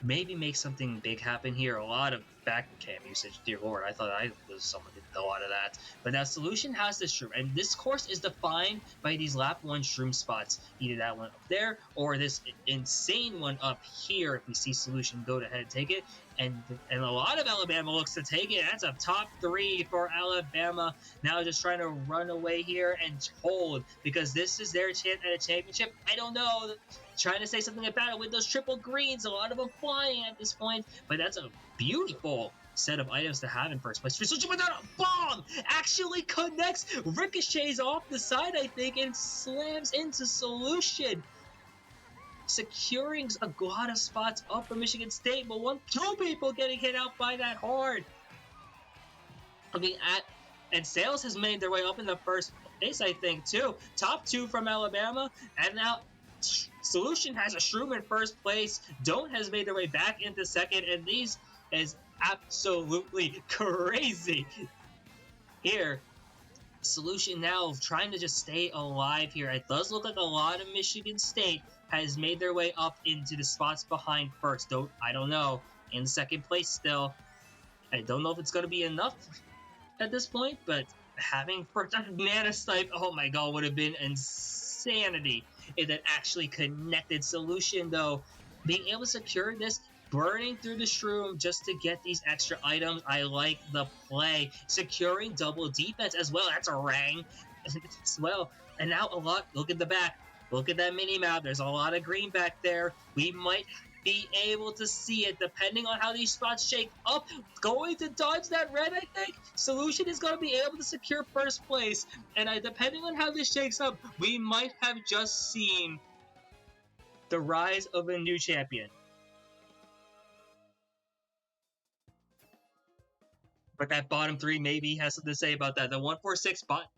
F: maybe make something big happen here. A lot of back cam usage, dear lord. I thought I was someone who did a lot of that. But now Solution has this shroom, and this course is defined by these lap 1 shroom spots. Either that one up there, or this insane one up here. If we see Solution go ahead and take it. And a lot of Alabama looks to take it. That's a top 3 for Alabama. Now just trying to run away here and hold, because this is their chance at a championship. I don't know. Trying to say something about it with those triple greens. A lot of them flying at this point. But that's a beautiful set of items to have in first place. Switching without a bomb actually connects, ricochets off the side, I think, and slams into Solution. Securing a lot of spots up for Michigan State, but 2 people getting hit out by that hard. And Sales has made their way up in the first place, I think, too. Top 2 from Alabama, and now Solution has a shroom in first place. Don't has made their way back into second, and these is absolutely crazy. Here, Solution now trying to just stay alive here. It does look like a lot of Michigan State has made their way up into the spots behind first. I don't know. In second place still. I don't know if it's going to be enough at this point, but having first Nana Snipe, oh my god, would have been insanity if it actually connected. Solution, though, being able to secure this, burning through the shroom just to get these extra items. I like the play. Securing double defense as well. That's a rang as well. And now a lot. Look at the back. Look at that mini map. There's a lot of green back there. We might be able to see it depending on how these spots shake up. Going to dodge that red, I think. Solution is going to be able to secure first place. And depending on how this shakes up, we might have just seen the rise of a new champion. But that bottom 3 maybe has something to say about that. The 146 bot.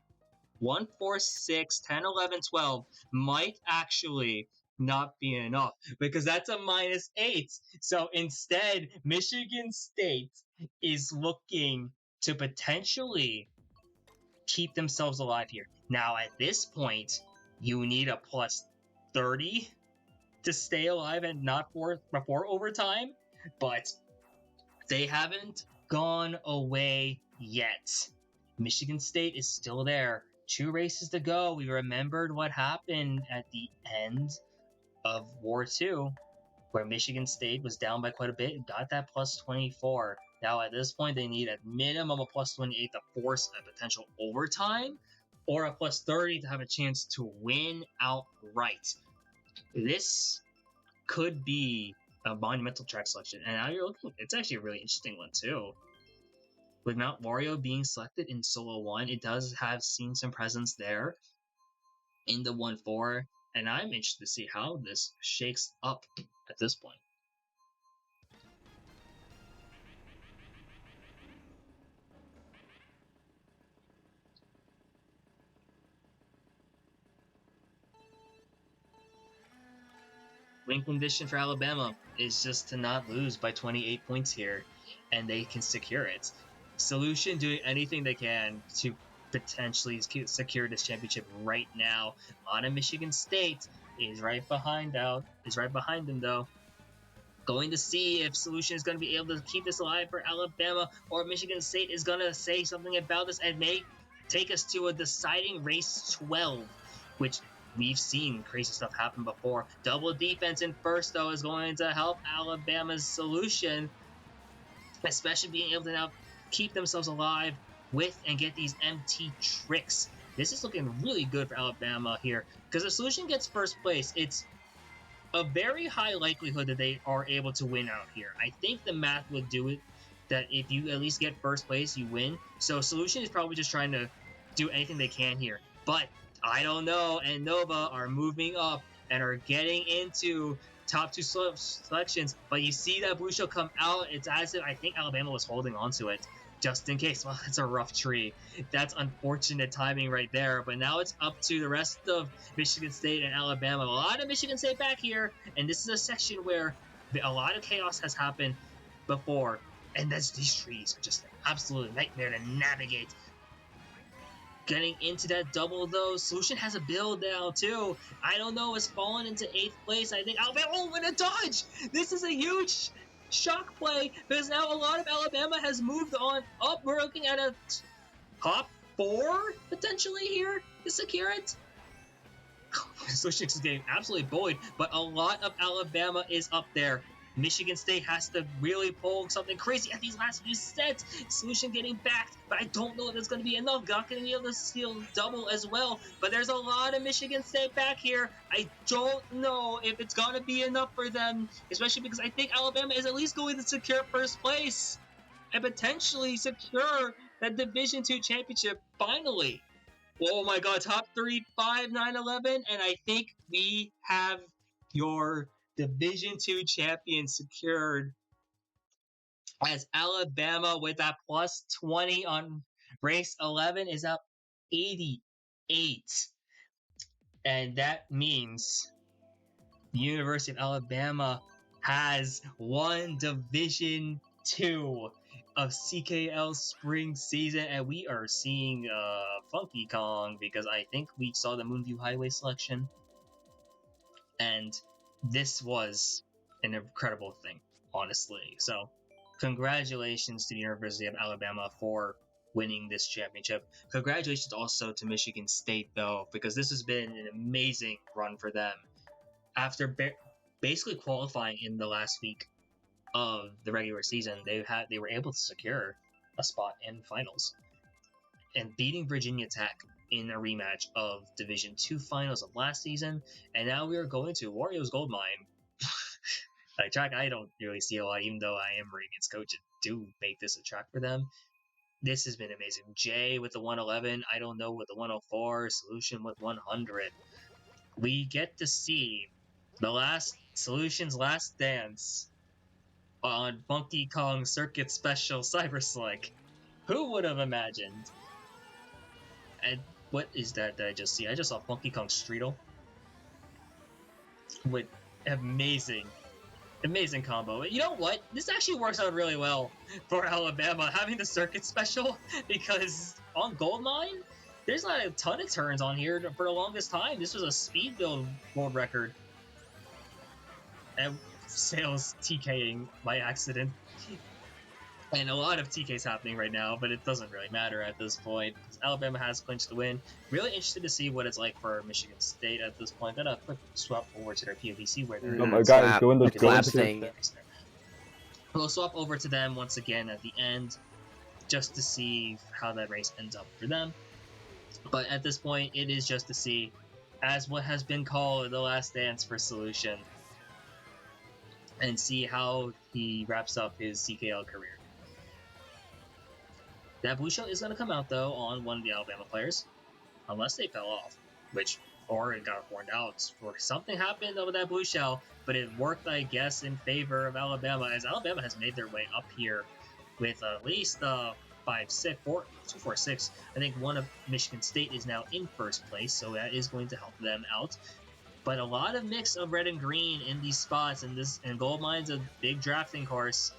F: 146, 10, 11, 12 might actually not be enough, because that's a -8. So instead, Michigan State is looking to potentially keep themselves alive here. Now, at this point, you need a +30 to stay alive and not before overtime, but they haven't gone away yet. Michigan State is still there. 2 races to go. We remembered what happened at the end of War II. where Michigan State was down by quite a bit, got that plus 24. Now at this point, they need a minimum of plus 28 to force a potential overtime, or a plus 30 to have a chance to win outright. This could be a monumental track selection, and now you're looking. It's actually a really interesting one too. With Mount Wario being selected in Solo 1, it does have seen some presence there in the 1-4, and I'm interested to see how this shakes up at this point. Win condition for Alabama is just to not lose by 28 points here, and they can secure it. Solution doing anything they can to potentially secure this championship right now. On a Michigan State is right behind them though. Going to see if Solution is going to be able to keep this alive for Alabama, or Michigan State is going to say something about this and may take us to a deciding race 12, which we've seen crazy stuff happen before. Double defense in first, though, is going to help Alabama's Solution, especially being able to now keep themselves alive with and get these MT tricks. This is looking really good for Alabama here, because if Solution gets first place, it's a very high likelihood that they are able to win out here. I think the math would do it, that if you at least get first place, you win. So Solution is probably just trying to do anything they can here. But I don't know, and Nova are moving up and are getting into top two selections. But you see that blue shell come out, it's as if I think Alabama was holding on to it just in case. Well, that's a rough tree. That's unfortunate timing right there. But now it's up to the rest of Michigan State and Alabama. A lot of Michigan State back here, and this is a section where a lot of chaos has happened before. And these trees are just an absolute nightmare to navigate. Getting into that double, though, Solution has a build now, too. I don't know, it's fallen into 8th place. I think Alabama, oh, and a dodge! This is a huge shock play, because now a lot of Alabama has moved on up. We're looking at a top 4, potentially, here to secure it. Solution is getting absolutely bullied, but a lot of Alabama is up there. Michigan State has to really pull something crazy at these last few sets. Solution getting backed, but I don't know if it's going to be enough. Not going to be able to steal double as well, but there's a lot of Michigan State back here. I don't know if it's going to be enough for them, especially because I think Alabama is at least going to secure first place and potentially secure that Division II championship finally. Oh my god, top 3, 5, 9, 11, and I think we have your Division II champion secured, as Alabama with that plus 20 on race 11 is up 88. And that means the University of Alabama has won Division II of CKL spring season, and we are seeing Funky Kong, because I think we saw the Moonview Highway selection, and this was an incredible thing, honestly. So, congratulations to the University of Alabama for winning this championship. Congratulations also to Michigan State, though, because this has been an amazing run for them. After basically qualifying in the last week of the regular season, they were able to secure a spot in finals and beating Virginia Tech in a rematch of Division II finals of last season, and now we are going to Wario's Gold Mine. Like, track I don't really see a lot, even though I am Ravens coach and do make this a track for them. This has been amazing. Jay with the 111, I don't know with the 104, Solution with 100. We get to see the last Solution's last dance on Funky Kong Circuit Special Cyber Slick. Who would have imagined? And what is that I just see? I just saw Funky Kong Streetle with amazing combo. You know what? This actually works out really well for Alabama, having the circuit special, because on Goldmine, there's not a ton of turns on here for the longest time. This was a speed build world record. And Sales TKing by accident. And a lot of TKs happening right now, but it doesn't really matter at this point because Alabama has clinched the win. Really interested to see what it's like for Michigan State at this point. Then a quick swap over to their POVC where they're
D: Mm,
F: at.
A: guys,
D: clap.
A: go in the
D: The clap
A: go
D: thing.
F: We'll swap over to them once again at the end just to see how that race ends up for them. But at this point, it is just to see, as what has been called the last dance for Solution, and see how he wraps up his CKL career. That blue shell is going to come out, though, on one of the Alabama players, unless they fell off, or it got horned out, or something happened with that blue shell, but it worked, I guess, in favor of Alabama, as Alabama has made their way up here with at least 246. I think one of Michigan State is now in first place, so that is going to help them out. But a lot of mix of red and green in these spots, and Gold Mine's a big drafting course.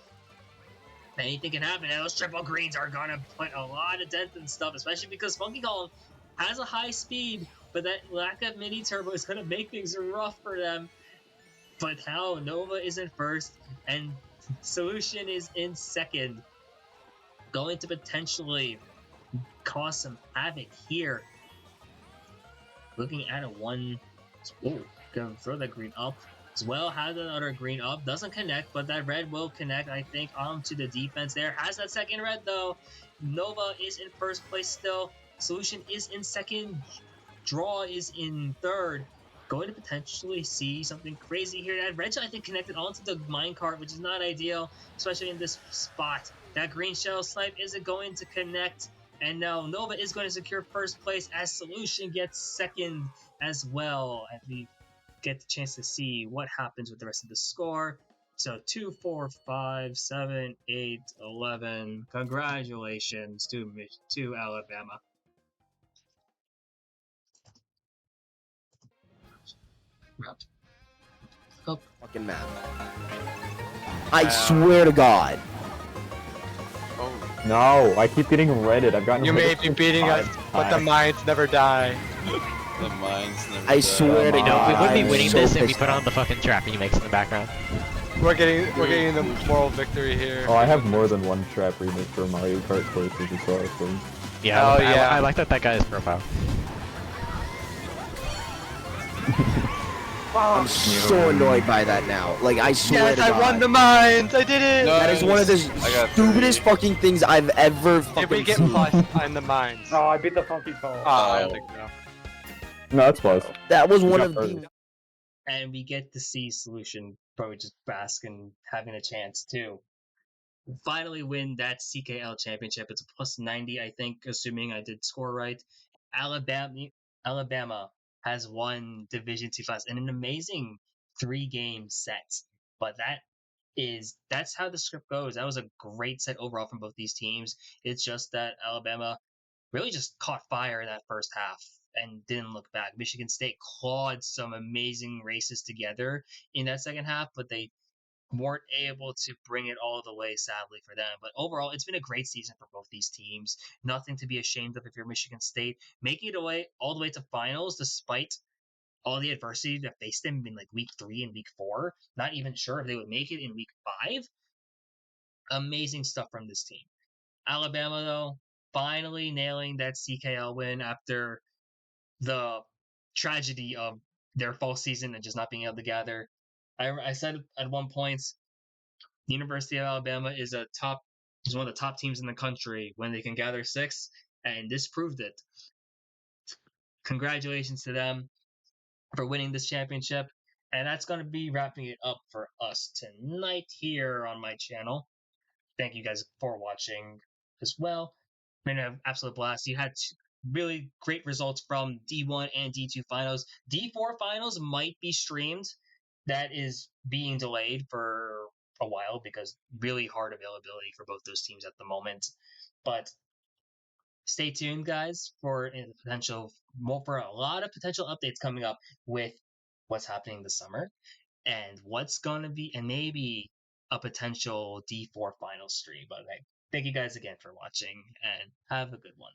F: Anything can happen, and those triple greens are gonna put a lot of dent and stuff, especially because Funky Kong has a high speed, but that lack of mini turbo is gonna make things rough for them. But now Nova is in first, and Solution is in second, going to potentially cause some havoc here. Looking at a one, gonna throw that green up. As well, has another green up, doesn't connect, but that red will connect, I think, onto the defense there. Has that second red, though. Nova is in first place still. Solution is in second. Draw is in third. Going to potentially see something crazy here. That red shell, I think, connected onto the minecart, which is not ideal, especially in this spot. That green shell snipe isn't going to connect. And now Nova is going to secure first place as Solution gets second as well. As we get the chance to see what happens with the rest of the score. So 2, 4, 5, 7, 8, 11. Congratulations to Alabama. Oh,
D: Fucking map. I swear to God.
E: Oh,
A: No, I keep getting redded. I've gotten
G: You may
A: redded
G: be
A: since
G: beating us,
A: 5
G: but the
A: times.
G: mines never die.
E: the mines never
D: I
E: die.
D: swear to
B: You know, we
D: God,
B: would be
D: I'm
B: winning
D: so
B: this if we
D: pissed
B: put on
D: off.
B: the fucking trap he makes in the background.
G: We're getting the moral victory here.
A: Oh, I have more than one trap remix for Mario Kart courses as well. So.
B: Yeah,
G: Hell
B: I
G: yeah.
B: like that guy's profile.
D: I'm so annoyed by that now. Like, I swear
G: Yes,
D: to
G: I
D: God.
G: won the mines! I did it!
E: No.
D: That is one of the
E: I got
D: stupidest
E: 3.
D: fucking things I've ever
G: Did
D: fucking
G: we get
D: seen.
G: plus in the mines?
C: Oh, I beat the Funky Kong.
G: I don't think so.
A: No, that's close.
D: That was
A: You
D: one
A: got
D: of
A: first.
D: the...
F: and we get to see Solution probably just bask in having a chance to finally win that CKL championship. It's a plus 90, I think, assuming I did score right. Alabama has won Division 2 class in an amazing 3-game set. But that's how the script goes. That was a great set overall from both these teams. It's just that Alabama really just caught fire in that first half and didn't look back. Michigan State clawed some amazing races together in that second half, but they weren't able to bring it all the way, sadly, for them. But overall, it's been a great season for both these teams. Nothing to be ashamed of if you're Michigan State. Making it away all the way to finals despite all the adversity that faced them in like week 3 and week 4. Not even sure if they would make it in week 5. Amazing stuff from this team. Alabama, though, finally nailing that CKL win after the tragedy of their fall season and just not being able to gather. I said at one point, the University of Alabama is one of the top teams in the country when they can gather 6, and this proved it. Congratulations to them for winning this championship. And that's going to be wrapping it up for us tonight here on my channel. Thank you guys for watching as well. Been an absolute blast. You had really great results from D1 and D2 finals. D4 finals might be streamed. That is being delayed for a while because really hard availability for both those teams at the moment. But stay tuned, guys, for a lot of potential updates coming up with what's happening this summer and what's going to be, and maybe a potential D4 final stream. But thank you guys again for watching and have a good one.